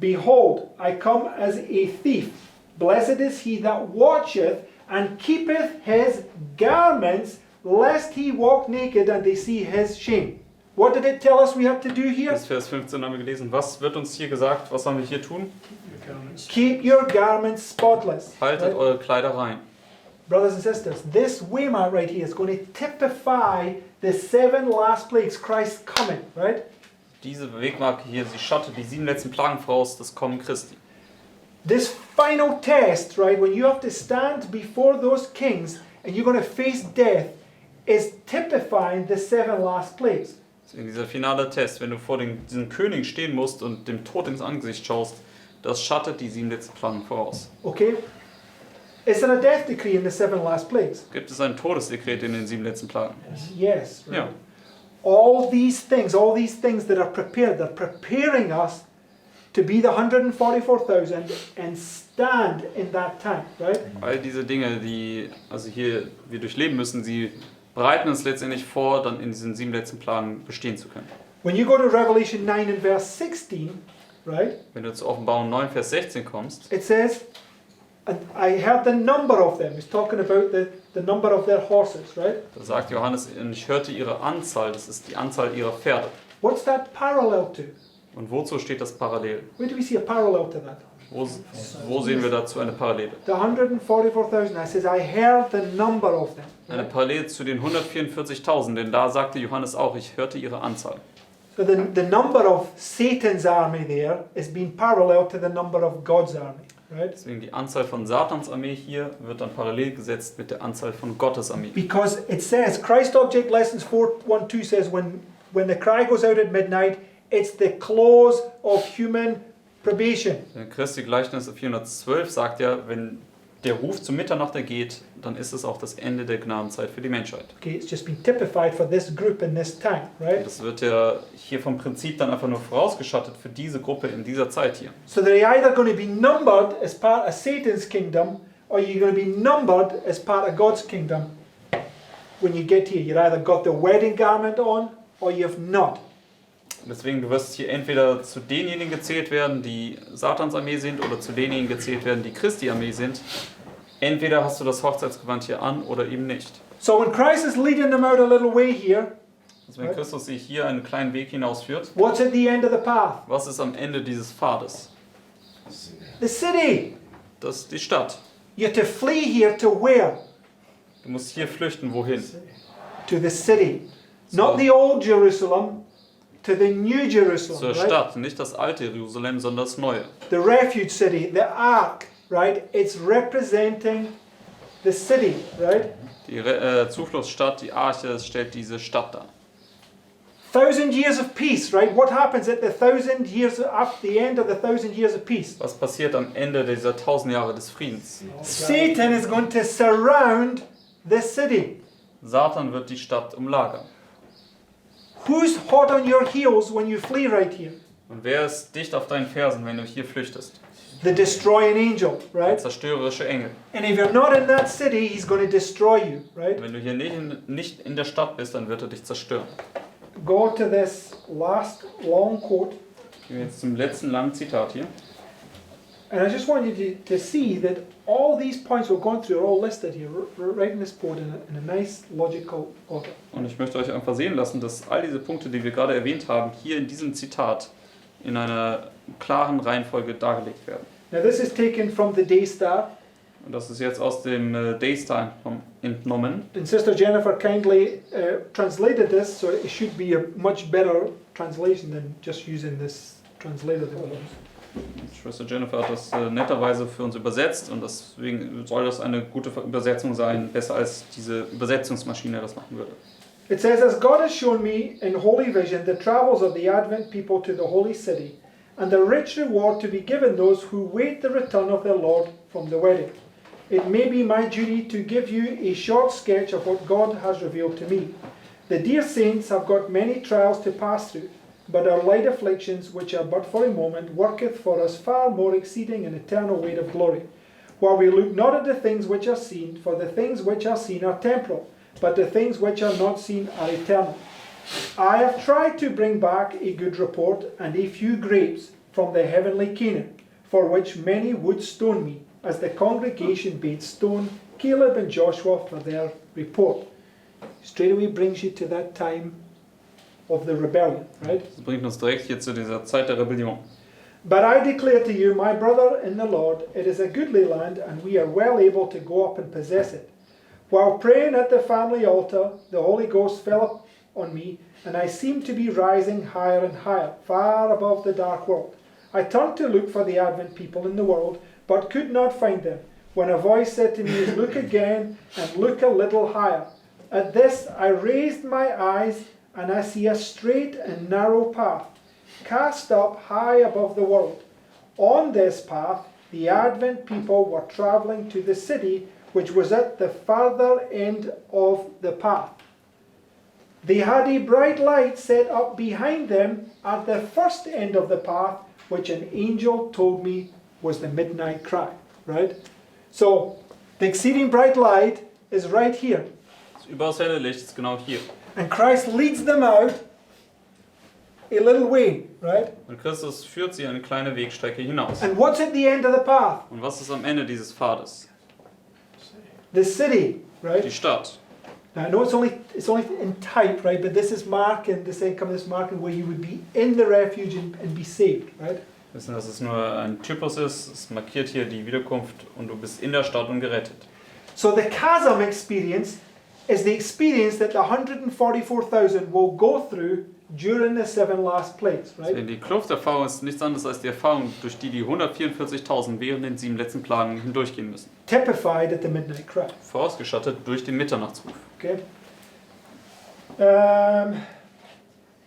[SPEAKER 1] Behold, I come as a thief. Blessed is he that watcheth and keepeth his garments, lest he walk naked and they see his shame. What did it tell us we have to do here?
[SPEAKER 2] Bis Vers 15 haben wir gelesen. Was wird uns hier gesagt? Was sollen wir hier tun?
[SPEAKER 3] Your garments.
[SPEAKER 1] Keep your garments spotless.
[SPEAKER 2] Haltet
[SPEAKER 1] Right?
[SPEAKER 2] eure Kleider rein.
[SPEAKER 1] Brothers and sisters, this waymark right here is going to typify the 7 last plagues, Christ's coming, right?
[SPEAKER 2] Diese Wegmarke hier, sie schattet die 7 letzten Plagen voraus, das Kommen Christi.
[SPEAKER 1] This final test, right, when you have to stand before those kings and you're going to face death, is typifying the 7 last plagues.
[SPEAKER 2] Deswegen dieser finale Test, wenn du vor diesen König stehen musst und dem Tod ins Angesicht schaust, das schattet die 7 letzten Plagen voraus.
[SPEAKER 1] Okay? Is there a death decree in the 7 last plagues?
[SPEAKER 2] Gibt es ein Todesdekret in den 7 letzten Plagen?
[SPEAKER 1] Yes. Right?
[SPEAKER 2] Ja.
[SPEAKER 1] All these things that are prepared, they're preparing us to be the 144,000 and stand in that time, right?
[SPEAKER 2] All diese Dinge, die also hier wir durchleben müssen, sie bereiten uns letztendlich vor, dann in diesen 7 letzten Plagen bestehen zu können.
[SPEAKER 1] When you go to Revelation 9 and verse 16, right?
[SPEAKER 2] Wenn du zu Offenbarung 9, Vers 16 kommst,
[SPEAKER 1] It says, and I heard the number of them. It's talking about the number of their horses, right?
[SPEAKER 2] da sagt Johannes, und ich hörte ihre Anzahl, das ist die Anzahl ihrer Pferde.
[SPEAKER 1] What's that parallel to?
[SPEAKER 2] Und wozu steht das parallel?
[SPEAKER 1] Where do we see a parallel to that?
[SPEAKER 2] Wo sehen wir dazu eine Parallele?
[SPEAKER 1] The 144,000. I says, I heard the number of them.
[SPEAKER 2] Eine Parallele zu den 144.000, denn da sagte Johannes auch, ich hörte ihre Anzahl.
[SPEAKER 1] So the number of Satan's army there is being parallel to the number of God's army, right?
[SPEAKER 2] Deswegen die Anzahl von Satans Armee hier wird dann parallel gesetzt mit der Anzahl von Gottes Armee.
[SPEAKER 1] Because it says, Christ Object Lessons 4:1-2 says, when the cry goes out at midnight, it's the close of human probation.
[SPEAKER 2] Christi Gleichnis 412 sagt ja, wenn der Ruf zur Mitternacht ergeht, dann ist es auch das Ende der Gnadenzeit für die Menschheit.
[SPEAKER 1] Okay, it's just been typified for this group in this time, right?
[SPEAKER 2] Das wird ja hier vom Prinzip dann einfach nur vorausgeschattet für diese Gruppe in dieser Zeit hier.
[SPEAKER 1] So they're either going to be numbered as part of Satan's kingdom, or you're going to be numbered as part of God's kingdom. When you get here, you've either got the wedding garment on, or you've not.
[SPEAKER 2] Deswegen, du wirst hier entweder zu denjenigen gezählt werden, die Satans Armee sind, oder zu denjenigen gezählt werden, die Christi Armee sind. Entweder hast du das Hochzeitsgewand hier an oder eben nicht.
[SPEAKER 1] So when Christ is leading them out a little way here,
[SPEAKER 2] Also wenn Christus sich hier einen kleinen Weg hinausführt,
[SPEAKER 1] what's at the end of the path?
[SPEAKER 2] was ist am Ende dieses Pfades?
[SPEAKER 1] The city.
[SPEAKER 2] Das ist die Stadt.
[SPEAKER 1] You're to flee here to where?
[SPEAKER 2] Du musst hier flüchten, wohin?
[SPEAKER 1] To the city. Not the old Jerusalem, to the new Jerusalem,
[SPEAKER 2] Zur
[SPEAKER 1] right?
[SPEAKER 2] Stadt, nicht das alte Jerusalem, sondern das neue.
[SPEAKER 1] The refuge city, the ark, right? It's representing the city, right?
[SPEAKER 2] Die Zufluchtsstadt, die Arche, das stellt diese Stadt dar.
[SPEAKER 1] 1,000 years of peace, right? What happens at the 1,000 years, at the end of the 1,000 years of peace?
[SPEAKER 2] Was passiert am Ende dieser 1000 Jahre des Friedens?
[SPEAKER 1] Satan is going to surround the city.
[SPEAKER 2] Satan wird die Stadt umlagern.
[SPEAKER 1] Who's hot on your heels when you flee right here?
[SPEAKER 2] Und wer ist dicht auf deinen Fersen, wenn du hier flüchtest?
[SPEAKER 1] The destroying angel,
[SPEAKER 2] Der
[SPEAKER 1] right?
[SPEAKER 2] zerstörerische Engel.
[SPEAKER 1] And if you're not in that city, he's going to destroy you, right?
[SPEAKER 2] Wenn du hier nicht in der Stadt bist, dann wird er dich zerstören.
[SPEAKER 1] Go to this last long quote.
[SPEAKER 2] Gehen wir jetzt zum letzten langen Zitat hier.
[SPEAKER 1] And I just want you to see that all these points we're going through are all listed here, right in this quote in a nice logical order.
[SPEAKER 2] Und ich möchte euch einfach sehen lassen, dass all diese Punkte, die wir gerade erwähnt haben, hier in diesem Zitat in einer klaren Reihenfolge dargelegt werden.
[SPEAKER 1] Now this is taken from the Daystar,
[SPEAKER 2] Und das ist jetzt aus dem Daystar entnommen.
[SPEAKER 1] and Sister Jennifer kindly translated this, so it should be a much better translation than just using this translator that we use.
[SPEAKER 2] Schwester Jennifer hat das netterweise für uns übersetzt und deswegen soll das eine gute Übersetzung sein, besser als diese Übersetzungsmaschine das machen würde.
[SPEAKER 1] It says, as God has shown me in holy vision the travels of the Advent people to the holy city, and the rich reward to be given those who wait the return of their Lord from the wedding. It may be my duty to give you a short sketch of what God has revealed to me. The dear saints have got many trials to pass through, but our light afflictions, which are but for a moment, worketh for us far more exceeding an eternal weight of glory. While we look not at the things which are seen, for the things which are seen are temporal, but the things which are not seen are eternal. I have tried to bring back a good report and a few grapes from the heavenly Canaan, for which many would stone me, as the congregation bade stone Caleb and Joshua for their report. straight away brings you to that time of the rebellion, right?
[SPEAKER 2] Das bringt uns direkt hier zu dieser Zeit der Rebellion.
[SPEAKER 1] But I declare to you, my brother in the Lord, it is a goodly land, and we are well able to go up and possess it. While praying at the family altar, the Holy Ghost fell on me, and I seemed to be rising higher and higher, far above the dark world. I turned to look for the Advent people in the world, but could not find them. When a voice said to me, look again and look a little higher. At this I raised my eyes, and I see a straight and narrow path, cast up high above the world. On this path, the Advent people were traveling to the city, which was at the farther end of the path. They had a bright light set up behind them at the first end of the path, which an angel told me was the midnight cry. Right? So, the exceeding bright light is right here.
[SPEAKER 2] Das überaus helle Licht ist genau hier.
[SPEAKER 1] And Christ leads them out a little way, right?
[SPEAKER 2] Und Christus führt sie eine kleine Wegstrecke hinaus.
[SPEAKER 1] And what's at the end of the path?
[SPEAKER 2] Und was ist am Ende dieses Pfades?
[SPEAKER 1] The city, right?
[SPEAKER 2] Die Stadt.
[SPEAKER 1] Now, I know it's only in type, right? But this is marking, the second coming is marking where you would be in the refuge and be saved, right?
[SPEAKER 2] Wir wissen, dass es nur ein Typus ist. Es markiert hier die Wiederkunft und du bist in der Stadt und gerettet.
[SPEAKER 1] So the chasm experience is the experience that the 144,000 will go through during the 7 last plagues, right?
[SPEAKER 2] Die Klufterfahrung ist nichts anderes als die Erfahrung, durch die die 144.000 während den 7 letzten Plagen hindurchgehen müssen.
[SPEAKER 1] Typified at the midnight cry.
[SPEAKER 2] Vorausgestattet durch den Mitternachtsruf.
[SPEAKER 1] Okay.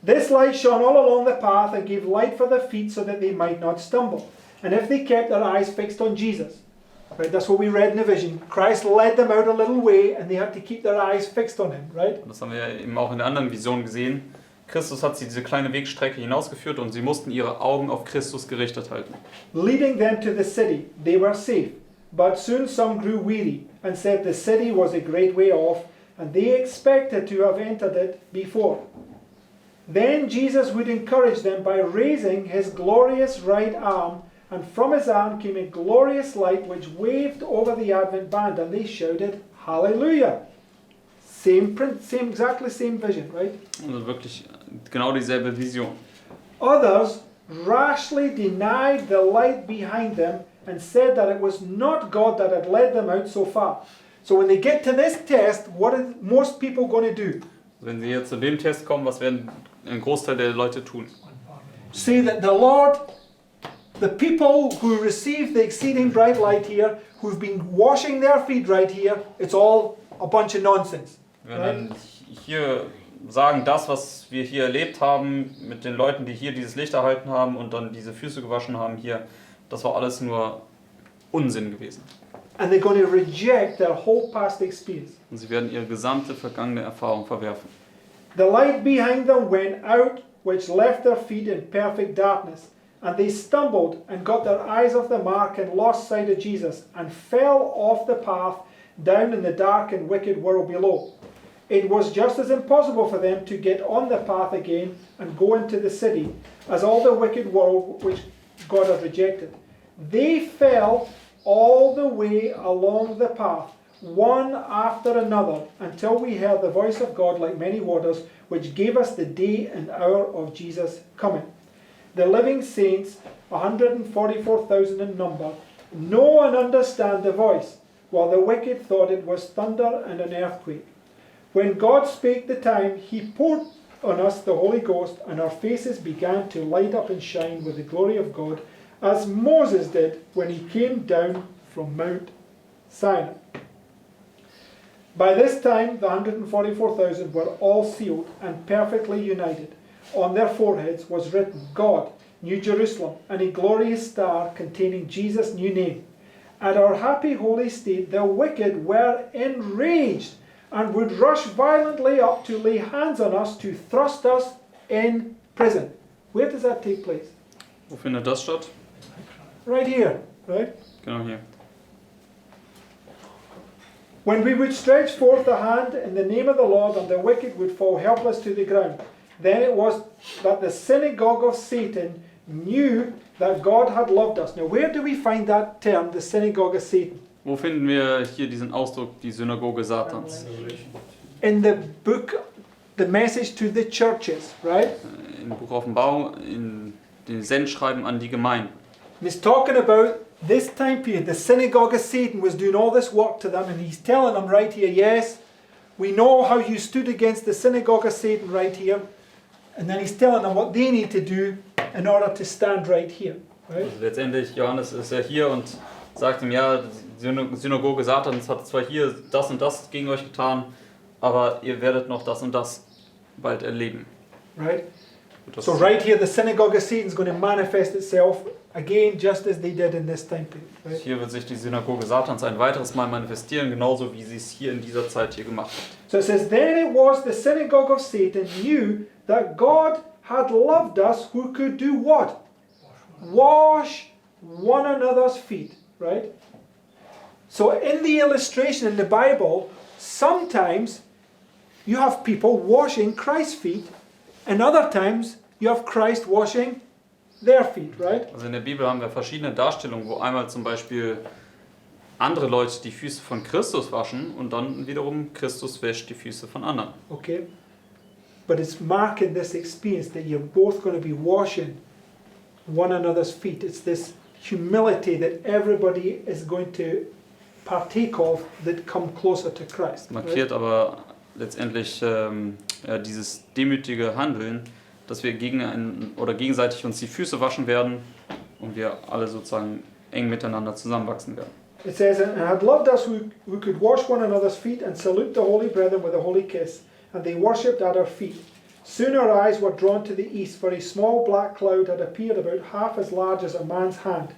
[SPEAKER 1] This light shone all along the path and gave light for their feet so that they might not stumble. And if they kept their eyes fixed on Jesus, right? That's what we read in the vision. Christ led them out a little way and they had to keep their eyes fixed on him, right?
[SPEAKER 2] Und das haben wir ja eben auch in der anderen Vision gesehen. Christus hat sie diese kleine Wegstrecke hinausgeführt und sie mussten ihre Augen auf Christus gerichtet halten.
[SPEAKER 1] Leading them to the city, they were safe. But soon some grew weary and said the city was a great way off, and they expected to have entered it before. Then Jesus would encourage them by raising his glorious right arm, and from his arm came a glorious light which waved over the Advent band, and they shouted, Hallelujah! Exactly same vision, right?
[SPEAKER 2] Also wirklich genau dieselbe Vision.
[SPEAKER 1] Others rashly denied the light behind them and said that it was not God that had led them out so far. So when they get to this test, what are most people going to do?
[SPEAKER 2] Wenn sie jetzt zu dem Test kommen, was werden ein Großteil der Leute tun?
[SPEAKER 1] Say that the Lord, the people who receive the exceeding bright light here, who've been washing their feet right here, it's all a bunch of nonsense.
[SPEAKER 2] Wir werden dann hier sagen, das, was wir hier erlebt haben, mit den Leuten, die hier dieses Licht erhalten haben und dann diese Füße gewaschen haben hier, das war alles nur Unsinn gewesen.
[SPEAKER 1] And they're going to reject their whole past experience.
[SPEAKER 2] Und sie werden ihre gesamte vergangene Erfahrung verwerfen.
[SPEAKER 1] The light behind them went out, which left their feet in perfect darkness. And they stumbled and got their eyes off the mark and lost sight of Jesus and fell off the path down in the dark and wicked world below. It was just as impossible for them to get on the path again and go into the city as all the wicked world which God had rejected. They fell all the way along the path, one after another, until we heard the voice of God like many waters, which gave us the day and hour of Jesus' coming. The living saints, 144,000 in number, know and understand the voice, while the wicked thought it was thunder and an earthquake. When God spake the time, he poured on us the Holy Ghost, and our faces began to light up and shine with the glory of God, as Moses did when he came down from Mount Sinai. By this time, the 144,000 were all sealed and perfectly united. On their foreheads was written, God, New Jerusalem, and a glorious star containing Jesus' new name. At our happy holy state, the wicked were enraged and would rush violently up to lay hands on us to thrust us in prison. Where does that take place?
[SPEAKER 2] Wo findet das statt?
[SPEAKER 1] Right here, right?
[SPEAKER 2] Genau hier.
[SPEAKER 1] When we would stretch forth the hand in the name of the Lord, and the wicked would fall helpless to the ground, then it was that the synagogue of Satan knew that God had loved us. Now, where do we find that term, the synagogue of Satan?
[SPEAKER 2] Wo finden wir hier diesen Ausdruck, die Synagoge Satans?
[SPEAKER 1] in the book, the message to the churches, right?
[SPEAKER 2] Im Buch Offenbarung, in den Sendschreiben an die Gemeinden.
[SPEAKER 1] And he's talking about this time period. The synagogue of Satan was doing all this work to them, and he's telling them right here, yes, we know how you stood against the synagogue of Satan right here. And then he's telling them what they need to do in order to stand right here. Right?
[SPEAKER 2] Also letztendlich, Johannes ist ja hier und sagt ihm, ja, die Synagoge Satans hat zwar hier das und das gegen euch getan, aber ihr werdet noch das und das bald erleben.
[SPEAKER 1] Right?
[SPEAKER 2] Das
[SPEAKER 1] So right here, the synagogue of Satan is going to manifest itself again, just as they did in this time period. Right?
[SPEAKER 2] Hier wird sich die Synagoge Satans ein weiteres Mal manifestieren, genauso wie sie es hier in dieser Zeit hier gemacht hat.
[SPEAKER 1] So it says, then it was the synagogue of Satan knew that God had loved us, who could do what? Wash one another's feet, right? So in the illustration in the Bible, sometimes you have people washing Christ's feet, and other times you have Christ washing their feet, right?
[SPEAKER 2] Also in der Bibel haben wir verschiedene Darstellungen, wo einmal zum Beispiel andere Leute die Füße von Christus waschen und dann wiederum Christus wäscht die Füße von anderen.
[SPEAKER 1] Okay? But it's marking this experience that you're both going to be washing one another's feet. It's this humility that everybody is going to partake of that come closer to Christ.
[SPEAKER 2] Markiert aber letztendlich ja, dieses demütige Handeln, dass wir gegenseitig uns die Füße waschen werden und wir alle sozusagen eng miteinander zusammenwachsen werden.
[SPEAKER 1] It says, and had loved us who could wash one another's feet and salute the holy brethren with a holy kiss, and they worshipped at our feet. Soon our eyes were drawn to the east, for a small black cloud had appeared about half as large as a man's hand,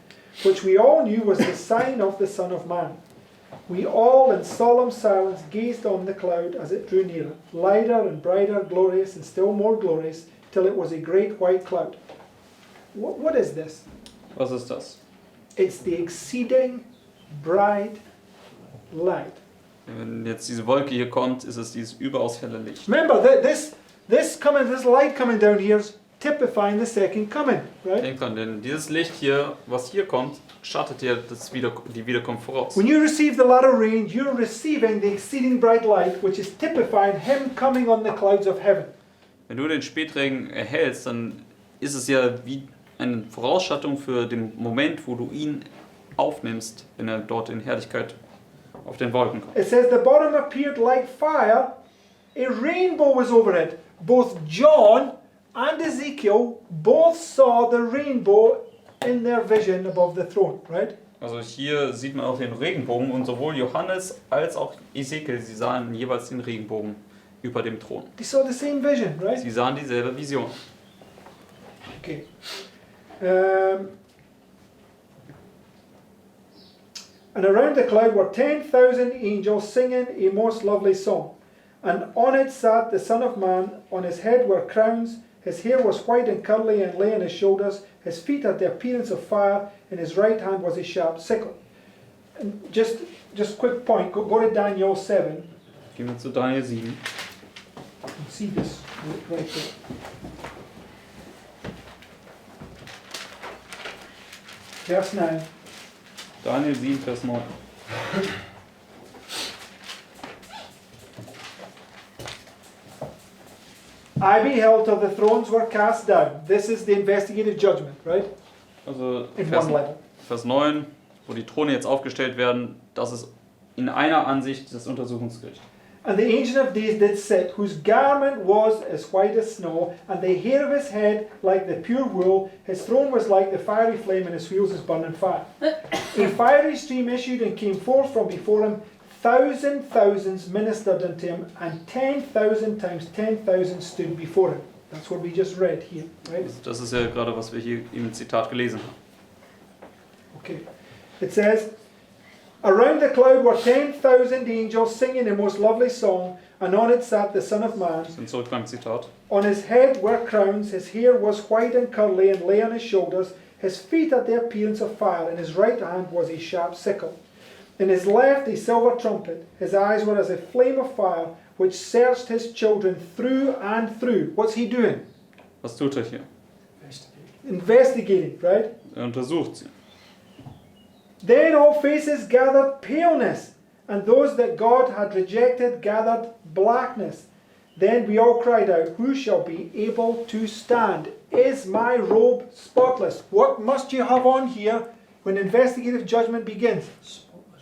[SPEAKER 1] which we all knew was the sign of the Son of Man. We all in solemn silence gazed on the cloud as it drew nearer, lighter and brighter, glorious and still more glorious, till it was a great white cloud. What is this?
[SPEAKER 2] Was ist das?
[SPEAKER 1] It's the exceeding bright light.
[SPEAKER 2] Wenn jetzt diese Wolke hier kommt, ist es dieses überaus helle Licht.
[SPEAKER 1] Remember, this light coming down here is typifying the second coming, right?
[SPEAKER 2] Denkt dran, denn dieses Licht hier, was hier kommt, schattet dir die Wiederkunft voraus.
[SPEAKER 1] When you receive the latter rain, you're receiving the exceeding bright light, which is typifying Him coming on the clouds of heaven.
[SPEAKER 2] Wenn du den Spätregen erhältst, dann ist es ja wie eine Vorausschattung für den Moment, wo du ihn aufnimmst, wenn er dort in Herrlichkeit auf den Wolken kommt.
[SPEAKER 1] It says the bottom appeared like fire, a rainbow was over it. Both John and Ezekiel both saw the rainbow in their vision above the throne, right?
[SPEAKER 2] Also hier sieht man auch den Regenbogen und sowohl Johannes als auch Ezekiel, sie sahen jeweils den Regenbogen über dem Thron.
[SPEAKER 1] They saw the same vision, right?
[SPEAKER 2] Sie sahen dieselbe Vision.
[SPEAKER 1] Okay. And around the cloud were 10,000 angels singing a most lovely song. And on it sat the Son of Man. On his head were crowns. His hair was white and curly and lay on his shoulders. His feet had the appearance of fire. In his right hand was a sharp sickle. And just quick point. Go to Daniel 7.
[SPEAKER 2] Gehen wir zu Daniel 7.
[SPEAKER 1] You can see this right there. Verse 9.
[SPEAKER 2] Daniel 7, Vers 9.
[SPEAKER 1] I beheld till the thrones were cast down. This is the investigative judgment, right?
[SPEAKER 2] Also
[SPEAKER 1] In one level.
[SPEAKER 2] Vers 9, wo die Throne jetzt aufgestellt werden, das ist in einer Ansicht das Untersuchungsgericht.
[SPEAKER 1] And the Ancient of Days did sit, whose garment was as white as snow, and the hair of his head like the pure wool. His throne was like the fiery flame, and his wheels as burning fire. A fiery stream issued and came forth from before him. Thousands ministered unto him, and 10,000 times 10,000 stood before him. That's what we just read here, right?
[SPEAKER 2] Das ist ja gerade, was wir hier im Zitat gelesen haben.
[SPEAKER 1] Okay. It says, around the cloud were 10,000 angels singing a most lovely song, and on it sat the Son of Man.
[SPEAKER 2] Wir sind zurück beim Zitat.
[SPEAKER 1] On his head were crowns, his hair was white and curly and lay on his shoulders. His feet had the appearance of fire, in his right hand was a sharp sickle. In his left a silver trumpet. His eyes were as a flame of fire, which searched his children through and through. What's he doing?
[SPEAKER 2] Was tut er hier?
[SPEAKER 1] Investigating, right?
[SPEAKER 2] Er untersucht sie.
[SPEAKER 1] Then all faces gathered paleness, and those that God had rejected gathered blackness. Then we all cried out, who shall be able to stand? Is my robe spotless? What must you have on here when investigative judgment begins?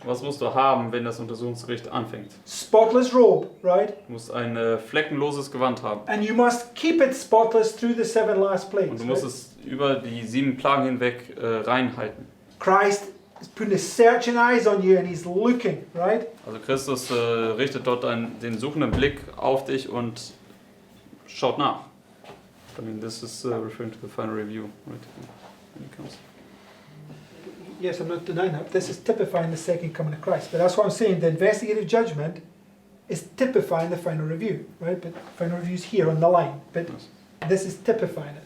[SPEAKER 2] Was musst du haben, wenn das Untersuchungsgericht anfängt?
[SPEAKER 1] Spotless robe, right?
[SPEAKER 2] Du musst ein fleckenloses Gewand haben.
[SPEAKER 1] And you must keep it spotless through the 7 last plagues.
[SPEAKER 2] Und du musst es über die 7 Plagen hinweg reinhalten.
[SPEAKER 1] Christ is putting his searching eyes on you and he's looking, right?
[SPEAKER 2] Also Christus richtet dort den suchenden Blick auf dich und schaut nach. I mean, this is referring to the final review, right? When it comes.
[SPEAKER 1] Yes, I'm not denying that. This is typifying the second coming of Christ. But that's what I'm saying. The investigative judgment is typifying the final review, right? But final review is here on the line. But this is typifying it.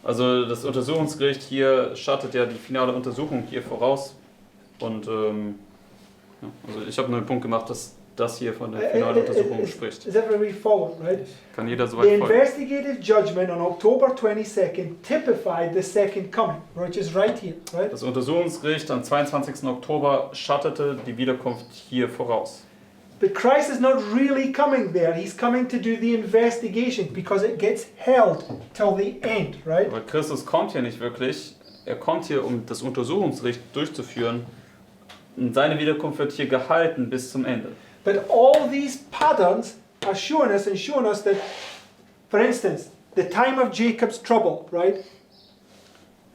[SPEAKER 2] Also das Untersuchungsgericht hier schattet ja die finale Untersuchung hier voraus. Und ja, also ich habe nur den Punkt gemacht, dass das hier von der finalen Untersuchung spricht.
[SPEAKER 1] Is everybody following, right?
[SPEAKER 2] Kann jeder
[SPEAKER 1] The
[SPEAKER 2] soweit folgen.
[SPEAKER 1] investigative judgment on October 22nd typified the second coming, which is right here, right?
[SPEAKER 2] Das Untersuchungsgericht am 22. Oktober schattete die Wiederkunft hier voraus.
[SPEAKER 1] But Christ is not really coming there. He's coming to do the investigation because it gets held till the end, right?
[SPEAKER 2] Aber Christus kommt hier nicht wirklich. Er kommt hier, um das Untersuchungsgericht durchzuführen. Und seine Wiederkunft wird hier gehalten bis zum Ende.
[SPEAKER 1] But all these patterns are showing us that, for instance, the time of Jacob's trouble, right?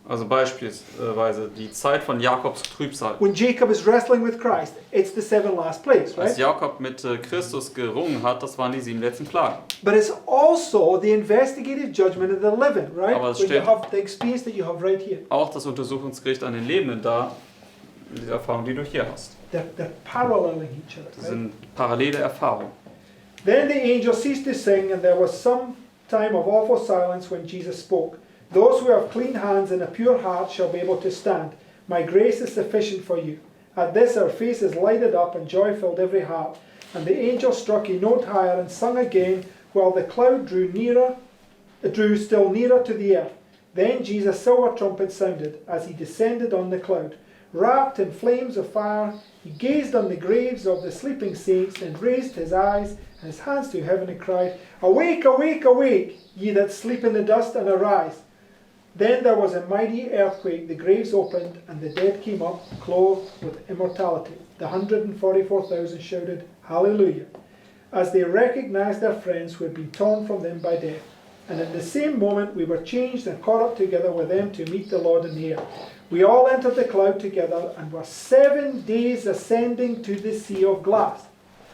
[SPEAKER 2] Also beispielsweise die Zeit von Jakobs Trübsal.
[SPEAKER 1] When Jacob is wrestling with Christ, it's the 7 last plagues,
[SPEAKER 2] Als
[SPEAKER 1] right?
[SPEAKER 2] Jakob mit Christus gerungen hat, das waren die 7 letzten Plagen.
[SPEAKER 1] But it's also the investigative judgment of the living, right?
[SPEAKER 2] Aber es
[SPEAKER 1] When you
[SPEAKER 2] steht-
[SPEAKER 1] have the experience that you have right here.
[SPEAKER 2] Auch das Untersuchungsgericht an den Lebenden da, diese Erfahrung, die du hier hast.
[SPEAKER 1] They're paralleling each other,
[SPEAKER 2] Das
[SPEAKER 1] right?
[SPEAKER 2] sind parallele Erfahrungen.
[SPEAKER 1] Then the angel ceased to sing, and there was some time of awful silence when Jesus spoke. Those who have clean hands and a pure heart shall be able to stand. My grace is sufficient for you. At this our faces lighted up and joy filled every heart. And the angel struck a note higher and sung again, while the cloud drew still nearer to the earth. Then Jesus' silver trumpet sounded as he descended on the cloud. Wrapped in flames of fire, he gazed on the graves of the sleeping saints and raised his eyes and his hands to heaven and cried, Awake, awake, awake, ye that sleep in the dust, and arise. Then there was a mighty earthquake, the graves opened, and the dead came up, clothed with immortality. The 144,000 shouted, Hallelujah, as they recognized their friends who had been torn from them by death. And in the same moment we were changed and caught up together with them to meet the Lord in the air. We all entered the cloud together and were 7 days ascending to the sea of glass.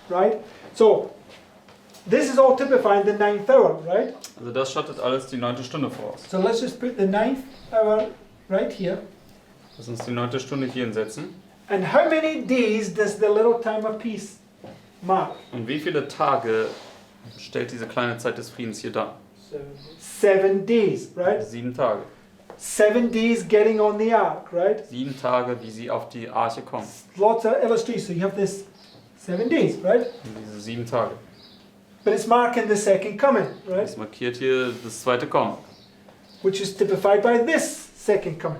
[SPEAKER 1] Right? So, this is all typifying the 9th hour, right?
[SPEAKER 2] Also das schattet alles die 9. Stunde voraus.
[SPEAKER 1] So let's just put the 9th hour right here.
[SPEAKER 2] Lass uns die 9. Stunde hier hinsetzen.
[SPEAKER 1] And how many days does the little time of peace mark?
[SPEAKER 2] Und wie viele Tage stellt diese kleine Zeit des Friedens hier dar?
[SPEAKER 1] 7 days, right?
[SPEAKER 2] 7 Tage.
[SPEAKER 1] 7 days getting on the ark, right?
[SPEAKER 2] 7 Tage, wie sie auf die Arche kommen.
[SPEAKER 1] Lots of illustrations. So you have this 7 days, right?
[SPEAKER 2] Und diese 7 Tage.
[SPEAKER 1] But it's marking the second coming, right?
[SPEAKER 2] Das markiert hier das zweite Kommen.
[SPEAKER 1] Which is typified by this second coming,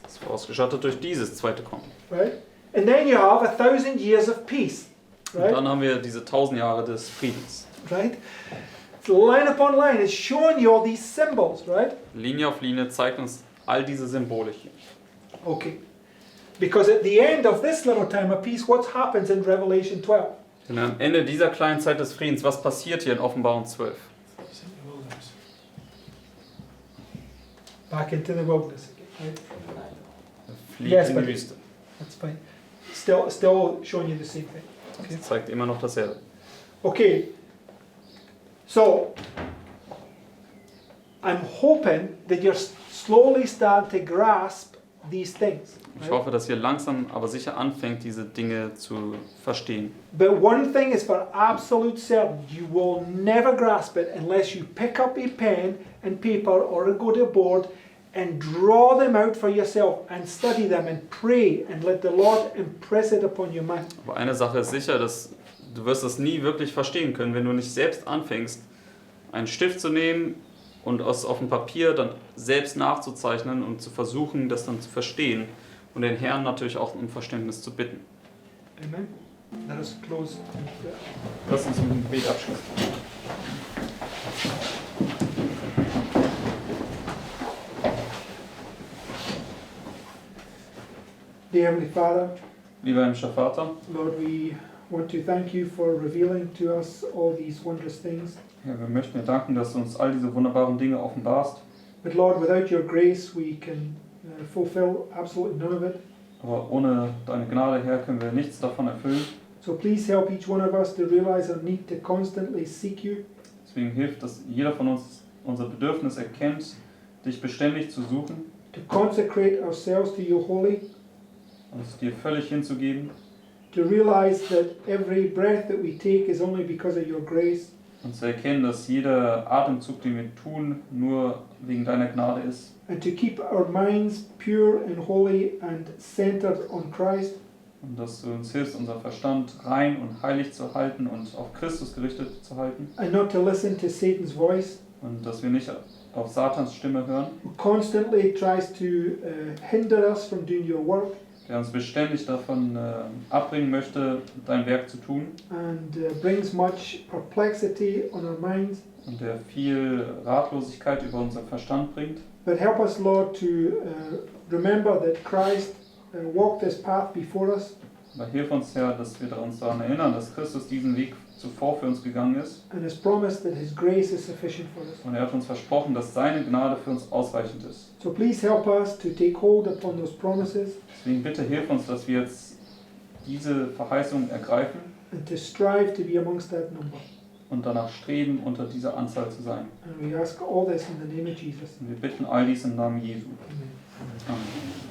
[SPEAKER 2] Das ist vorausgeschattet durch dieses zweite Kommen.
[SPEAKER 1] right? And then you have 1,000 years of peace,
[SPEAKER 2] Und
[SPEAKER 1] right?
[SPEAKER 2] dann haben wir diese 1000 Jahre des Friedens.
[SPEAKER 1] Right? So line upon line, it's showing you all these symbols, right?
[SPEAKER 2] Linie auf Linie zeigt uns all diese Symbole hier.
[SPEAKER 1] Okay. Because at the end of this little time of peace, what happens in Revelation 12?
[SPEAKER 2] Denn am Ende dieser kleinen Zeit des Friedens, was passiert hier in Offenbarung 12?
[SPEAKER 3] It's in the wilderness.
[SPEAKER 1] Back into the wilderness again, right?
[SPEAKER 2] Er fliegt
[SPEAKER 1] Yes,
[SPEAKER 2] in die
[SPEAKER 1] but-
[SPEAKER 2] Wüste.
[SPEAKER 1] That's fine. Still showing you the same thing. Okay.
[SPEAKER 2] Das zeigt immer noch dasselbe.
[SPEAKER 1] Okay. So, I'm hoping that you're slowly starting to grasp these things.
[SPEAKER 2] Ich
[SPEAKER 1] right?
[SPEAKER 2] hoffe, dass ihr langsam, aber sicher anfängt, diese Dinge zu verstehen.
[SPEAKER 1] But one thing is for absolute certain, you will never grasp it unless you pick up a pen and paper or go to a board and draw them out for yourself and study them and pray and let the Lord impress it upon your mind.
[SPEAKER 2] Aber eine Sache ist sicher, dass du wirst das nie wirklich verstehen können, wenn du nicht selbst anfängst, einen Stift zu nehmen und es auf dem Papier dann selbst nachzuzeichnen und zu versuchen, das dann zu verstehen und den Herrn natürlich auch um Verständnis zu bitten.
[SPEAKER 1] Amen. Let us close.
[SPEAKER 2] Lass uns mit dem Gebet abschließen.
[SPEAKER 1] Dear Heavenly Father,
[SPEAKER 2] Lieber himmlischer Vater,
[SPEAKER 1] Lord, we want to thank you for revealing to us all these wondrous things.
[SPEAKER 2] ja, wir möchten dir danken, dass du uns all diese wunderbaren Dinge offenbarst.
[SPEAKER 1] But Lord, without your grace, we can fulfill absolutely none of it.
[SPEAKER 2] Aber ohne deine Gnade, Herr, können wir nichts davon erfüllen.
[SPEAKER 1] So please help each one of us to realize our need to constantly seek you,
[SPEAKER 2] Deswegen hilft, dass jeder von uns unser Bedürfnis erkennt, dich beständig zu suchen,
[SPEAKER 1] to consecrate ourselves to you wholly,
[SPEAKER 2] uns dir völlig hinzugeben
[SPEAKER 1] to realize that every breath that we take is only because of your grace,
[SPEAKER 2] und zu erkennen, dass jeder Atemzug, den wir tun, nur wegen deiner Gnade ist.
[SPEAKER 1] and to keep our minds pure and holy and centered on Christ,
[SPEAKER 2] Und dass du uns hilfst, unser Verstand rein und heilig zu halten und auf Christus gerichtet zu halten.
[SPEAKER 1] and not to listen to Satan's voice,
[SPEAKER 2] Und dass wir nicht auf Satans Stimme hören,
[SPEAKER 1] who constantly tries to hinder us from doing your work
[SPEAKER 2] der uns beständig davon abbringen möchte, dein Werk zu tun.
[SPEAKER 1] and brings much perplexity on our minds.
[SPEAKER 2] Und der viel Ratlosigkeit über unseren Verstand bringt.
[SPEAKER 1] But help us, Lord, to remember that Christ walked this path before us,
[SPEAKER 2] Aber hilf uns, Herr, dass wir uns daran erinnern, dass Christus diesen Weg zuvor für uns gegangen ist.
[SPEAKER 1] and has promised that His grace is sufficient for us.
[SPEAKER 2] Und er hat uns versprochen, dass seine Gnade für uns ausreichend ist.
[SPEAKER 1] So please help us to take hold upon those promises
[SPEAKER 2] Deswegen bitte hilf uns, dass wir jetzt diese Verheißung ergreifen
[SPEAKER 1] and to strive to be amongst that number.
[SPEAKER 2] und danach streben, unter dieser Anzahl zu sein.
[SPEAKER 1] And we ask all this in the name of Jesus.
[SPEAKER 2] Und wir bitten all dies im Namen Jesu.
[SPEAKER 1] Amen.
[SPEAKER 2] Amen.